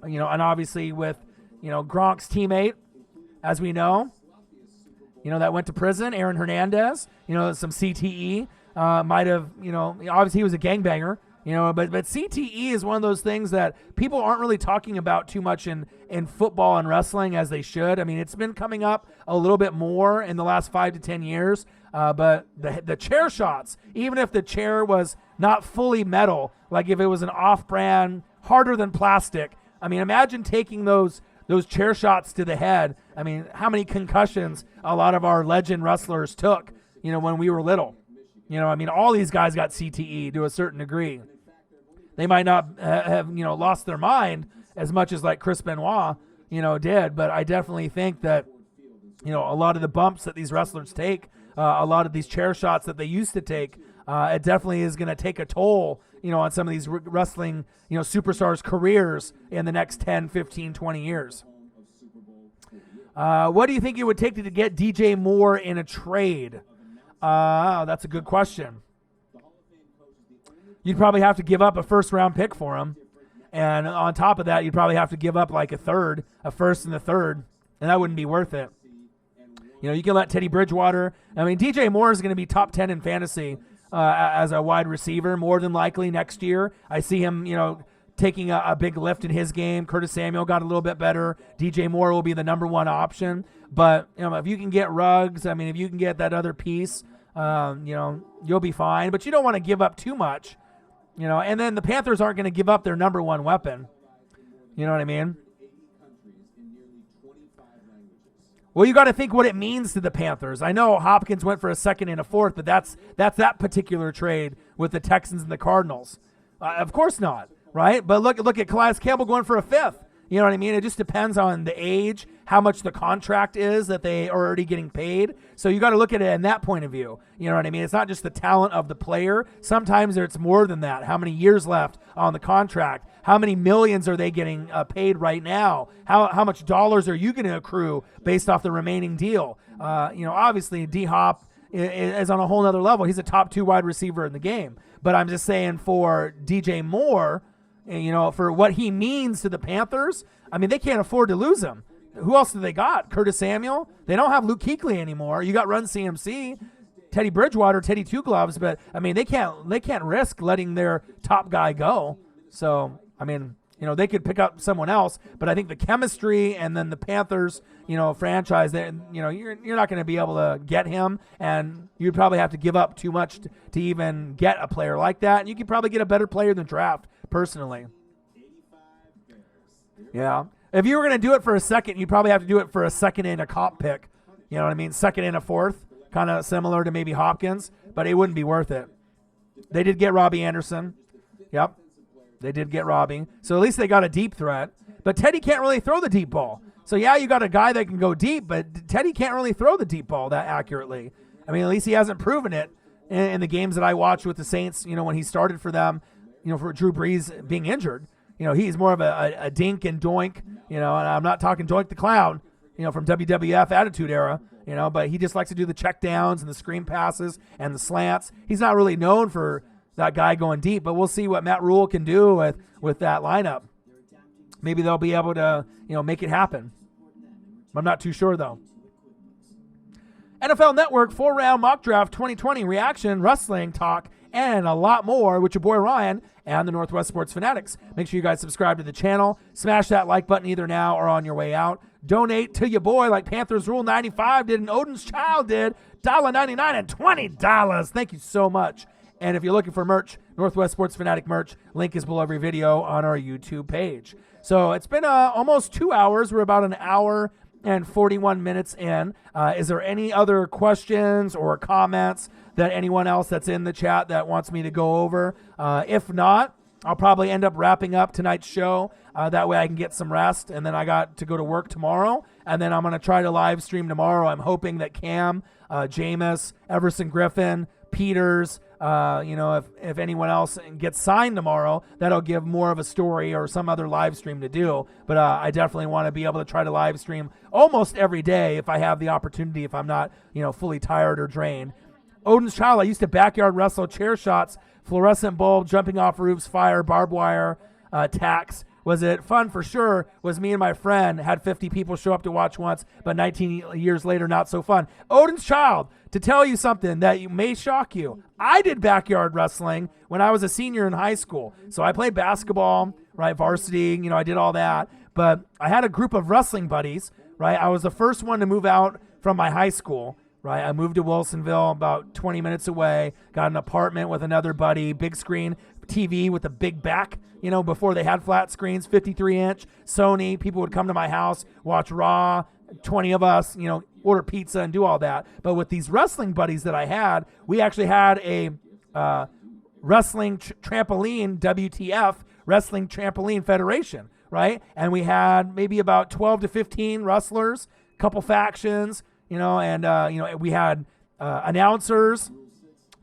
obviously with, Gronk's teammate, as we know, that went to prison, Aaron Hernandez, some CTE, might have, obviously he was a gangbanger, but CTE is one of those things that people aren't really talking about too much in football and wrestling as they should. It's been coming up a little bit more in the last 5 to 10 years, but the chair shots, even if the chair was not fully metal, like if it was an off-brand, harder than plastic, imagine taking those chair shots to the head. How many concussions a lot of our legend wrestlers took, when we were little. All these guys got CTE to a certain degree. They might not have, lost their mind as much as like Chris Benoit, did. But I definitely think that, a lot of the bumps that these wrestlers take, a lot of these chair shots that they used to take, it definitely is going to take a toll, on some of these wrestling, superstars' careers in the next 10, 15, 20 years. What do you think it would take to get DJ Moore in a trade? That's a good question. You'd probably have to give up a first-round pick for him. And on top of that, you'd probably have to give up like a first and a third, and that wouldn't be worth it. You can let Teddy Bridgewater. I mean, DJ Moore is going to be top 10 in fantasy as a wide receiver, more than likely next year. I see him, taking a big lift in his game. Curtis Samuel got a little bit better. DJ Moore will be the number one option. But, if you can get Ruggs, if you can get that other piece, you'll be fine. But you don't want to give up too much, And then the Panthers aren't going to give up their number one weapon. You know what I mean? Well, you got to think what it means to the Panthers. I know Hopkins went for a second and a fourth, but that's that particular trade with the Texans and the Cardinals. Of course not, right? But look at Calais Campbell going for a fifth. You know what I mean? It just depends on the age, how much the contract is that they are already getting paid. So you got to look at it in that point of view. You know what I mean? It's not just the talent of the player. Sometimes it's more than that. How many years left on the contract? How many millions are they getting paid right now? How much dollars are you going to accrue based off the remaining deal? Obviously D-Hop is on a whole nother level. He's a top 2 wide receiver in the game. But I'm just saying for DJ Moore, for what he means to the Panthers, they can't afford to lose him. Who else do they got? Curtis Samuel? They don't have Luke Kuechly anymore. You got Run CMC, Teddy Bridgewater, Teddy Two Gloves, but they can't risk letting their top guy go. So they could pick up someone else, but I think the chemistry and then the Panthers, franchise, you're not going to be able to get him, and you'd probably have to give up too much to even get a player like that. And you could probably get a better player than draft, personally. Yeah. If you were going to do it for a second, you'd probably have to do it for a second and a cop pick. You know what I mean? Second and a fourth, kind of similar to maybe Hopkins, but it wouldn't be worth it. They did get Robbie Anderson. Yep. They did get Robbie. So at least they got a deep threat. But Teddy can't really throw the deep ball. So, yeah, you got a guy that can go deep, but Teddy can't really throw the deep ball that accurately. At least he hasn't proven it in the games that I watched with the Saints, when he started for them, for Drew Brees being injured. He's more of a dink and doink, and I'm not talking Doink the Clown, from WWF Attitude Era, but he just likes to do the check downs and the screen passes and the slants. He's not really known for that guy going deep, but we'll see what Matt Rule can do with that lineup. Maybe they'll be able to, make it happen. I'm not too sure, though. NFL Network 4-round mock draft 2020 reaction, wrestling talk, and a lot more with your boy Ryan and the Northwest Sports Fanatics. Make sure you guys subscribe to the channel. Smash that like button either now or on your way out. Donate to your boy like Panthers Rule 95 did and Odin's Child did. $1.99 and $20. Thank you so much. And if you're looking for merch, Northwest Sports Fanatic merch, link is below every video on our YouTube page. So it's been almost 2 hours. We're about an hour and 41 minutes in. Is there any other questions or comments that anyone else that's in the chat that wants me to go over? If not, I'll probably end up wrapping up tonight's show. That way I can get some rest, and then I got to go to work tomorrow, and then I'm going to try to live stream tomorrow. I'm hoping that Cam, Jameis, Everson Griffin, Peters, if anyone else gets signed tomorrow, that'll give more of a story or some other live stream to do. But I definitely want to be able to try to live stream almost every day if I have the opportunity, if I'm not, fully tired or drained. Odin's Child, I used to backyard wrestle, chair shots, fluorescent bulb, jumping off roofs, fire, barbed wire, tacks. Was it fun? For sure. Was me and my friend, had 50 people show up to watch once, but 19 years later, not so fun. Odin's Child, to tell you something that may shock you, I did backyard wrestling when I was a senior in high school. So I played basketball, right, varsity, I did all that. But I had a group of wrestling buddies, right? I was the first one to move out from my high school, right? I moved to Wilsonville, about 20 minutes away, got an apartment with another buddy, big screen TV with a big back, before they had flat screens, 53-inch, Sony. People would come to my house, watch Raw, 20 of us, order pizza and do all that. But with these wrestling buddies that I had, we actually had a Wrestling Trampoline, WTF, Wrestling Trampoline Federation, right? And we had maybe about 12 to 15 wrestlers, couple factions, and we had announcers,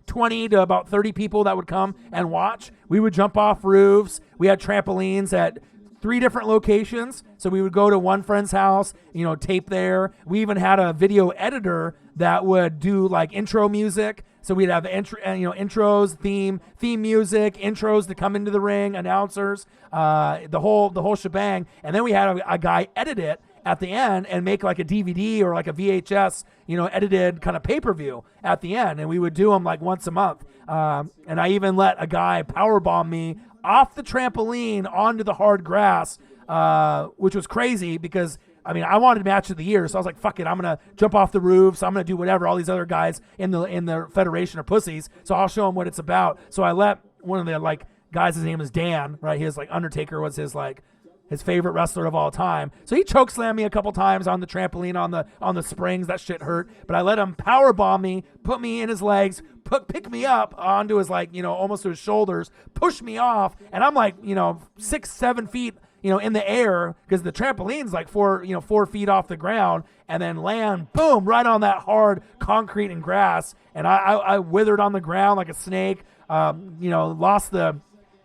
20 to about 30 people that would come and watch. We would jump off roofs. We had trampolines at 3 different locations. So we would go to one friend's house, tape there. We even had a video editor that would do like intro music. So we'd have intros, theme music, intros to come into the ring, announcers, the whole shebang. And then we had a guy edit it at the end and make like a DVD or like a VHS, edited kind of pay-per-view at the end. And we would do them like once a month. And I even let a guy powerbomb me off the trampoline onto the hard grass, which was crazy because, I wanted match of the year. So I was like, fuck it, I'm going to jump off the roofs. I'm going to do whatever. All these other guys in the federation are pussies. So I'll show them what it's about. So I let one of the guys, his name is Dan, right? His Undertaker was his favorite wrestler of all time. So he chokeslammed me a couple times on the trampoline on the springs. That shit hurt. But I let him powerbomb me, put me in his legs, pick me up onto his almost to his shoulders, push me off, and I'm 6-7 feet in the air because the trampoline's 4 feet off the ground, and then land boom right on that hard concrete and grass, and I withered on the ground like a snake. Lost the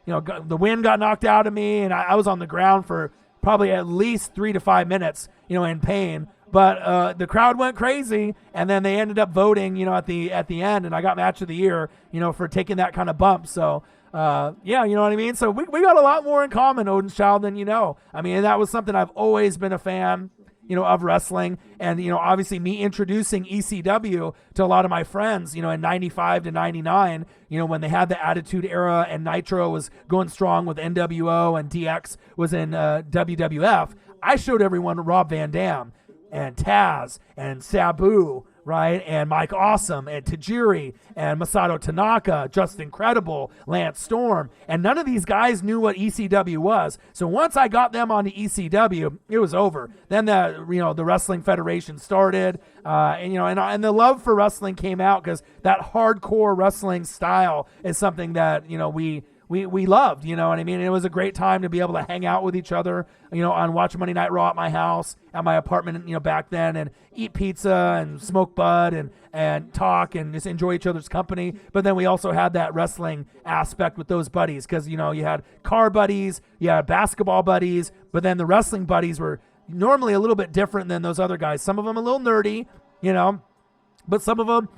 wind got knocked out of me, and I was on the ground for probably at least 3 to 5 minutes, in pain. But the crowd went crazy, and then they ended up voting, at the end, and I got match of the year, for taking that kind of bump. So, you know what I mean? So we got a lot more in common, Odin's Child, than you know. And that was something I've always been a fan, of wrestling. And, obviously me introducing ECW to a lot of my friends, in 95 to 99, when they had the Attitude Era and Nitro was going strong with NWO and DX was in WWF, I showed everyone Rob Van Dam and Taz and Sabu, right? And Mike Awesome and Tajiri and Masato Tanaka, Just Incredible, Lance Storm. And none of these guys knew what ECW was. So once I got them onto ECW, it was over. Then the Wrestling Federation started, and the love for wrestling came out because that hardcore wrestling style is something that, we loved, you know what I mean? And it was a great time to be able to hang out with each other, on Watch Monday Night Raw at my house, at my apartment, back then, and eat pizza and smoke bud and talk and just enjoy each other's company. But then we also had that wrestling aspect with those buddies because, you had car buddies, you had basketball buddies, but then the wrestling buddies were normally a little bit different than those other guys. Some of them a little nerdy, but some of them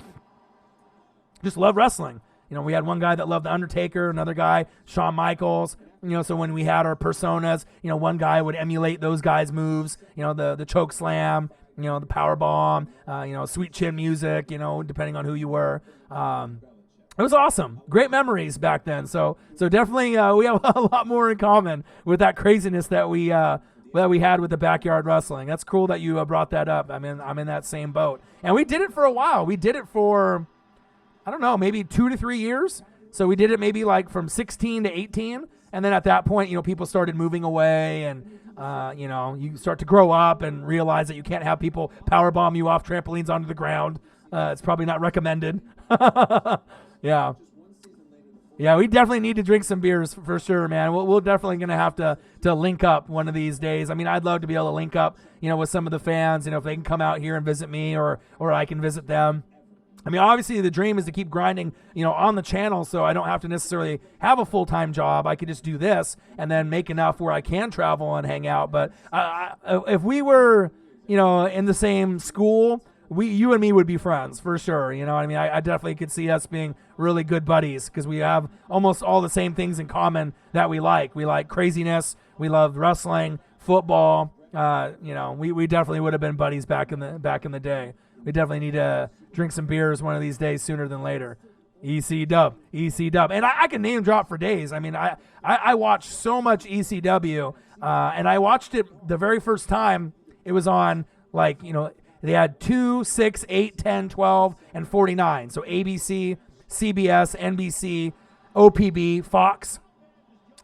just love wrestling. We had one guy that loved The Undertaker, another guy, Shawn Michaels. So when we had our personas, one guy would emulate those guys' moves, the choke slam, the power bomb, sweet chin music, depending on who you were. It was awesome. Great memories back then. So definitely we have a lot more in common with that craziness that we had with the backyard wrestling. That's cool that you brought that up. I'm in that same boat. And we did it for a while. We did it for, I don't know, maybe 2 to 3 years. So we did it maybe from 16 to 18. And then at that point, people started moving away and, you start to grow up and realize that you can't have people powerbomb you off trampolines onto the ground. It's probably not recommended. Yeah. Yeah, we definitely need to drink some beers for sure, man. We're definitely going to have to link up one of these days. I'd love to be able to link up, with some of the fans, if they can come out here and visit me or I can visit them. Obviously the dream is to keep grinding, on the channel so I don't have to necessarily have a full-time job. I could just do this and then make enough where I can travel and hang out. But if we were, in the same school, you and me would be friends for sure. I definitely could see us being really good buddies because we have almost all the same things in common that we like. We like craziness. We love wrestling, football. We definitely would have been buddies back in the day. We definitely need to drink some beers one of these days sooner than later. EC-Dub. And I can name drop for days. I watched so much ECW, and I watched it the very first time. It was on, they had 2, 6, 8, 10, 12, and 49. So ABC, CBS, NBC, OPB, Fox,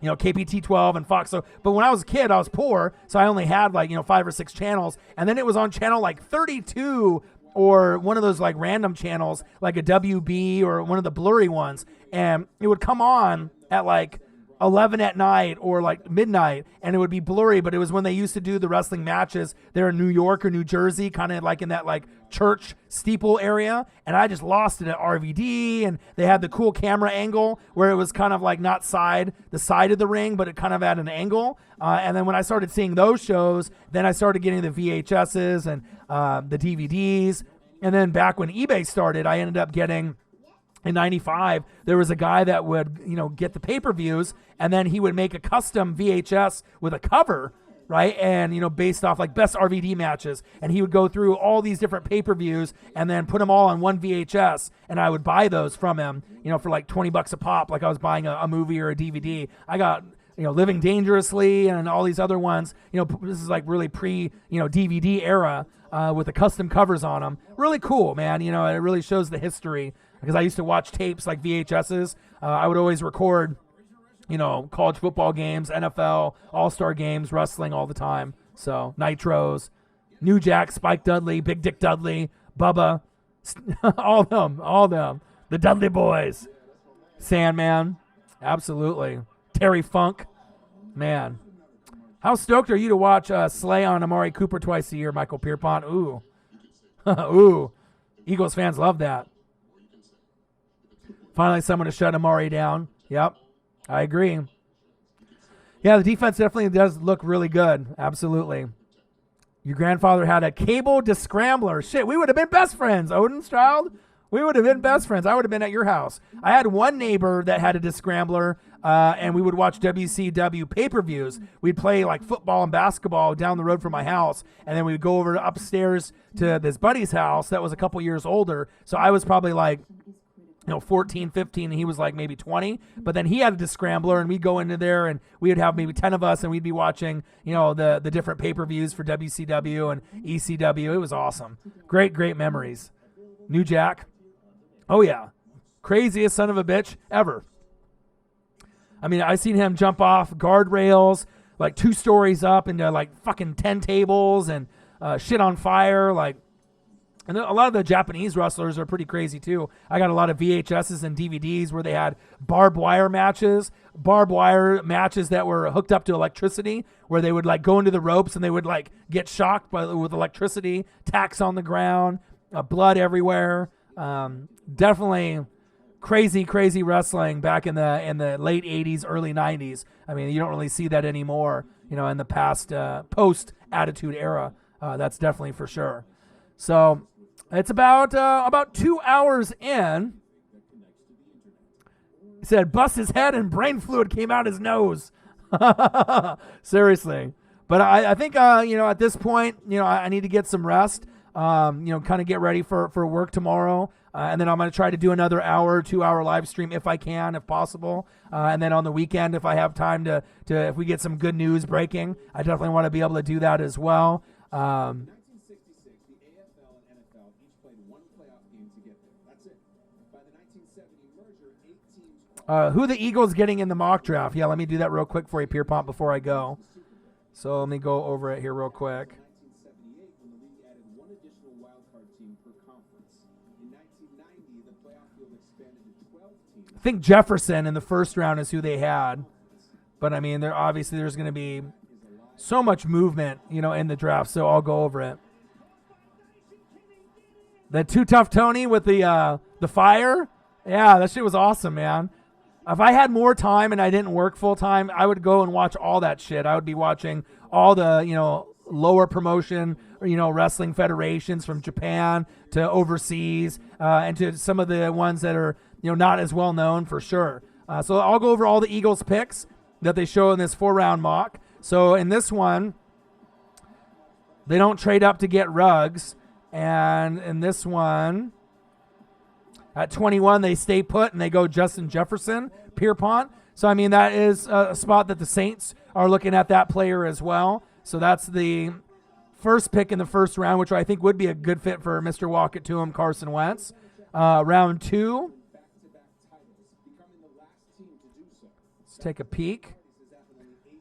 KPT 12 and Fox. So, but when I was a kid, I was poor, so I only had 5 or 6 channels. And then it was on channel 32 or one of those like random channels, like a WB or one of the blurry ones, and it would come on at like 11 at night or like midnight, and it would be blurry, but it was when they used to do the wrestling matches there in New York or New Jersey, kind of like in that like church steeple area, and I just lost it at RVD, and they had the cool camera angle where it was kind of like not the side of the ring, but it kind of at an angle, and then when I started seeing those shows, then I started getting the VHSs and the DVDs, and then back when eBay started, I ended up getting, in 95, there was a guy that would, get the pay-per-views, and then he would make a custom VHS with a cover, right? And, based off like best RVD matches. And he would go through all these different pay-per-views and then put them all on one VHS. And I would buy those from him, for like $20 a pop, like I was buying a movie or a DVD. I got, Living Dangerously and all these other ones. This is like really DVD era with the custom covers on them. Really cool, man. It really shows the history. Because I used to watch tapes like VHSs. I would always record, college football games, NFL, All-Star games, wrestling all the time. So, Nitros, New Jack, Spike Dudley, Big Dick Dudley, Bubba, all them. The Dudley Boys. Sandman, absolutely. Terry Funk, man. How stoked are you to watch Slay on Amari Cooper twice a year, Michael Pierpont? Ooh. Ooh. Eagles fans love that. Finally, someone to shut Amari down. Yep, I agree. Yeah, the defense definitely does look really good. Absolutely. Your grandfather had a cable descrambler. Shit, we would have been best friends, Odin's child. We would have been best friends. I would have been at your house. I had one neighbor that had a descrambler, and we would watch WCW pay-per-views. We'd play like football and basketball down the road from my house, and then we'd go over upstairs to this buddy's house that was a couple years older. So I was probably like 14, 15, and he was like maybe 20. But then he had a scrambler, and we'd go into there, and we would have maybe 10 of us, and we'd be watching, the different pay-per-views for WCW and ECW. It was awesome. Great, great memories. New Jack. Oh, yeah. Craziest son of a bitch ever. I mean, I seen him jump off guardrails, like 2 stories up into like fucking 10 tables and shit on fire, like. And a lot of the Japanese wrestlers are pretty crazy too. I got a lot of VHSs and DVDs where they had barbed wire matches that were hooked up to electricity, where they would like go into the ropes and they would like get shocked with electricity, tacks on the ground, blood everywhere. Definitely crazy wrestling back in the late 80s, early 90s. I mean, you don't really see that anymore, in the past post Attitude Era. That's definitely for sure. So it's about 2 hours in. He said, bust his head and brain fluid came out his nose. Seriously. But I think, at this point, I need to get some rest, kind of get ready for work tomorrow. And then I'm going to try to do another 2-hour live stream if I can, if possible. And then on the weekend, if I have time to if we get some good news breaking, I definitely want to be able to do that as well. Who the Eagles getting in the mock draft? Yeah, let me do that real quick for you, Pierpont, before I go. So let me go over it here real quick. I think Jefferson in the first round is who they had. But, I mean, there's going to be so much movement, in the draft, so I'll go over it. The Too Tough Tony with the fire. Yeah, that shit was awesome, man. If I had more time and I didn't work full time, I would go and watch all that shit. I would be watching all the, lower promotion, wrestling federations from Japan to overseas, and to some of the ones that are, not as well known for sure. So I'll go over all the Eagles picks that they show in this 4-round mock. So in this one, they don't trade up to get Ruggs. And in this one, at 21, they stay put and they go Justin Jefferson, Pierpont. So, I mean, that is a spot that the Saints are looking at that player as well. So that's the first pick in the first round, which I think would be a good fit for Mr. Walk It To Him, Carson Wentz. Round 2. Let's take a peek.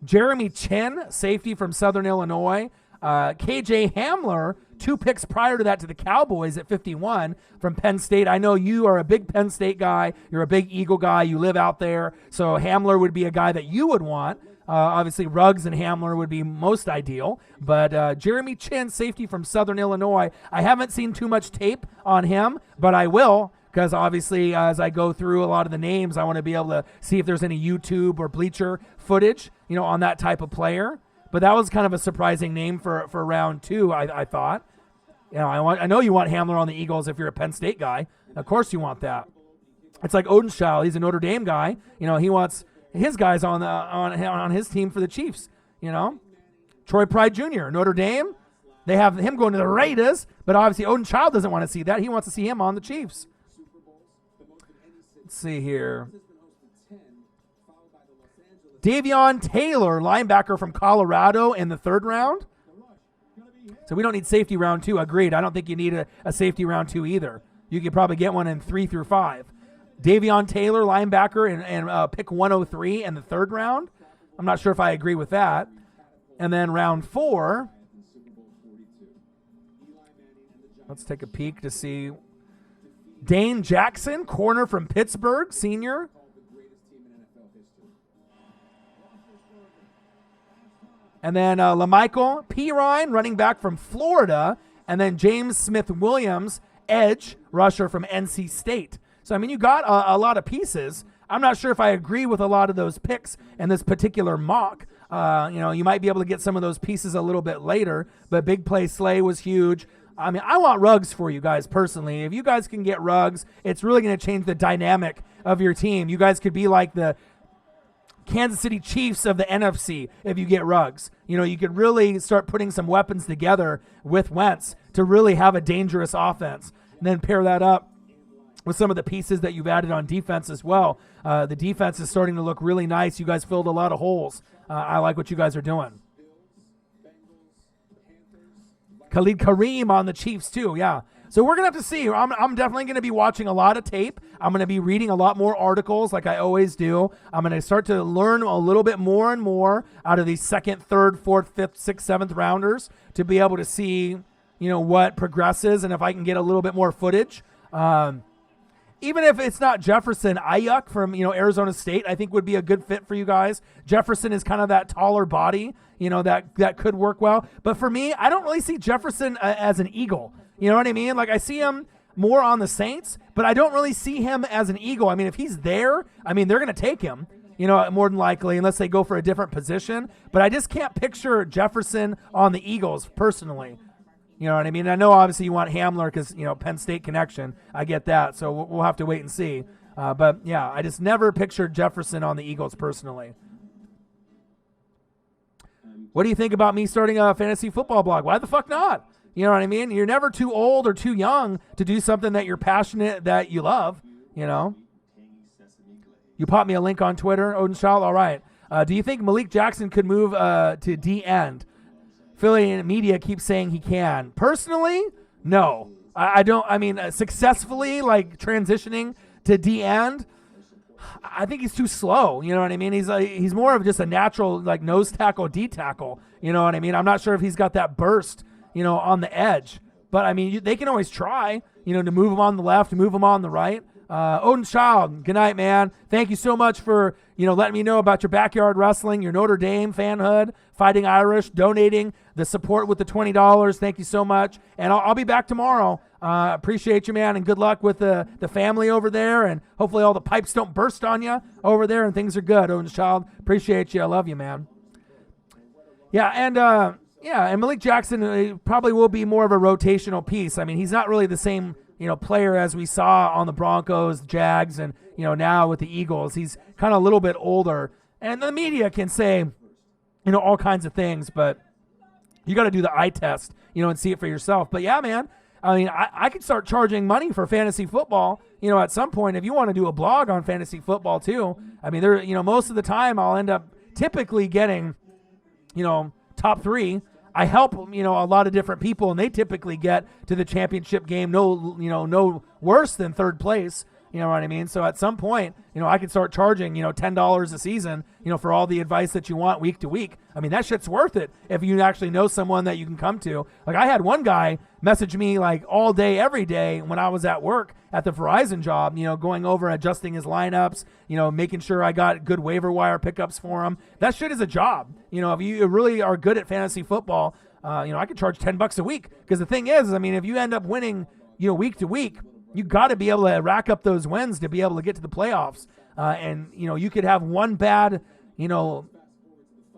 Jeremy Chin, safety from Southern Illinois. KJ Hamler, 2 picks prior to that to the Cowboys at 51 from Penn State. I know you are a big Penn State guy. You're a big Eagle guy. You live out there. So Hamler would be a guy that you would want. Obviously, Ruggs and Hamler would be most ideal. But Jeremy Chin, safety from Southern Illinois, I haven't seen too much tape on him, but I will, because obviously as I go through a lot of the names, I want to be able to see if there's any YouTube or Bleacher footage, on that type of player. But that was kind of a surprising name for round 2, I thought. I know you want Hamler on the Eagles if you're a Penn State guy. Of course you want that. It's like Odenschild. He's a Notre Dame guy. He wants his guys on his team for the Chiefs. Troy Pride Jr., Notre Dame. They have him going to the Raiders, but obviously Odenschild doesn't want to see that. He wants to see him on the Chiefs. Let's see here. Davion Taylor, linebacker from Colorado in the 3rd round. So we don't need safety round 2. Agreed. I don't think you need a safety round 2 either. You could probably get one in 3 through 5. Davion Taylor, linebacker, and pick 103 in the 3rd round. I'm not sure if I agree with that. And then round 4, let's take a peek to see Dane Jackson, corner from Pittsburgh, senior. And then LaMichael Pirine, running back from Florida. And then James Smith-Williams, edge rusher from NC State. So, you got a lot of pieces. I'm not sure if I agree with a lot of those picks in this particular mock. You might be able to get some of those pieces a little bit later, but Big Play Slay was huge. I want Ruggs for you guys personally. If you guys can get Ruggs, it's really going to change the dynamic of your team. You guys could be like the Kansas City Chiefs of the NFC if you get Ruggs. You could really start putting some weapons together with Wentz to really have a dangerous offense, and then pair that up with some of the pieces that you've added on defense as well. The defense is starting to look really nice. You guys filled a lot of holes. I like what you guys are doing. Khalid Kareem on the Chiefs too, yeah. So we're going to have to see. I'm definitely going to be watching a lot of tape. I'm going to be reading a lot more articles like I always do. I'm going to start to learn a little bit more and more out of these 2nd, 3rd, 4th, 5th, 6th, 7th rounders to be able to see, what progresses and if I can get a little bit more footage. Even if it's not Jefferson, Ayuk from, Arizona State, I think would be a good fit for you guys. Jefferson is kind of that taller body, that could work well. But for me, I don't really see Jefferson as an Eagle. You know what I mean? Like, I see him more on the Saints, but I don't really see him as an Eagle. If he's there, they're going to take him, more than likely, unless they go for a different position. But I just can't picture Jefferson on the Eagles personally. You know what I mean? I know obviously you want Hamler because, Penn State connection. I get that. So we'll have to wait and see. But, yeah, I just never pictured Jefferson on the Eagles personally. What do you think about me starting a fantasy football blog? Why the fuck not? You know what I mean? You're never too old or too young to do something that you're passionate, that you love, You pop me a link on Twitter, Odenschild? All right. Do you think Malik Jackson could move to D-end? Philly media keeps saying he can. Personally, no. I don't. Successfully, like, transitioning to D-end, I think he's too slow. You know what I mean? He's more of just a natural, like, nose tackle, D tackle. You know what I mean? I'm not sure if he's got that burst, on the edge. But, they can always try, to move him on the left, move him on the right. Odenschild, good night, man. Thank you so much for, letting me know about your backyard wrestling, your Notre Dame fanhood, Fighting Irish, donating the support with the $20. Thank you so much. And I'll be back tomorrow. Appreciate you, man, and good luck with the family over there. And hopefully all the pipes don't burst on you over there and things are good, Odenschild. Appreciate you. I love you, man. Yeah, and Malik Jackson probably will be more of a rotational piece. He's not really the same player as we saw on the Broncos, Jags, and, now with the Eagles. He's kind of a little bit older. And the media can say, all kinds of things, but you got to do the eye test, and see it for yourself. But yeah, man, I could start charging money for fantasy football, at some point if you want to do a blog on fantasy football too. Most of the time I'll end up typically getting, top 3. I help, a lot of different people, and they typically get to the championship game no worse than 3rd place. You know what I mean? So at some point, I could start charging, $10 a season, for all the advice that you want week to week. I mean, that shit's worth it if you actually know someone that you can come to. Like, I had one guy message me like all day, every day when I was at work at the Verizon job, going over adjusting his lineups, making sure I got good waiver wire pickups for him. That shit is a job. If you really are good at fantasy football, I could charge $10 a week. Because the thing is, I mean, if you end up winning, week to week, you got to be able to rack up those wins to be able to get to the playoffs. And you could have one bad,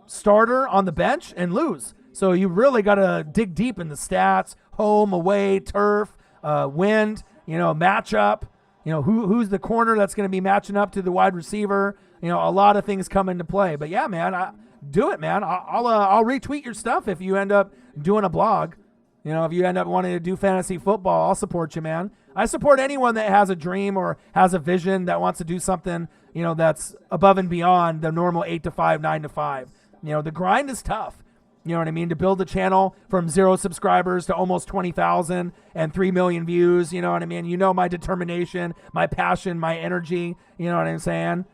starter on the bench and lose. So you really got to dig deep in the stats, home, away, turf, wind, matchup, who's the corner that's going to be matching up to the wide receiver. A lot of things come into play. But yeah, man, do it, man. I'll retweet your stuff if you end up doing a blog. If you end up wanting to do fantasy football, I'll support you, man. I support anyone that has a dream or has a vision that wants to do something, that's above and beyond the normal 8 to 5, 9 to 5. The grind is tough. You know what I mean? To build a channel from 0 subscribers to almost 20,000 and 3 million views. You know what I mean? My determination, my passion, my energy. You know what I'm saying?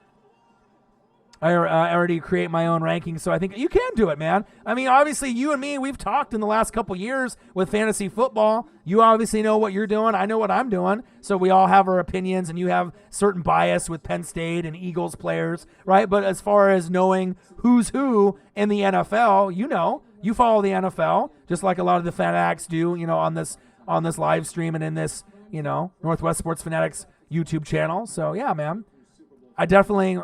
I already create my own rankings, so I think you can do it, man. I mean, obviously, you and me, we've talked in the last couple years with fantasy football. You obviously know what you're doing. I know what I'm doing. So we all have our opinions, and you have certain bias with Penn State and Eagles players, right? But as far as knowing who's who in the NFL, you follow the NFL, just like a lot of the fanatics do, on this live stream and in this, Northwest Sports Fanatics YouTube channel. So, yeah, man. I definitely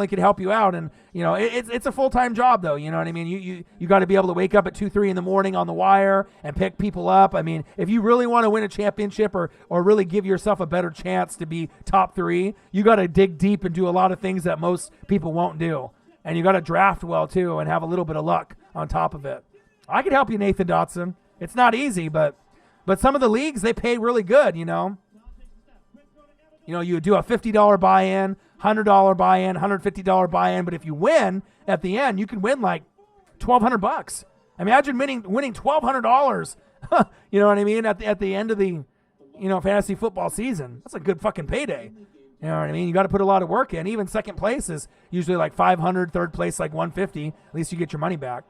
could help you out, and it's a full-time job though. You know what I mean? You got to be able to wake up at 2-3 in the morning on the wire and pick people up. I mean, if you really want to win a championship or really give yourself a better chance to be top 3, you got to dig deep and do a lot of things that most people won't do, and you got to draft well too and have a little bit of luck on top of it. I could help you, Nathan Dotson. It's not easy, but some of the leagues, they pay really good. You do a $50 buy-in. $100 buy-in, $150 buy-in, but if you win at the end, you can win like $1,200. Imagine winning $1,200. You know what I mean? At the end of the fantasy football season, that's a good fucking payday. You know what I mean? You got to put a lot of work in. Even second place is usually like $500, third place like $150. At least you get your money back.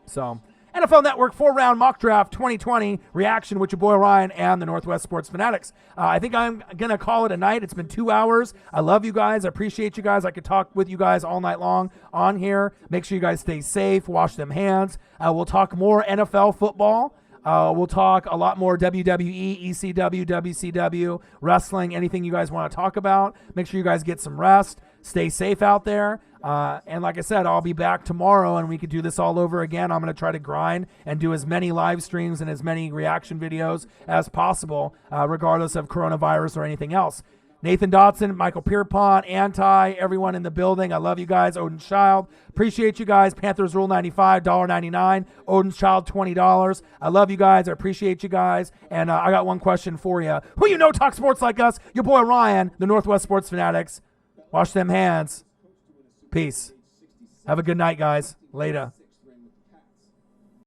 So, NFL Network 4-round mock draft 2020 reaction with your boy Ryan and the Northwest Sports Fanatics. I think I'm going to call it a night. It's been 2 hours. I love you guys. I appreciate you guys. I could talk with you guys all night long on here. Make sure you guys stay safe. Wash them hands. We'll talk more NFL football. We'll talk a lot more WWE, ECW, WCW, wrestling, anything you guys want to talk about. Make sure you guys get some rest. Stay safe out there. And like I said, I'll be back tomorrow and we could do this all over again. I'm going to try to grind and do as many live streams and as many reaction videos as possible, regardless of coronavirus or anything else. Nathan Dotson, Michael Pierpont, Anti, everyone in the building. I love you guys. Odin's Child. Appreciate you guys. Panthers Rule 95, $1.99. Odin's Child, $20. I love you guys. I appreciate you guys. And I got one question for you. Who talk sports like us? Your boy Ryan, the Northwest Sports Fanatics. Wash them hands. Peace. Have a good night, guys. Later.